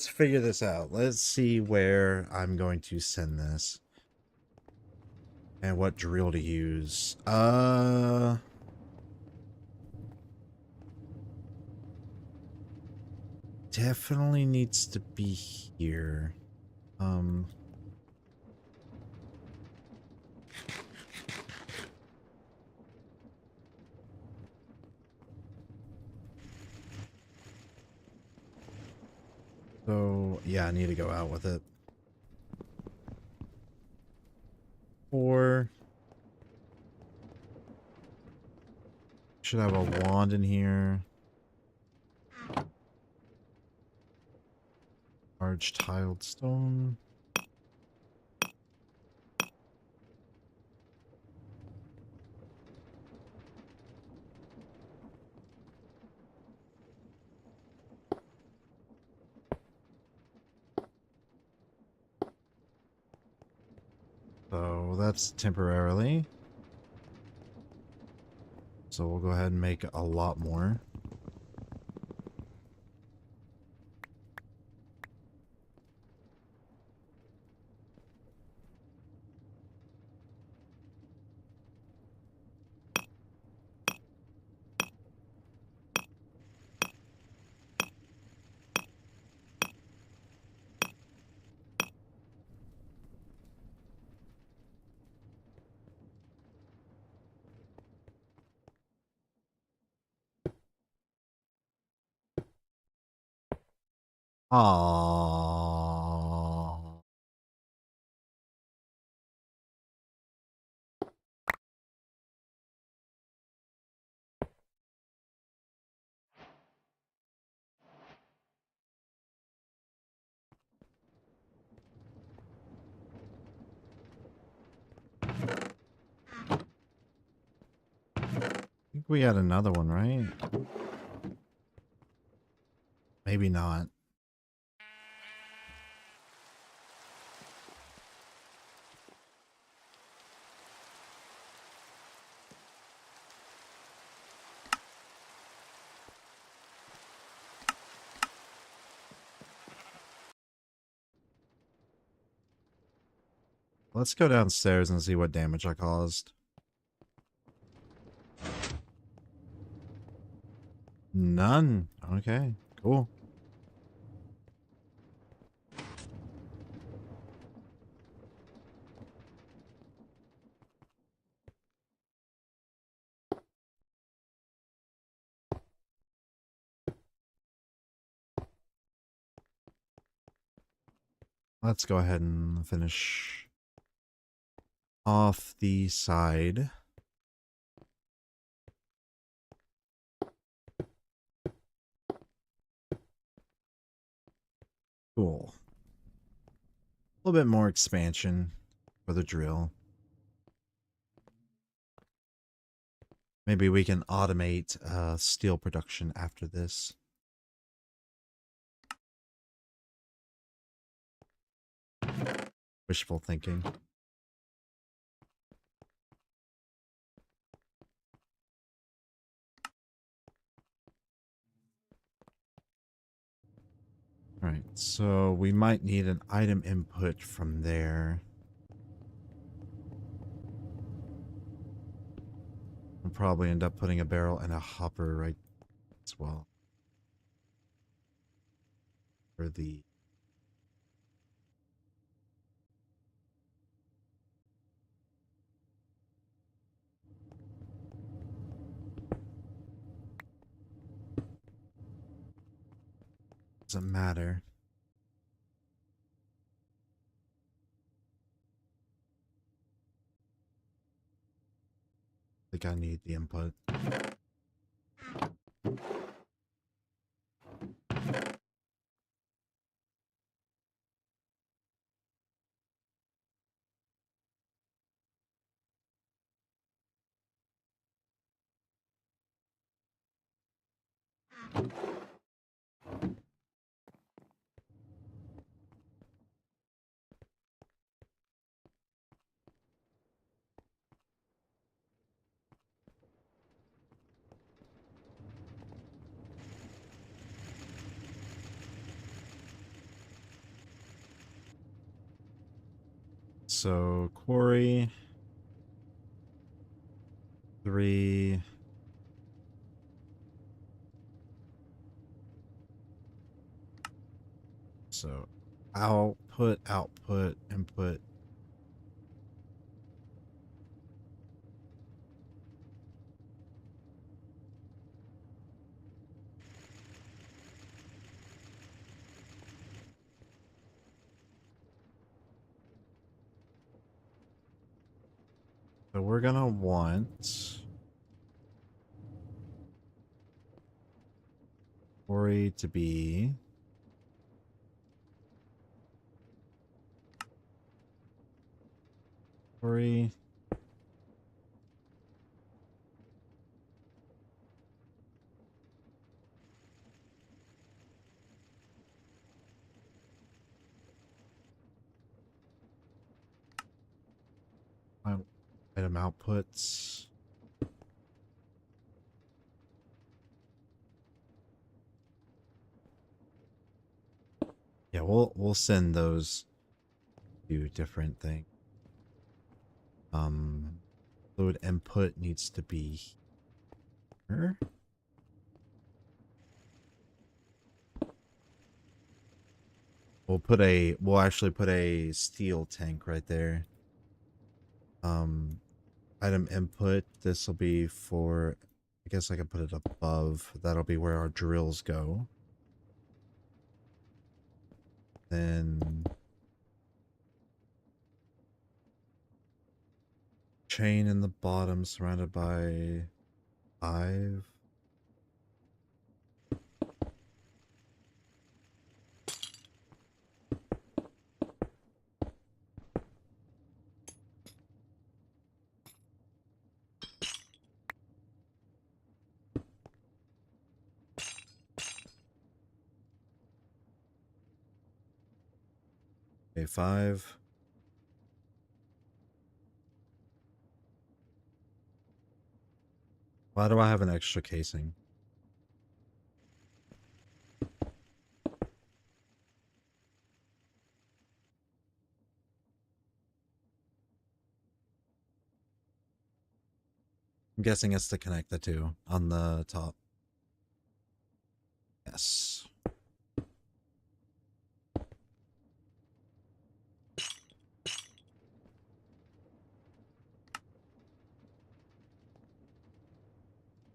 figure this out. Let's see where I'm going to send this and what drill to use. Definitely needs to be here. So, yeah, I need to go out with it. 4. Should have a wand in here. Large tiled stone. So that's temporarily. So we'll go ahead and make a lot more. Aww. We had another one, right? Maybe not. Let's go downstairs and see what damage I caused. None. Okay, cool. Let's go ahead and finish off the side. Cool. A little bit more expansion for the drill. Maybe we can automate steel production after this. Wishful thinking. Alright, so we might need an item input from there. We'll probably end up putting a barrel and a hopper right as well. For the... Doesn't matter. I think I need the input. So, quarry. 3. So, output, input. So we're gonna want quarry to be quarry. Item outputs. Yeah, we'll send those to different things. Fluid input needs to be here. We'll actually put a steel tank right there. Item input, this will be for, I guess I can put it above. That'll be where our drills go. Then chain in the bottom surrounded by 5. Okay, 5. Why do I have an extra casing? I'm guessing it's to connect the two on the top. Yes.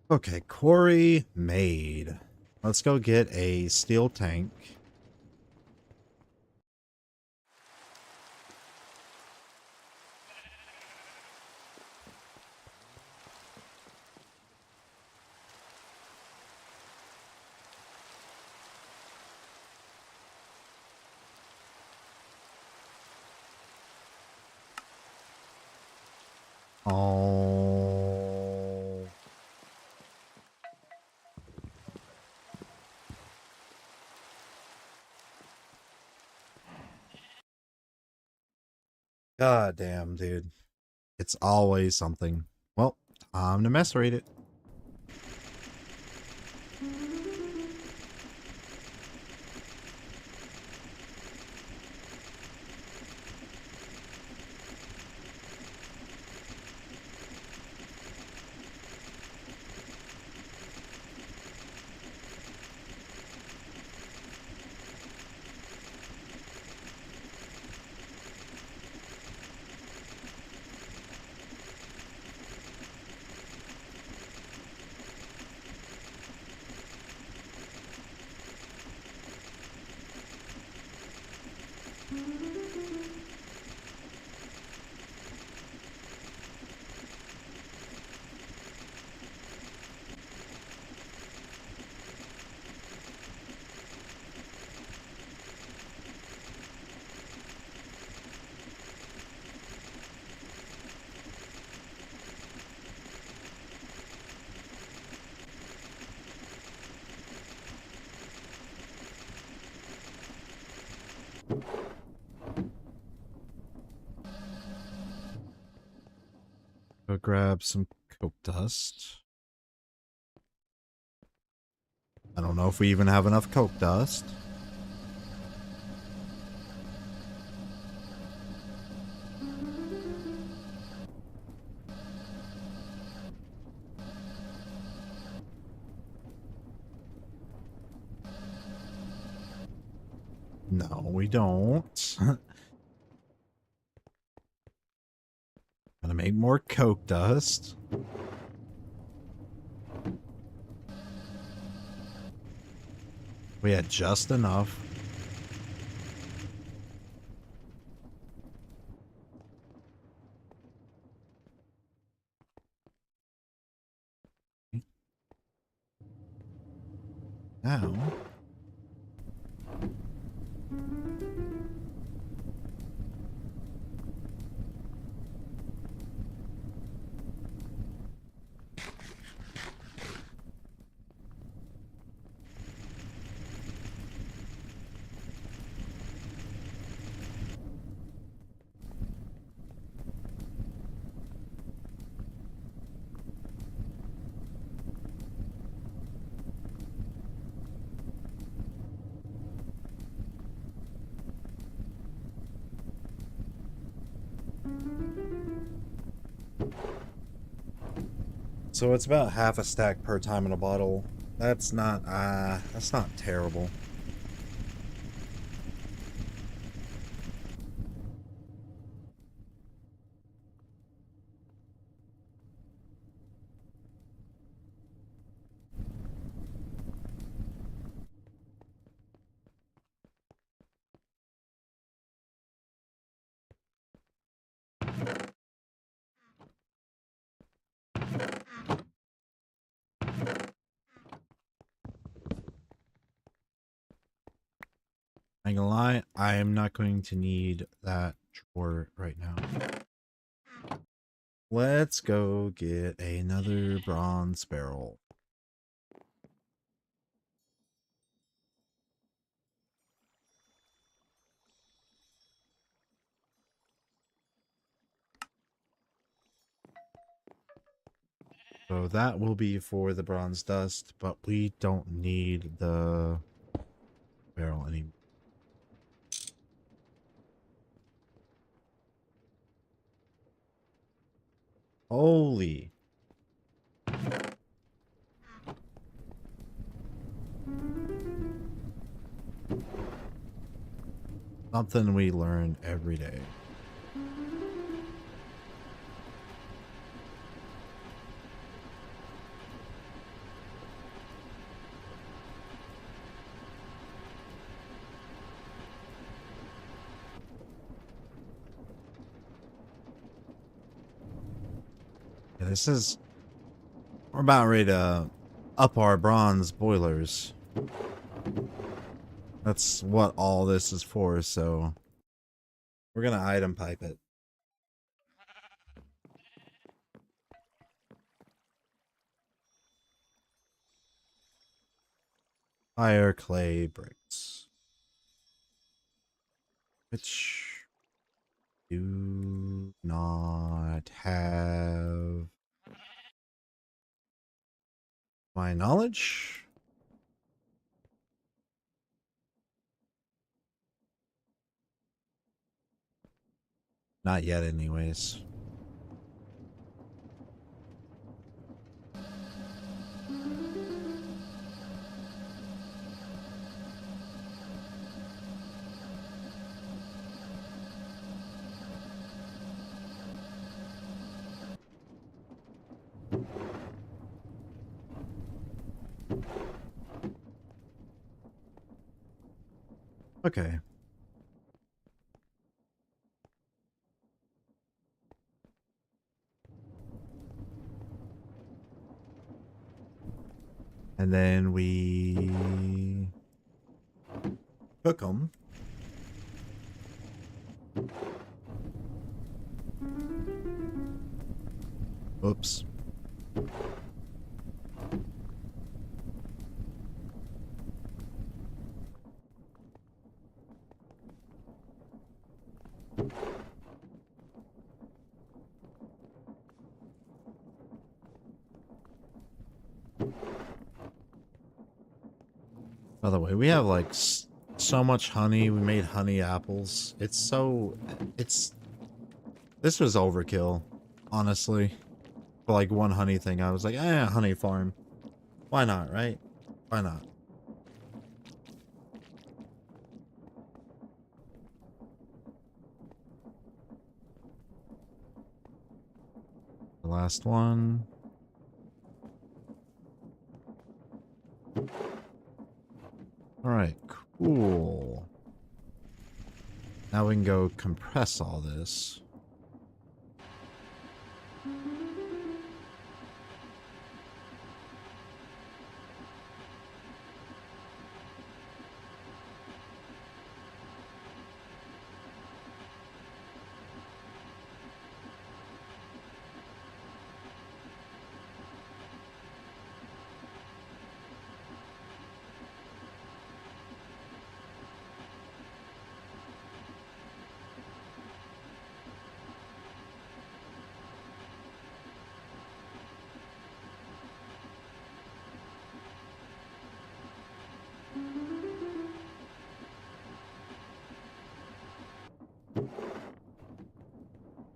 Okay, quarry made. Let's go get a steel tank. Oh. God damn, dude. It's always something. Well, time to macerate it. Go grab some coke dust. I don't know if we even have enough coke dust. No, we don't. Gonna make more coke dust. We had just enough. Now, so it's about half a stack per time in a bottle. That's not terrible. I ain't gonna lie, I am not going to need that drawer right now. Let's go get another bronze barrel. So that will be for the bronze dust, but we don't need the barrel anymore. Holy. Something we learn every day. Yeah, this is... We're about ready to up our bronze boilers. That's what all this is for, so... We're gonna item pipe it. Fire clay bricks. Which do not have my knowledge. Not yet anyways. Okay. And then we cook them. Oops. By the way, we have like so much honey. We made honey apples. It's so... This was overkill, honestly. For like one honey thing, I was like, honey farm. Why not, right? Why not? The last one. Alright, cool. Now we can go compress all this.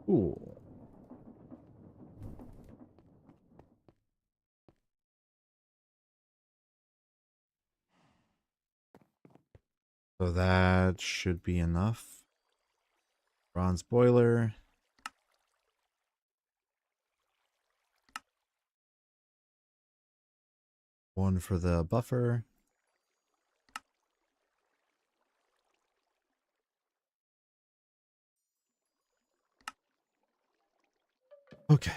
Cool. So that should be enough. Bronze boiler. One for the buffer. Okay.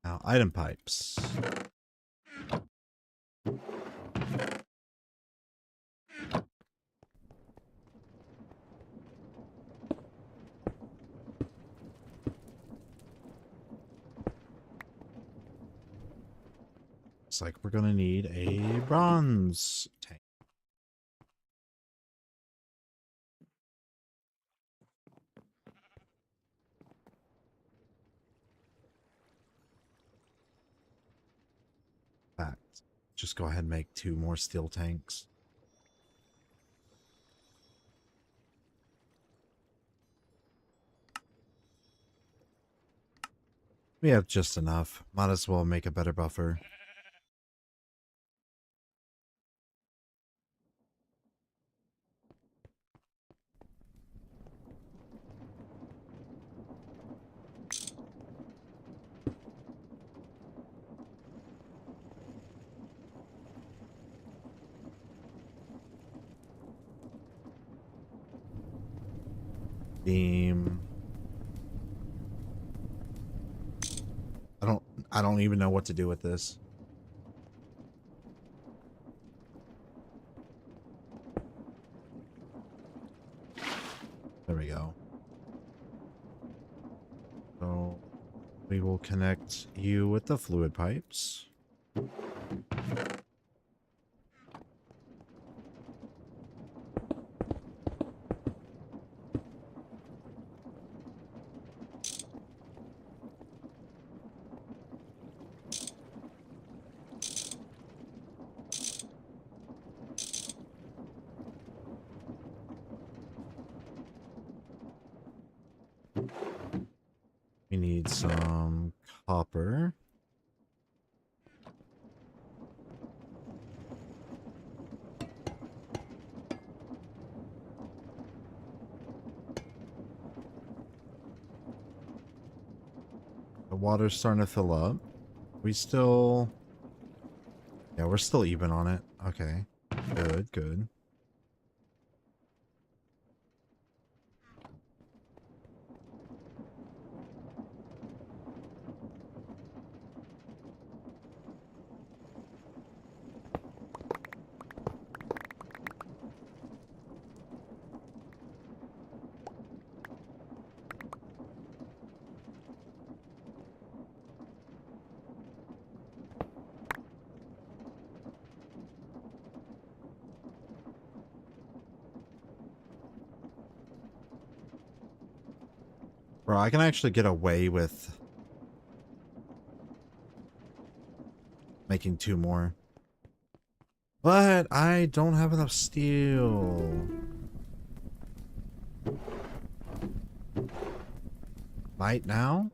Now, item pipes. Looks like we're gonna need a bronze tank. just go ahead and make 2 more steel tanks. We have just enough. Might as well make a better buffer. Beam. I don't even know what to do with this. There we go. So we will connect you with the fluid pipes. We need some copper. The water's starting to fill up. We still... Yeah, we're still even on it. Okay. Good, good. Bro, I can actually get away with making 2 more. But I don't have enough steel. Right now?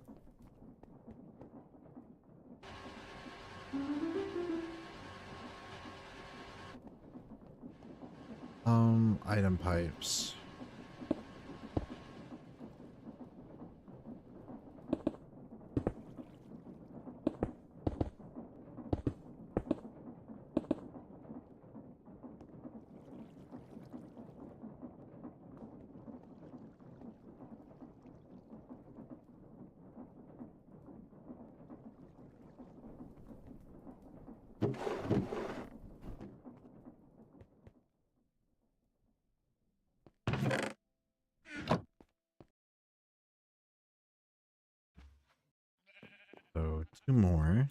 Item pipes. So 2 more.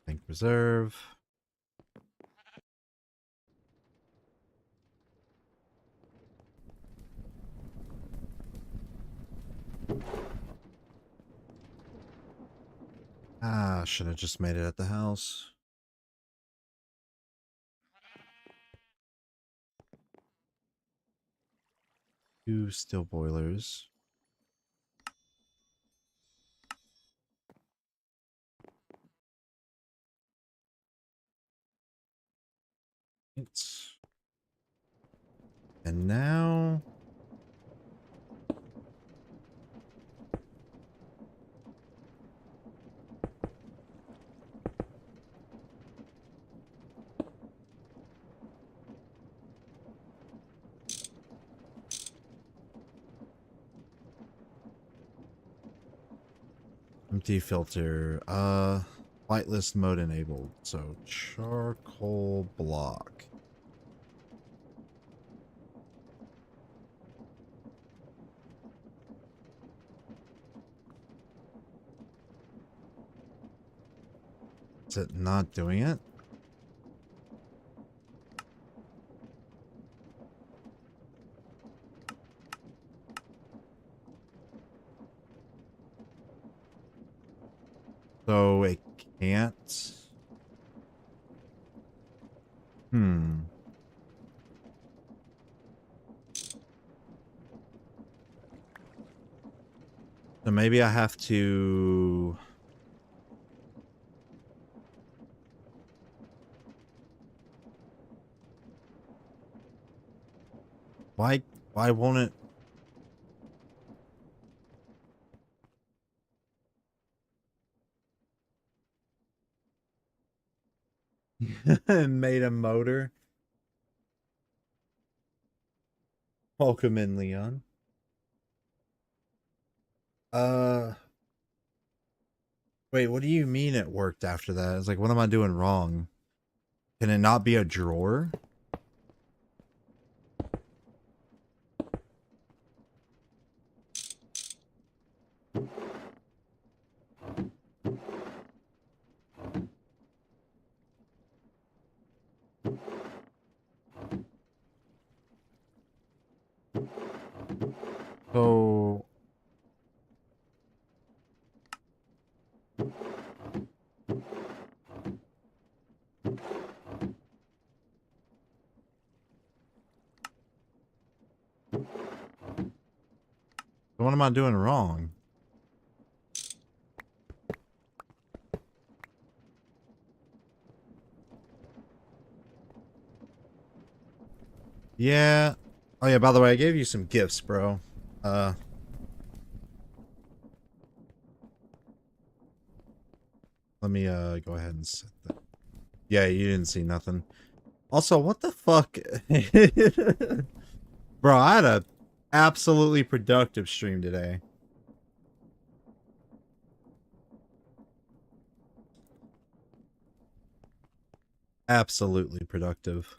Tank reserve. Ah, should have just made it at the house. 2 steel boilers. It's... And now... Empty filter. Whitelist mode enabled. So charcoal block. Is it not doing it? So it can't. So maybe I have to. Why? Why won't it? Made a motor. Welcome in, Leon. Wait, what do you mean it worked after that? It's like, what am I doing wrong? Can it not be a drawer? So what am I doing wrong? Yeah. Oh yeah, by the way, I gave you some gifts, bro. Let me go ahead and set that. Yeah, you didn't see nothing. Also, what the fuck? Bro, I had a absolutely productive stream today. Absolutely productive.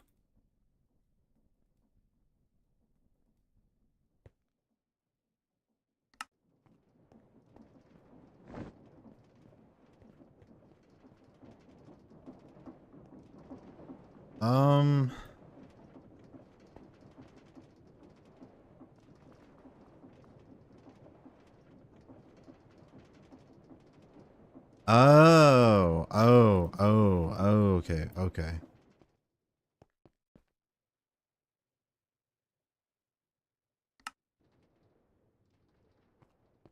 Um. Oh, okay, okay.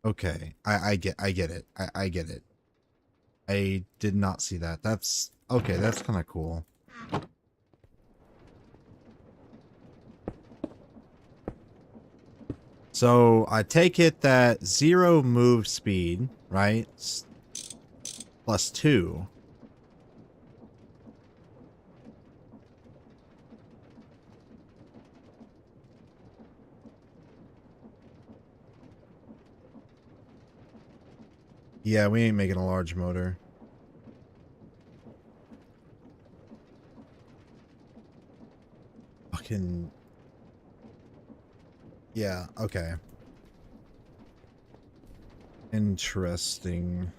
Okay, I get it. I get it. I did not see that. That's okay, that's kind of cool. So I take it that 0 move speed, right? Plus 2. Yeah, we ain't making a large motor. Fucking. Yeah, okay. Interesting.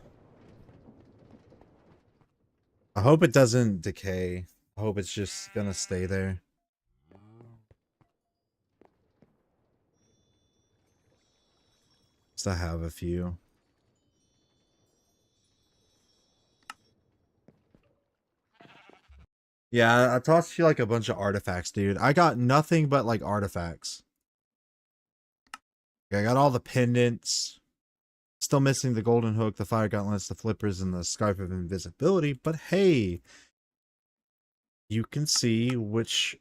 I hope it doesn't decay. I hope it's just gonna stay there. Just to have a few. Yeah, I tossed you like a bunch of artifacts, dude. I got nothing but like artifacts. I got all the pendants. Still missing the golden hook, the fire gauntlets, the flippers, and the scarf of invisibility. But hey, you can see which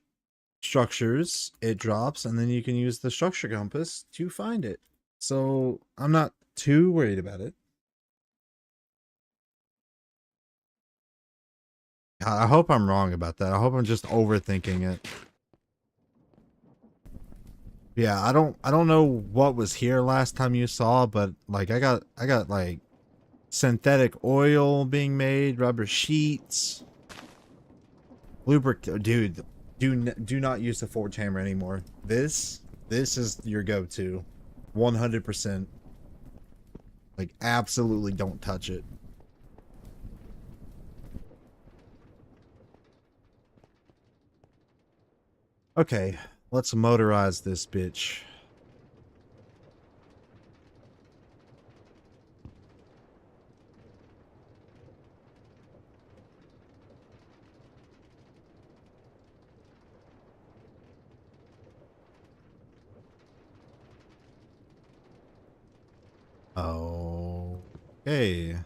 structures it drops, and then you can use the structure compass to find it. So I'm not too worried about it. I hope I'm wrong about that. I hope I'm just overthinking it. Yeah, I don't know what was here last time you saw, but like I got like synthetic oil being made, rubber sheets, lubricant. Dude, do not use the forge hammer anymore. This is your go-to, 100%. Like absolutely don't touch it. Okay, let's motorize this bitch. Okay. I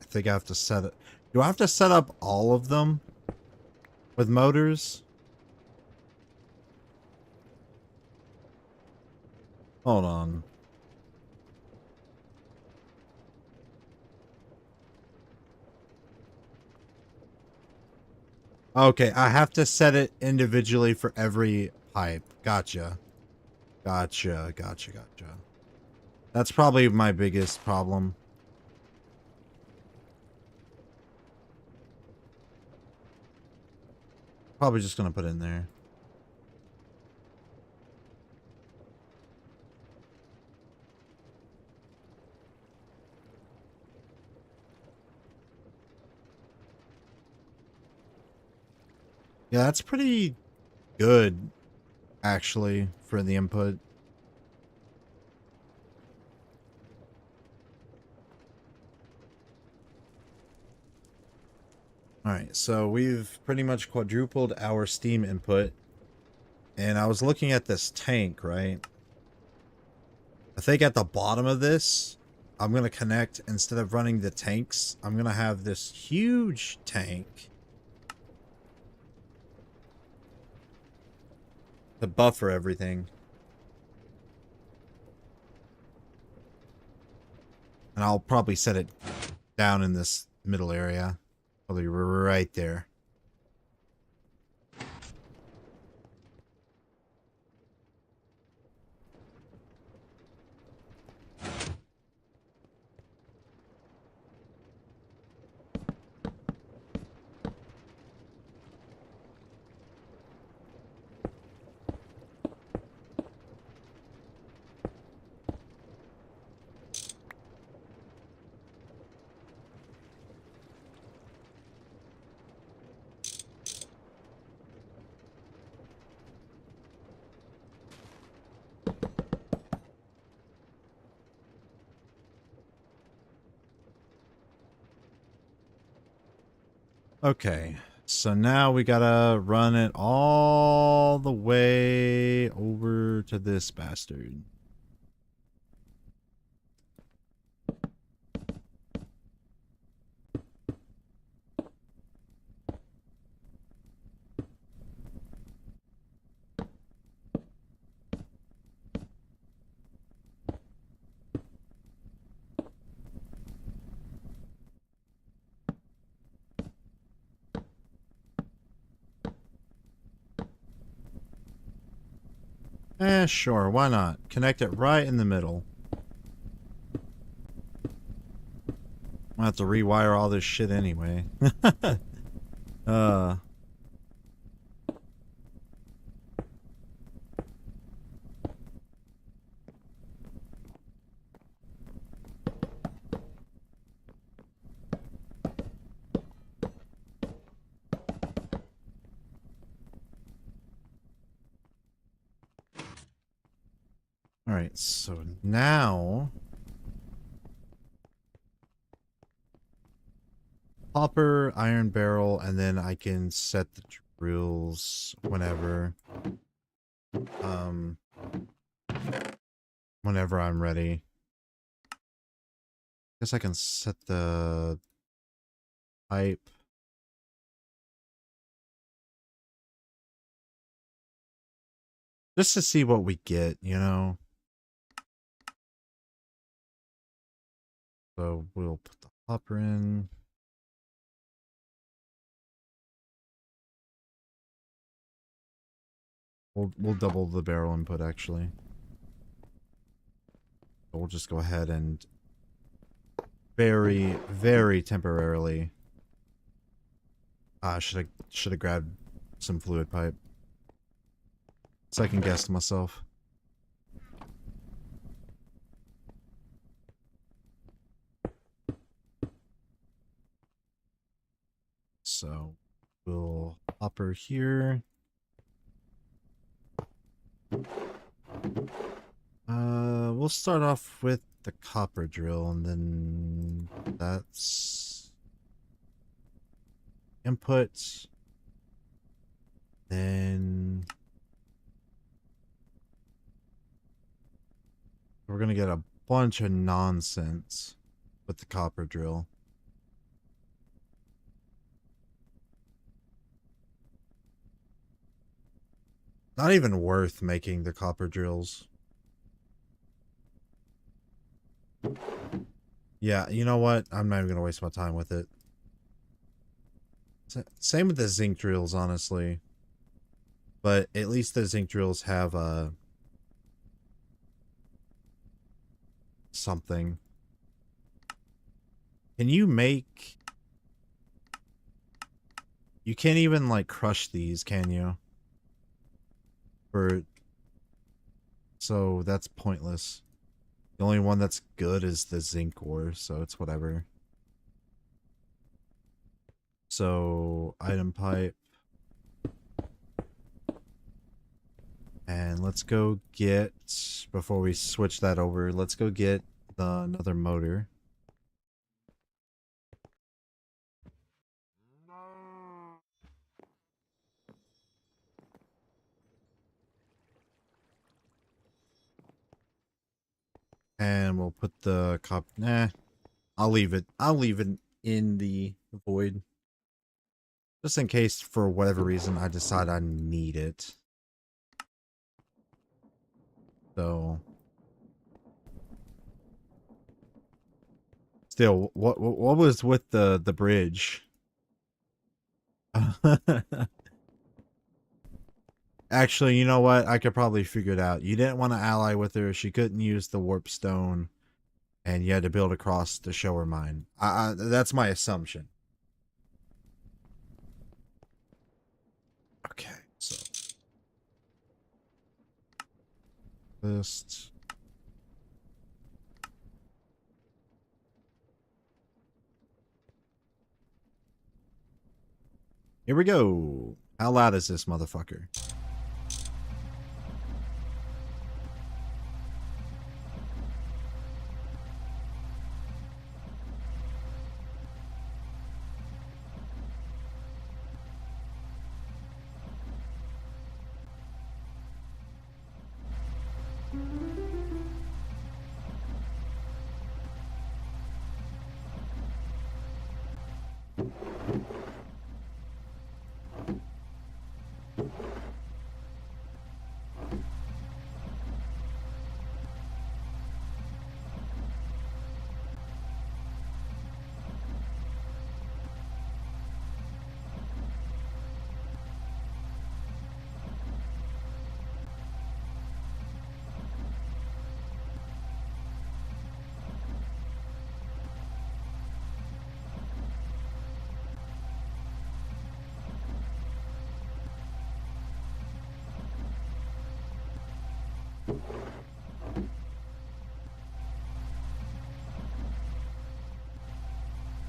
think I have to set it. Do I have to set up all of them with motors? Hold on. Okay, I have to set it individually for every pipe. Gotcha. Gotcha. That's probably my biggest problem. Probably just gonna put it in there. Yeah, that's pretty good, actually, for the input. Alright, so we've pretty much quadrupled our steam input. And I was looking at this tank, right? I think at the bottom of this, I'm going to connect, instead of running the tanks, I'm going to have this huge tank to buffer everything. And I'll probably set it down in this middle area. Probably right there. Okay, so now we gotta run it all the way over to this bastard. Sure, why not? Connect it right in the middle. I'll have to rewire all this shit anyway. uh... Alright, so now... Hopper, iron barrel, and then I can set the drills whenever. Whenever I'm ready. Guess I can set the pipe. Just to see what we get, you know? So we'll put the hopper in. We'll double the barrel input actually. So we'll just go ahead and very, very temporarily. Should have grabbed some fluid pipe. Second guessed myself. So we'll hopper here. We'll start off with the copper drill, and then that's input. Then We're gonna get a bunch of nonsense with the copper drill. Not even worth making the copper drills. Yeah, you know what? I'm not even gonna waste my time with it. Same with the zinc drills, honestly. But at least the zinc drills have something. Can you make... You can't even, like, crush these, can you? So that's pointless. The only one that's good is the zinc ore, so it's whatever. So, item pipe. And let's go get, before we switch that over, let's go get another motor. And we'll put the I'll leave it. I'll leave it in the void. Just in case, for whatever reason, I decide I need it. So... Still, what was with the bridge? Actually, you know what? I could probably figure it out. You didn't want to ally with her. She couldn't use the warp stone. And you had to build across to show her mine. That's my assumption. Okay, so... List... Here we go. How loud is this motherfucker?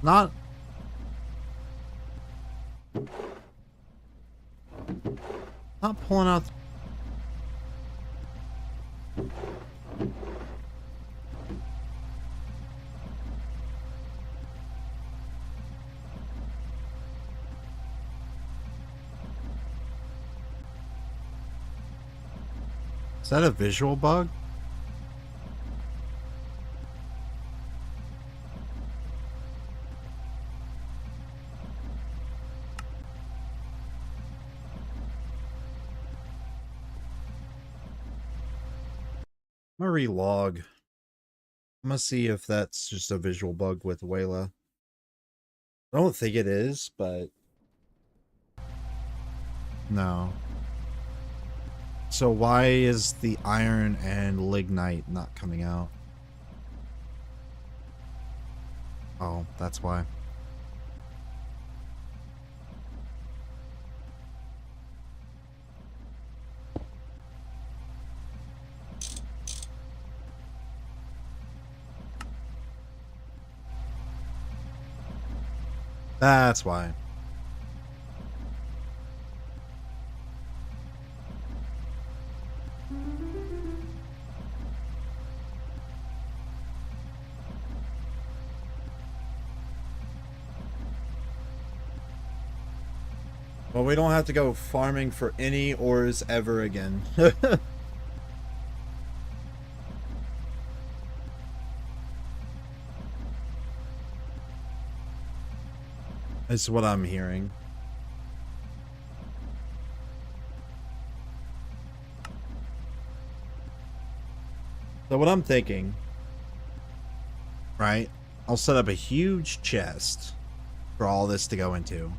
Not pulling out. Is that a visual bug? I'm gonna relog. I'm gonna see if that's just a visual bug with Wayla. I don't think it is, but... No. So why is the iron and lignite not coming out? Oh, that's why. That's why. Well, we don't have to go farming for any ores ever again. Is what I'm hearing. So what I'm thinking, right? I'll set up a huge chest for all this to go into.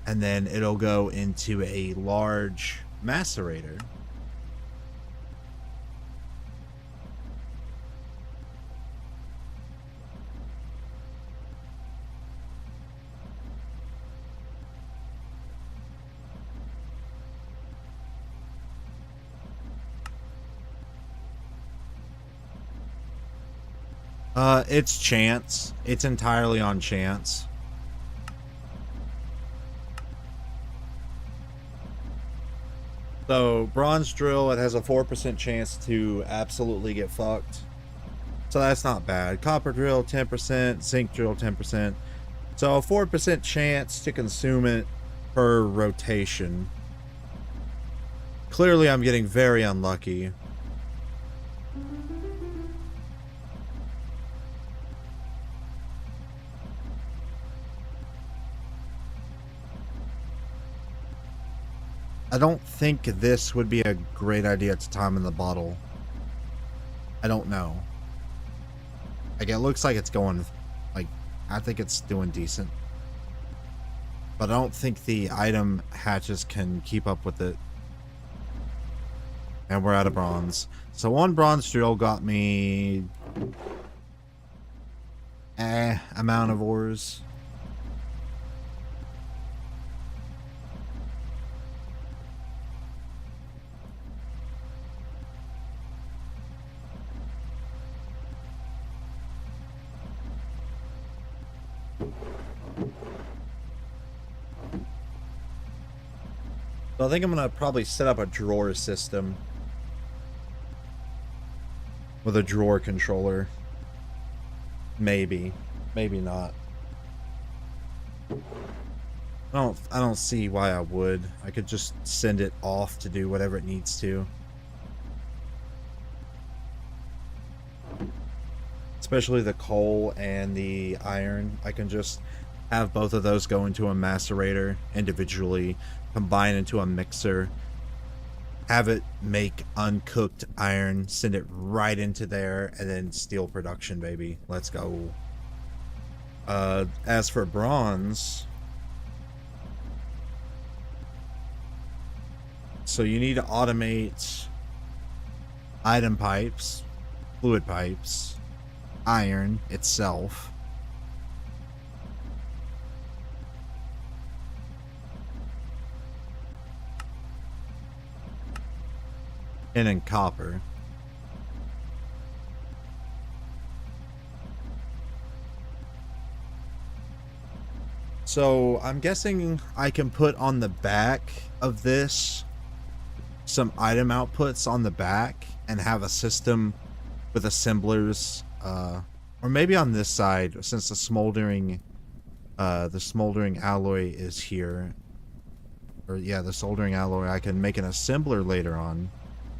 And then it'll go into a large macerator. It's chance. It's entirely on chance. So, bronze drill, it has a 4% chance to absolutely get fucked. So that's not bad. Copper drill, 10%. Zinc drill, 10%. So a 4% chance to consume it per rotation. Clearly, I'm getting very unlucky. I don't think this would be a great idea to time in the bottle. I don't know. Like, it looks like it's going, like, I think it's doing decent. But I don't think the item hatches can keep up with it. And we're out of bronze. So one bronze drill got me... amount of ores. So I think I'm gonna probably set up a drawer system with a drawer controller. Maybe, maybe not. I don't see why I would. I could just send it off to do whatever it needs to. Especially the coal and the iron. I can just have both of those go into a macerator individually, combine into a mixer, have it make uncooked iron, send it right into there, and then steel production, baby. Let's go. As for bronze, so you need to automate item pipes, fluid pipes, iron itself, and then copper. So I'm guessing I can put on the back of this some item outputs on the back and have a system with assemblers, or maybe on this side, since the smoldering alloy is here, or yeah, the soldering alloy, I can make an assembler later on,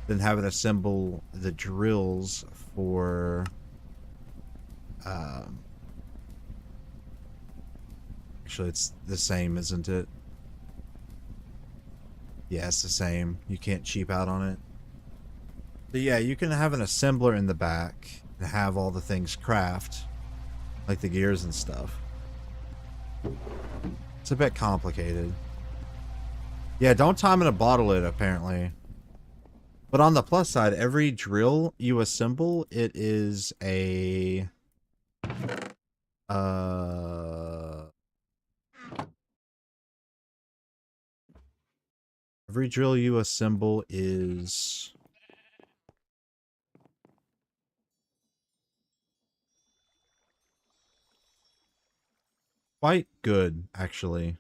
then have it assemble the drills for actually it's the same, isn't it? Yeah, it's the same. You can't cheap out on it. But yeah, you can have an assembler in the back and have all the things craft, like the gears and stuff. It's a bit complicated. Yeah, don't time in a bottle it, apparently. But on the plus side, every drill you assemble, it is a... Every drill you assemble is... quite good, actually.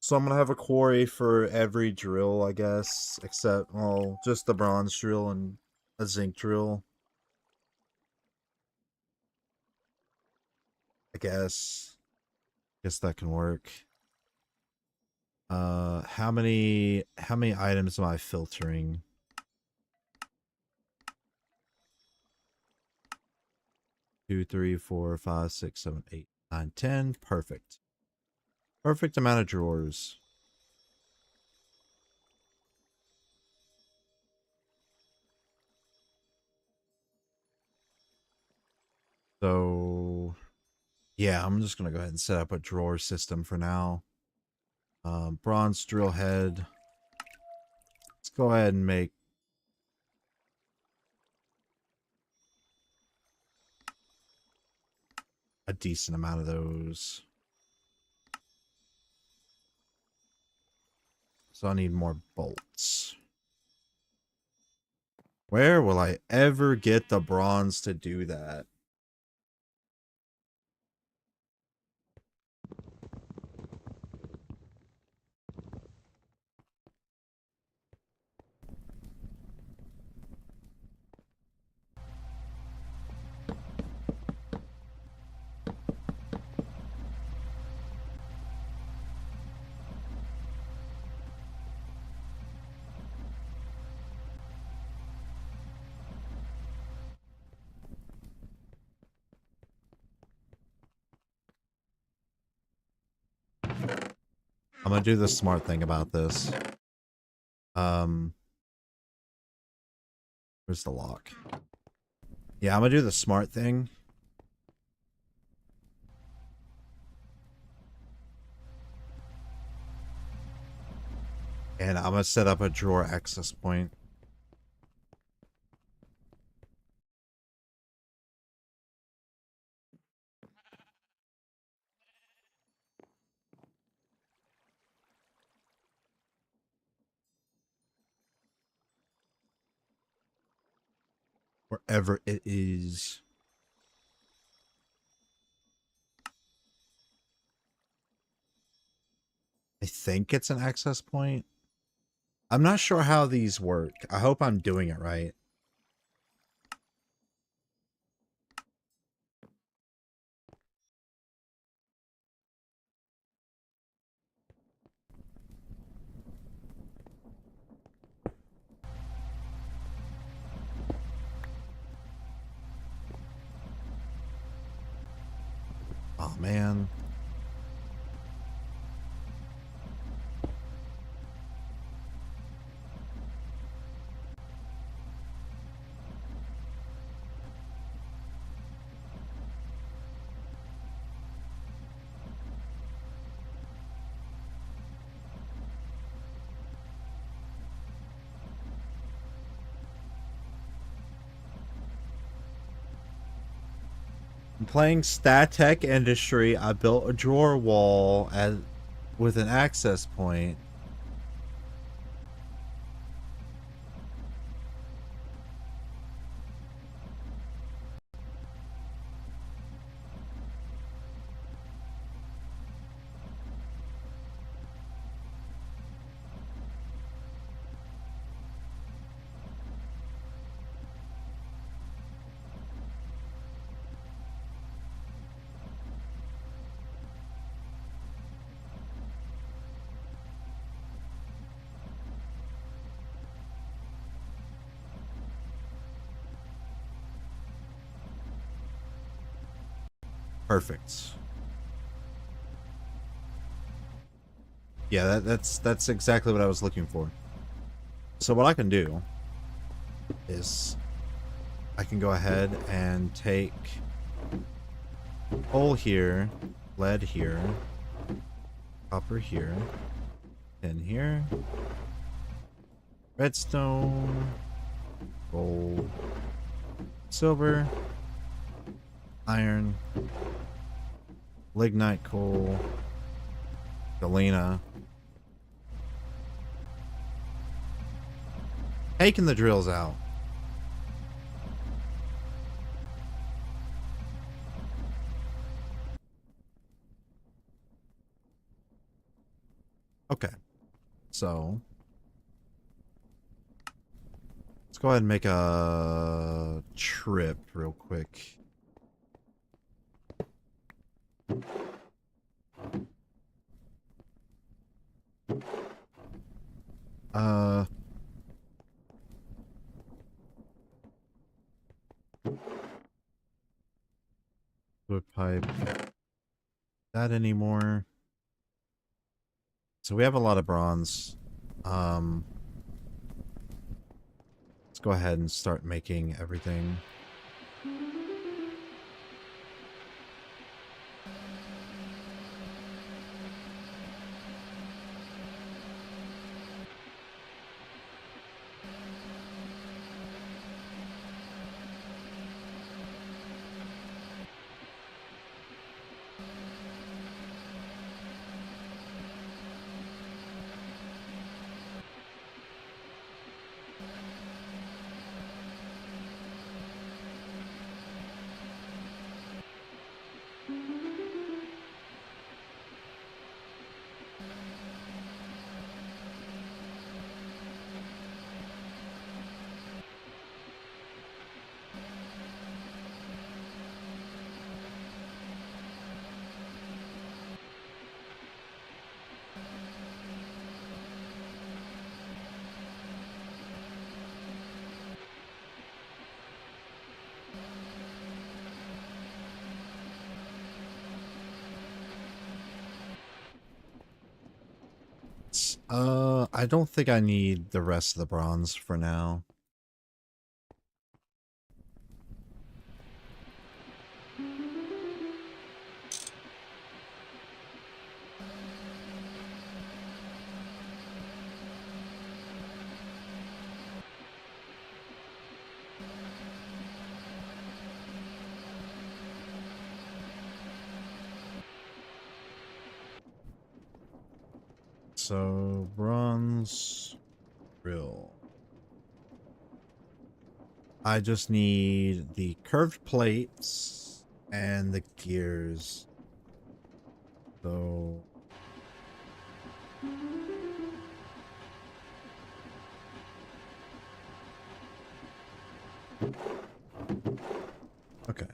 So I'm gonna have a quarry for every drill, I guess, except, well, just the bronze drill and a zinc drill. I guess. Guess that can work. How many items am I filtering? 2, 3, 4, 5, 6, 7, 8, 9, 10. Perfect. Perfect amount of drawers. So, yeah, I'm just going to go ahead and set up a drawer system for now. Bronze drill head. Let's go ahead and make a decent amount of those. So I need more bolts. Where will I ever get the bronze to do that? I'm gonna do the smart thing about this. Where's the lock? Yeah, I'm gonna do the smart thing. And I'm gonna set up a drawer access point. Wherever it is. I think it's an access point. I'm not sure how these work. I hope I'm doing it right. Oh, man. I'm playing StaTech Industry. I built a drawer wall with an access point. Perfect. Yeah, that's exactly what I was looking for. So what I can do is I can go ahead and take coal here, lead here, copper here, tin here, redstone, gold, silver, iron, lignite coal, galena. Taking the drills out. Okay. So let's go ahead and make a trip real quick. Uh, Wood pipe. That anymore. So we have a lot of bronze. Let's go ahead and start making everything. I don't think I need the rest of the bronze for now. So, bronze drill. I just need the curved plates and the gears. So... Okay.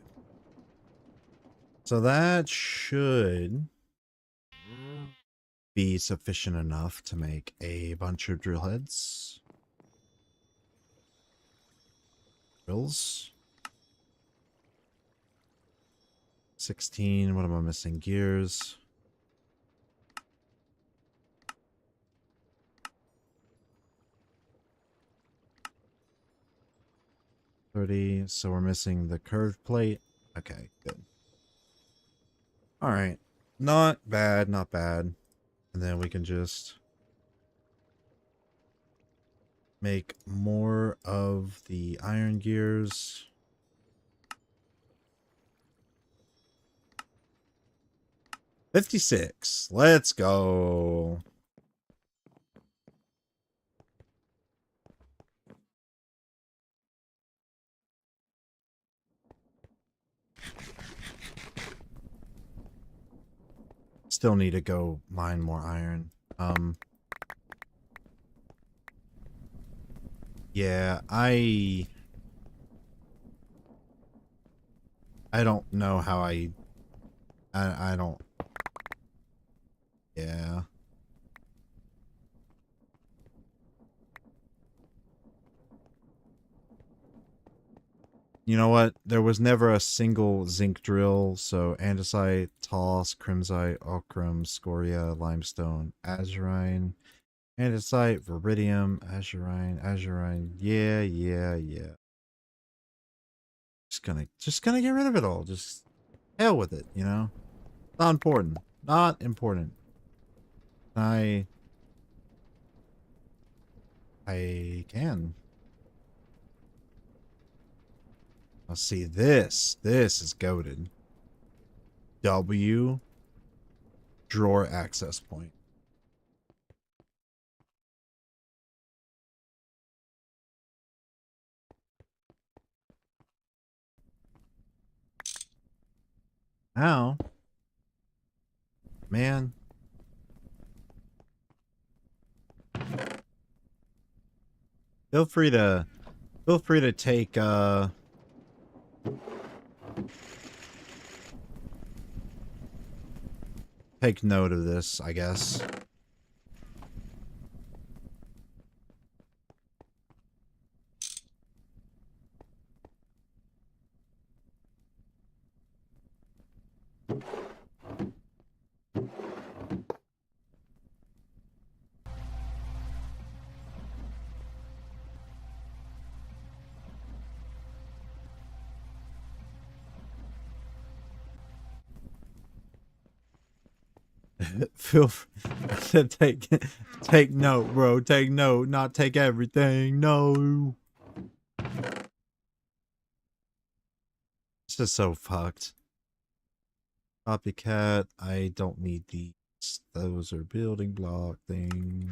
So that should be sufficient enough to make a bunch of drill heads. Drills. 16. What am I missing? Gears. So we're missing the curved plate. Okay, good. All right. Not bad, not bad. And then we can just make more of the iron gears. $56. Let's go. Still need to go mine more iron. Yeah, I don't know how I don't. Yeah. You know what? There was never a single zinc drill, so andesite, talc, crimsite, ochrum, scoria, limestone, azurine, andesite, veridium, azurine. Yeah. Just gonna get rid of it all. Just hell with it, you know? Not important. Not important. I can. I'll see this. This is goated. W drawer access point. Ow. Man. Feel free to take take note of this, I guess. Feel free to take note, bro. Take note, not take everything. No. This is so fucked. Copycat. I don't need these. Those are building block things.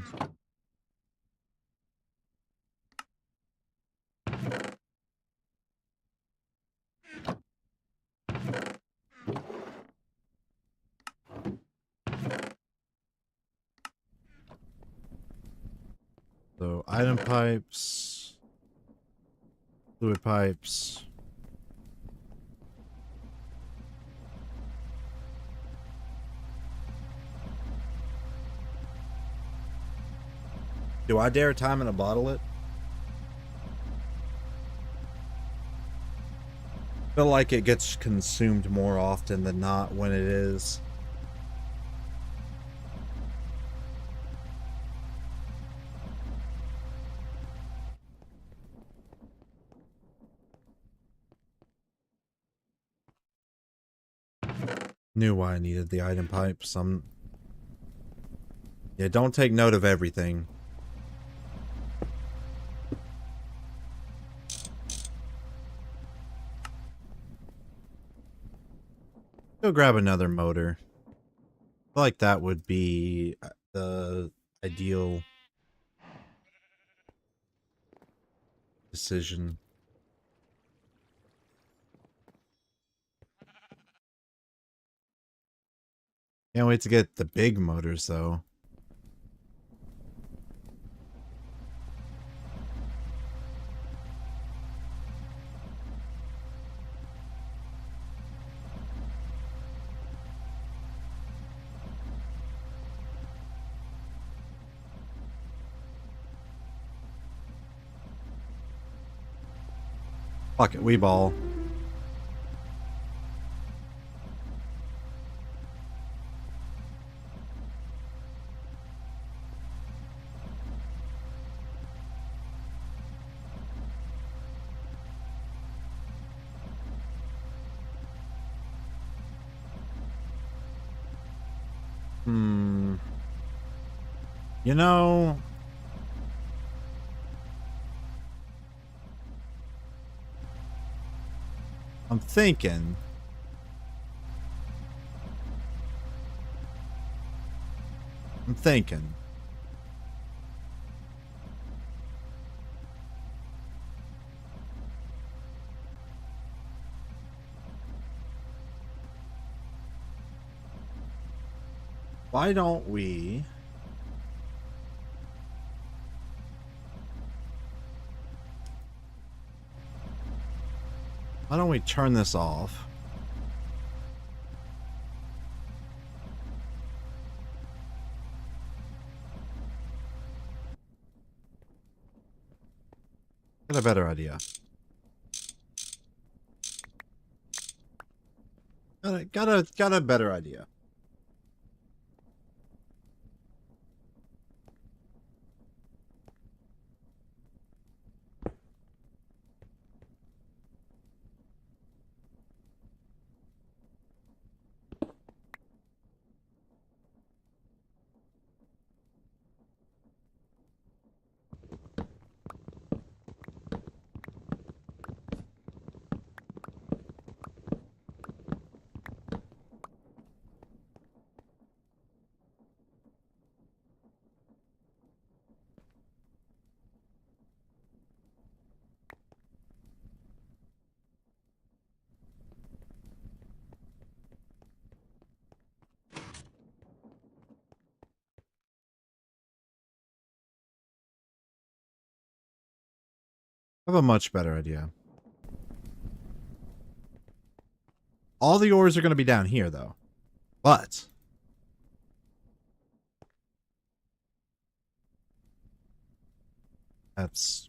So item pipes, fluid pipes. Do I dare time in a bottle it? I feel like it gets consumed more often than not when it is. Knew why I needed the item pipes. Yeah, don't take note of everything. Go grab another motor. I feel like that would be the ideal decision. Can't wait to get the big motors though. Fuck it, we ball. You know, I'm thinking. Why don't we... Why don't we turn this off? Got a better idea. Got a better idea. I have a much better idea. All the ores are going to be down here, though. But... that's...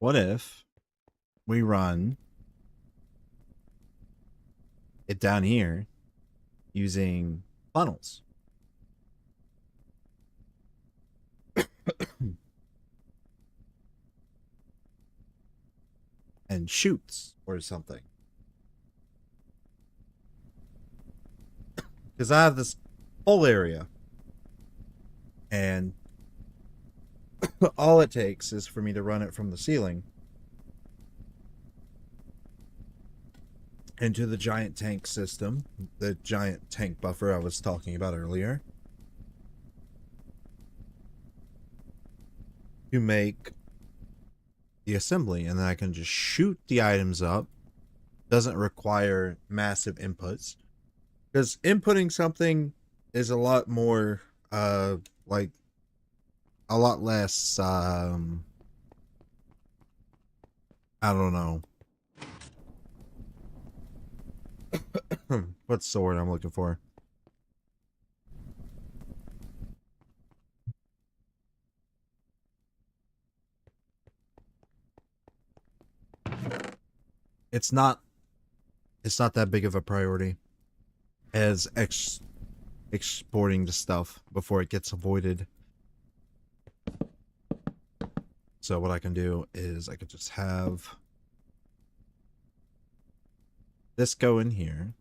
What if we run it down here using funnels? And chutes or something. Because I have this whole area. And all it takes is for me to run it from the ceiling into the giant tank system, the giant tank buffer I was talking about earlier, to make the assembly, and then I can just shoot the items up. Doesn't require massive inputs, because inputting something is a lot more like a lot less I don't know what's the word I'm looking for. It's not that big of a priority as exporting the stuff before it gets avoided. So what I can do is I could just have this go in here.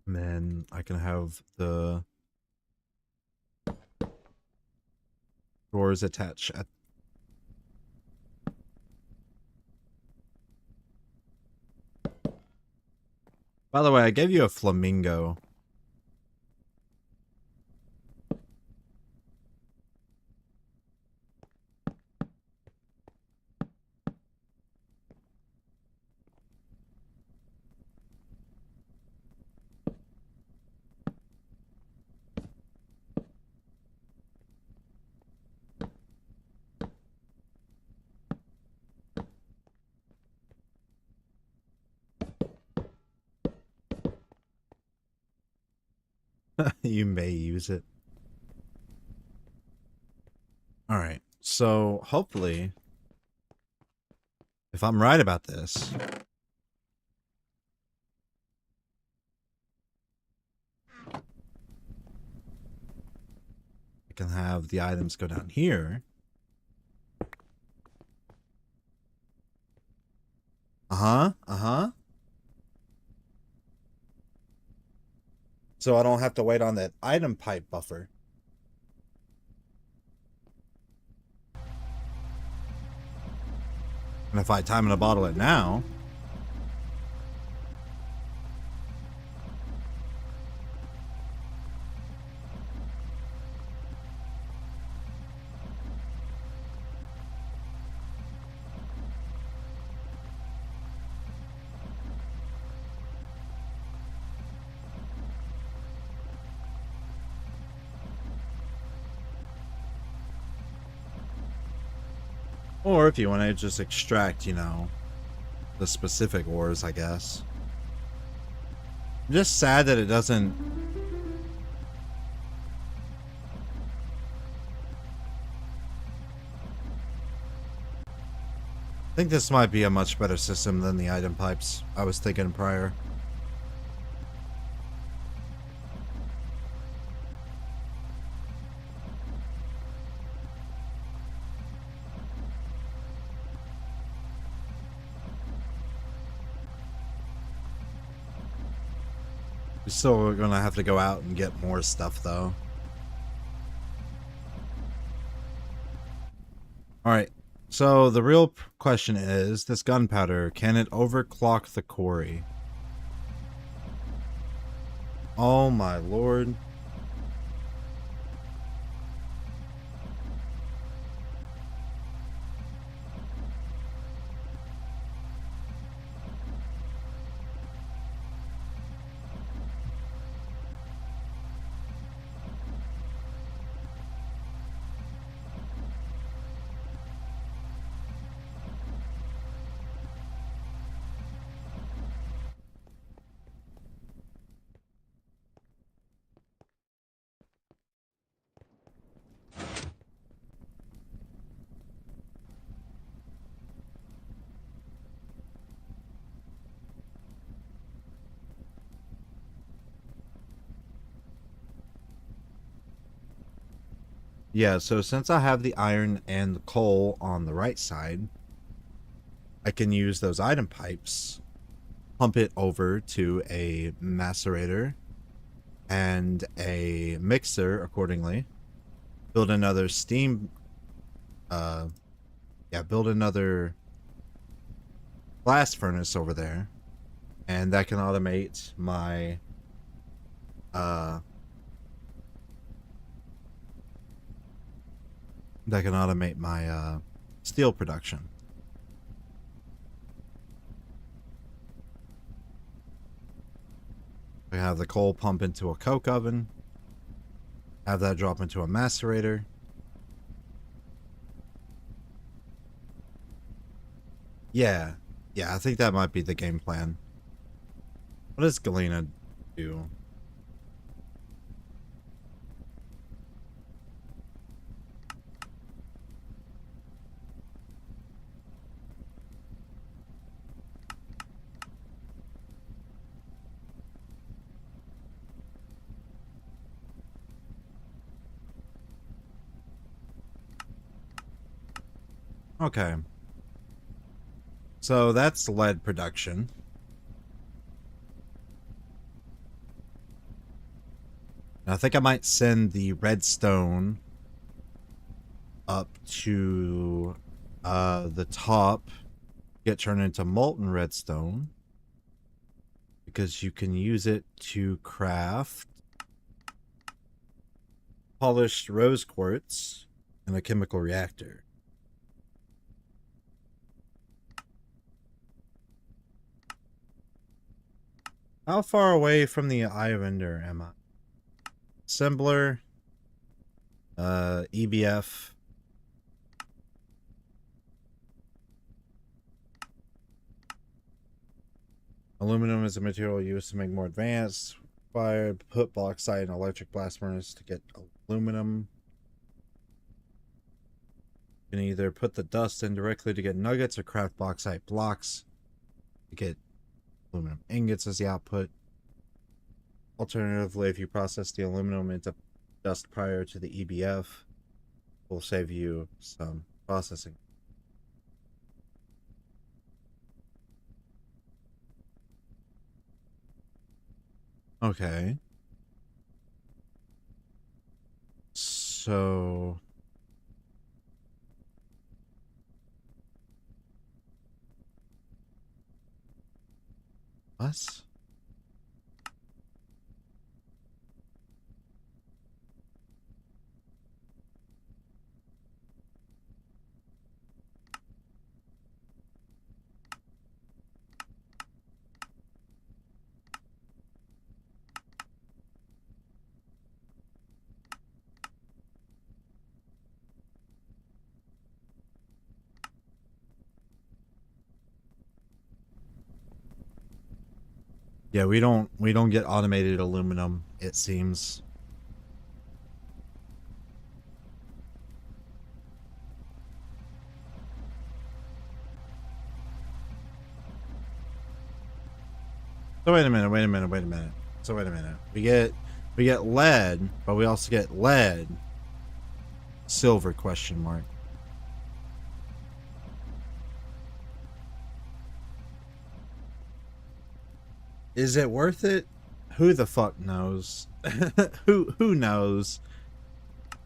And then I can have the drawers attached at By the way, I gave you a flamingo. You may use it. Alright, so hopefully, if I'm right about this, I can have the items go down here. So I don't have to wait on that item pipe buffer. And if I time and a bottle it now, or if you want to just extract, you know, the specific ores, I guess. I'm just sad that it doesn't... I think this might be a much better system than the item pipes I was thinking prior. We're still gonna have to go out and get more stuff, though. Alright, so the real question is, this gunpowder, can it overclock the quarry? Oh my lord. Yeah, so since I have the iron and the coal on the right side, I can use those item pipes, pump it over to a macerator and a mixer accordingly, build another steam, build another blast furnace over there, and that can automate my, uh, steel production. I have the coal pump into a coke oven, have that drop into a macerator. Yeah, I think that might be the game plan. What does Galena do? Okay. So that's lead production. I think I might send the redstone up to the top, get turned into molten redstone, because you can use it to craft polished rose quartz in a chemical reactor. How far away from the Eye of Ender am I? Assembler, EBF. Aluminum is a material used to make more advanced fire. Put bauxite in electric blast furnace to get aluminum. You can either put the dust in directly to get nuggets or craft bauxite blocks to get aluminum ingots as the output. Alternatively, if you process the aluminum into dust prior to the EBF, will save you some processing. Okay. So what? Yeah, we don't get automated aluminum, it seems. So wait a minute. So wait a minute. We get lead, but we also get lead. Silver question mark. Is it worth it? Who the fuck knows? Who knows?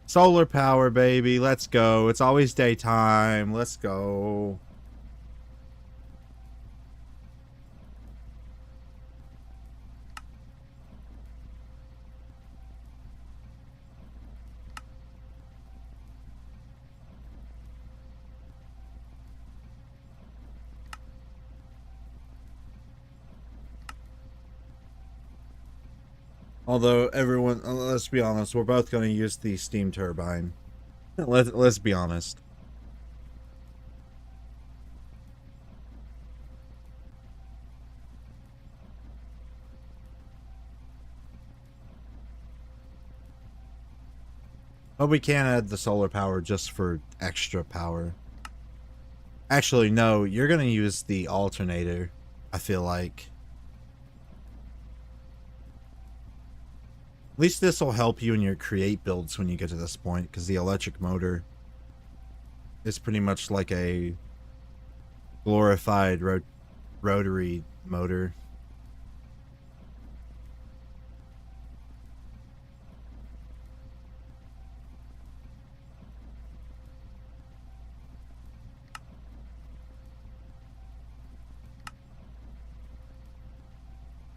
Solar power, baby. Let's go. It's always daytime. Let's go. Although everyone, let's be honest, we're both going to use the steam turbine. Let's be honest. But we can add the solar power just for extra power. Actually, no, you're going to use the alternator, I feel like. At least this will help you in your create builds when you get to this point, because the electric motor is pretty much like a glorified rotary motor.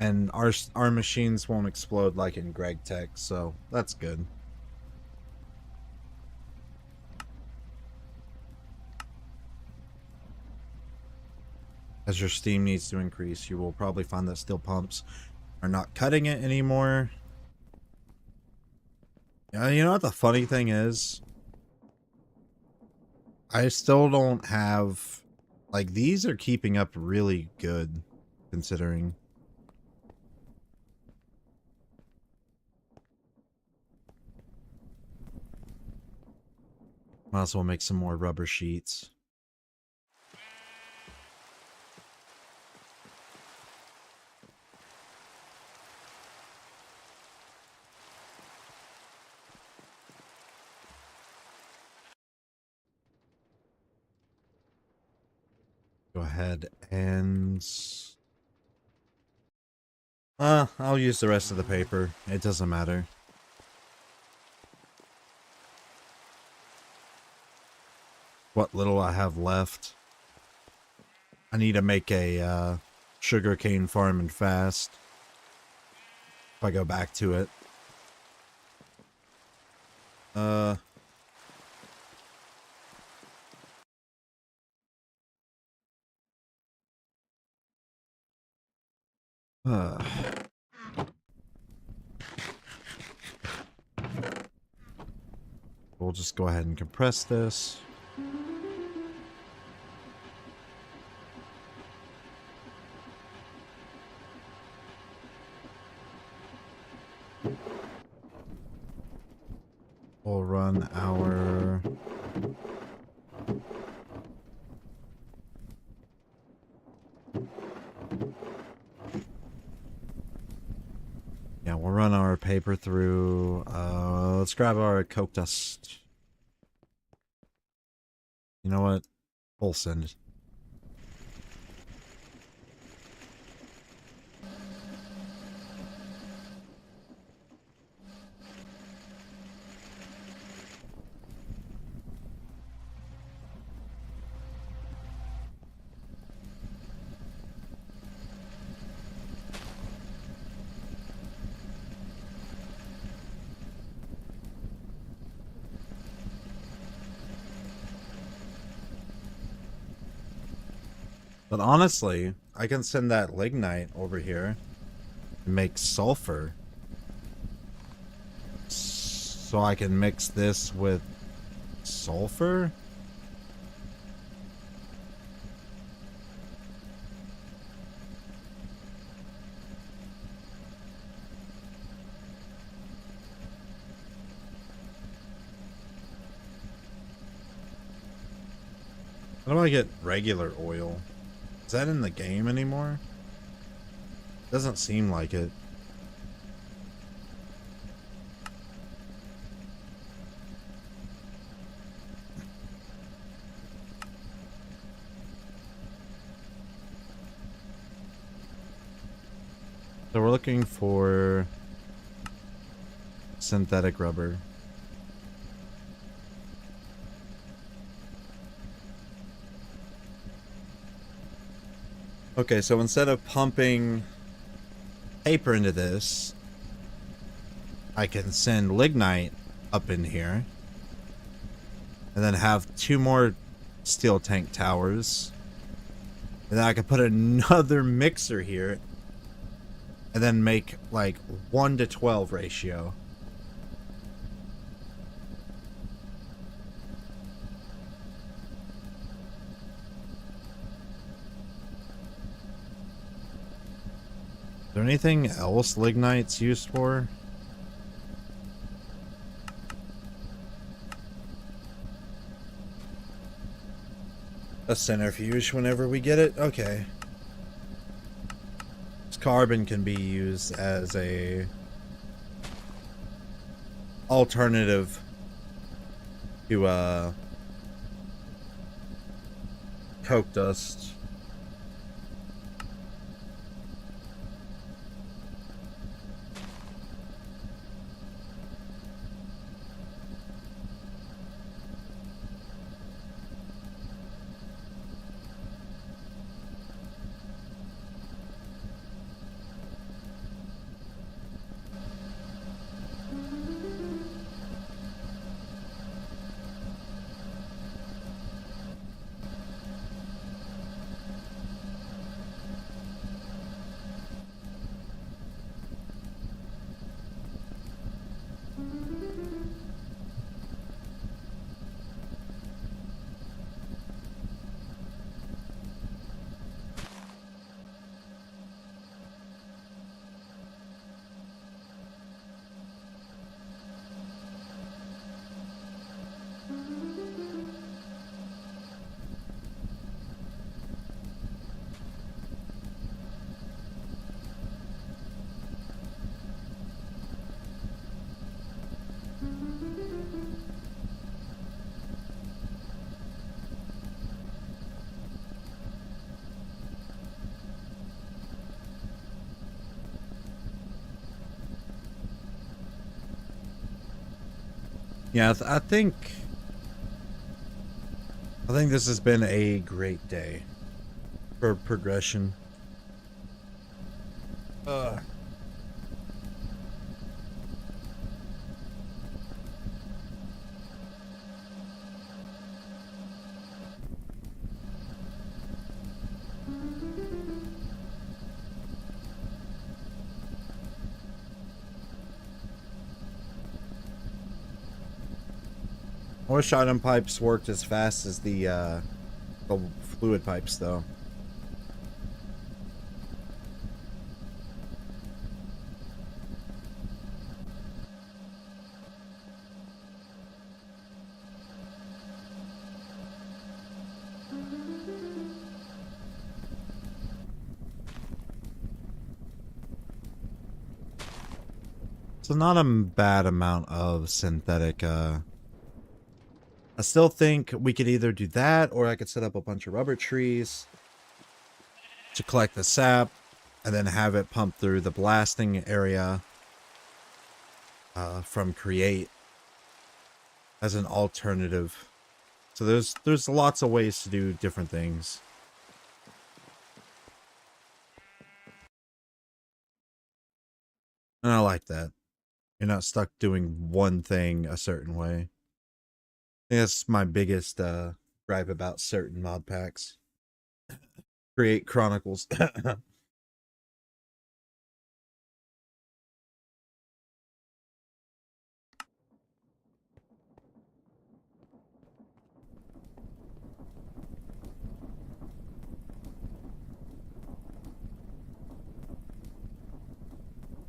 And our machines won't explode like in GregTech, so that's good. As your steam needs to increase, you will probably find that steel pumps are not cutting it anymore. Yeah, you know what the funny thing is? I still don't have... Like, these are keeping up really good, considering. Might as well make some more rubber sheets. Go ahead and... I'll use the rest of the paper. It doesn't matter. What little I have left. I need to make a sugarcane farm and fast. If I go back to it. We'll just go ahead and compress this. We'll run our... Yeah, we'll run our paper through. Let's grab our coke dust. You know what? We'll send it. But honestly, I can send that lignite over here and make sulfur. So I can mix this with sulfur? How do I get regular oil? Is that in the game anymore? Doesn't seem like it. So we're looking for synthetic rubber. Okay, so instead of pumping paper into this, I can send lignite up in here. And then have 2 more steel tank towers. And then I can put another mixer here. And then make like 1:12 ratio. Is there anything else lignite's used for? A centrifuge whenever we get it? Okay. Carbon can be used as a alternative to coke dust. Yeah, I think this has been a great day for progression. I wish item pipes worked as fast as the fluid pipes, though. So not a bad amount of synthetic. I still think we could either do that, or I could set up a bunch of rubber trees to collect the sap, and then have it pump through the blasting area from Create as an alternative. So there's lots of ways to do different things. And I like that. You're not stuck doing one thing a certain way. I think that's my biggest gripe about certain mod packs. Create Chronicles.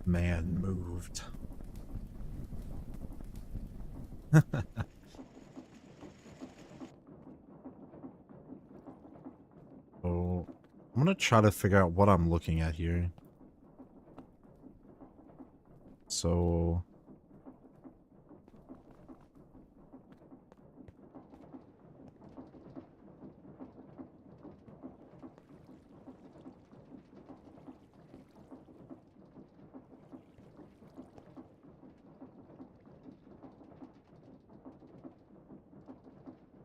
Man moved. Oh, I'm gonna try to figure out what I'm looking at here. So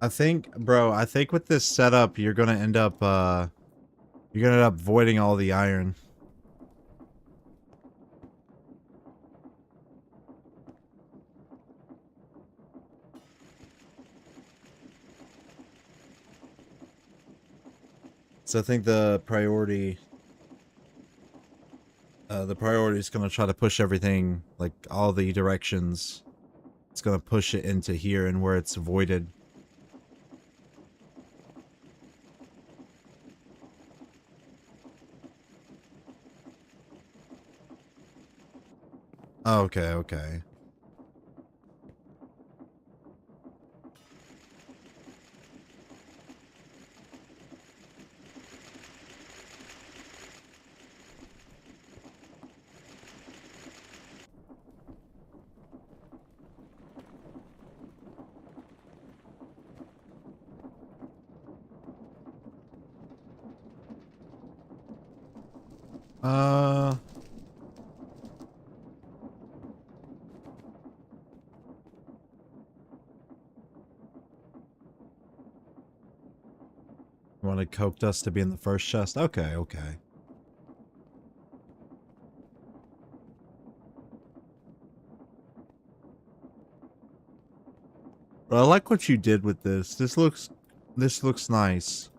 I think, bro, I think with this setup, you're gonna end up voiding all the iron. So I think the priority is gonna try to push everything, like all the directions. It's gonna push it into here, and where it's voided. Oh, okay, okay. Uh, you wanted coke dust to be in the first chest? Okay, okay. But I like what you did with this. This looks nice.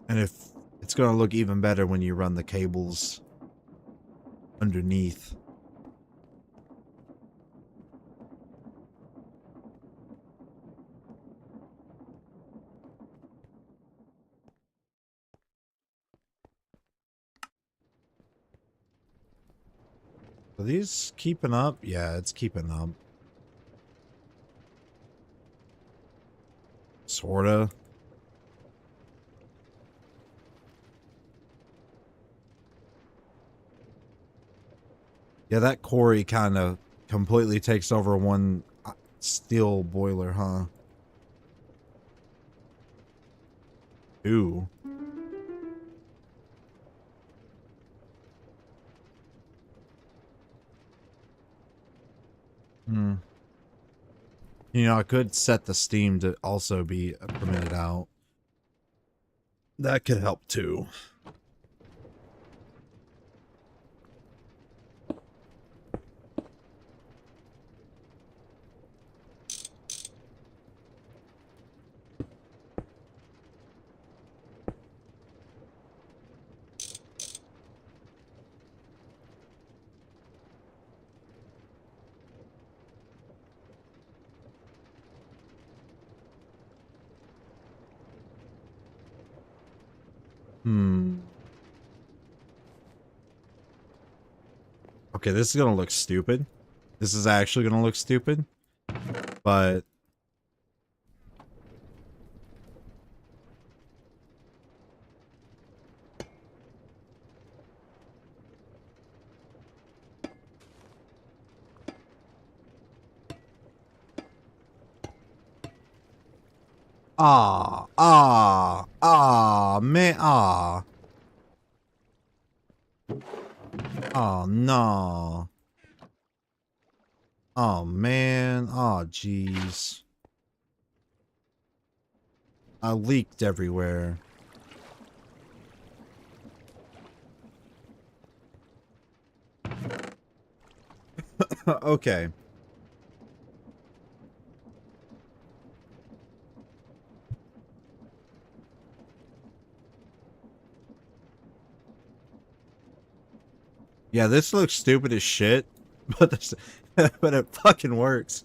And if it's gonna look even better when you run the cables underneath. Are these keeping up? Yeah, it's keeping up. Sorta. Yeah, that quarry kind of completely takes over one steel boiler, huh? Ooh. Hmm. You know, I could set the steam to also be permitted out. That could help too. Hmm. Okay, this is gonna look stupid. This is actually gonna look stupid. But man, oh no. Oh man, oh jeez. I leaked everywhere. Okay. Yeah, this looks stupid as shit, but this, but it fucking works.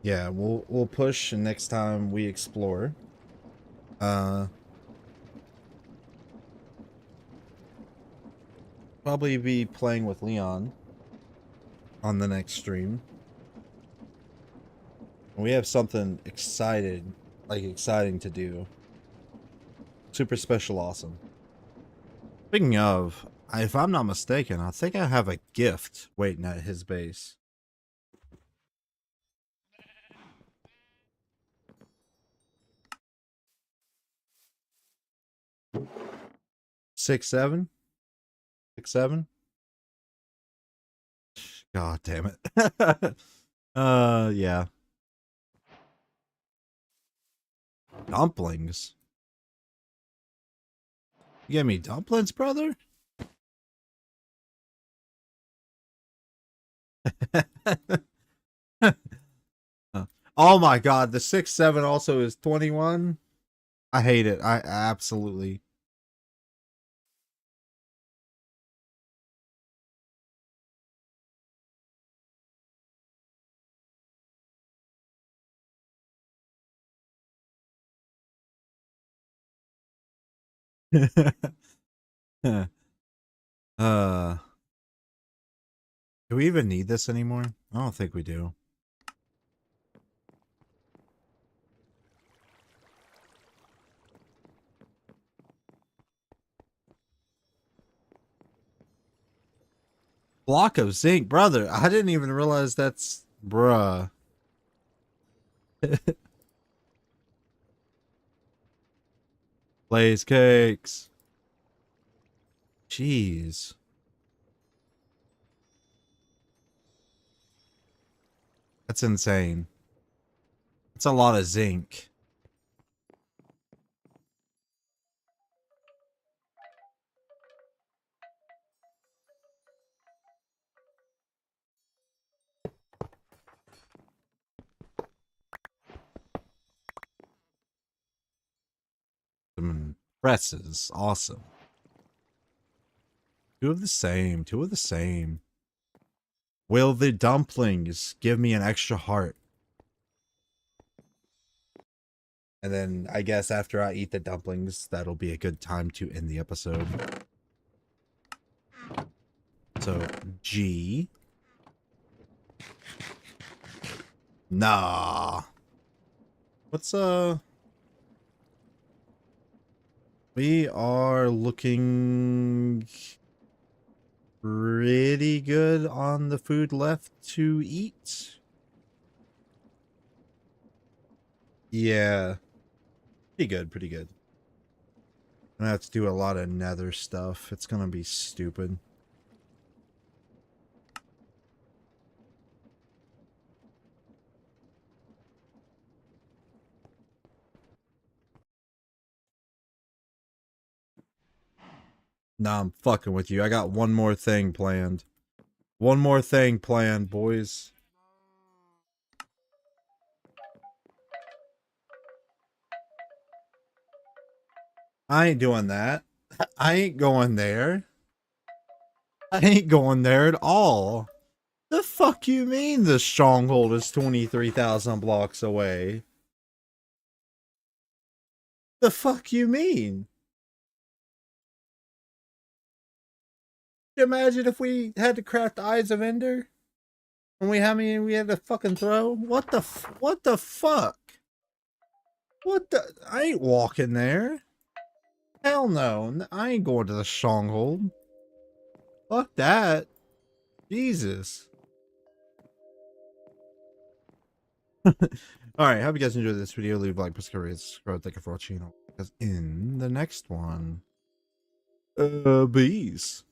Yeah, we'll push next time we explore. Probably be playing with Leon on the next stream. We have something exciting to do. Super special awesome. Speaking of, if I'm not mistaken, I think I have a gift waiting at his base. Six, seven? 6, 7? God damn it. Yeah. Dumplings. You gave me dumplings, brother? Oh my god, the 6, 7 also is 21. I hate it. I absolutely. uh, do we even need this anymore? I don't think we do. Block of zinc, brother. I didn't even realize that's bruh. Blaze cakes. Jeez. That's insane. That's a lot of zinc. Presses. Awesome. Two of the same. Two of the same. Will the dumplings give me an extra heart? And then I guess after I eat the dumplings, that'll be a good time to end the episode. So, G. Nah. What's, we are looking pretty good on the food left to eat. Yeah. Pretty good, pretty good. I'm gonna have to do a lot of nether stuff. It's gonna be stupid. Nah, I'm fucking with you. I got one more thing planned. One more thing planned, boys. I ain't doing that. I ain't going there. I ain't going there at all. The fuck you mean the stronghold is 23,000 blocks away? The fuck you mean? Imagine if we had to craft Eyes of Ender? And we had to fucking throw? What the fuck? What the? I ain't walking there. Hell no. I ain't going to the stronghold. Fuck that. Jesus. Alright, hope you guys enjoyed this video. Leave a like, press subscribe, thank you for watching. Because in the next one, bees.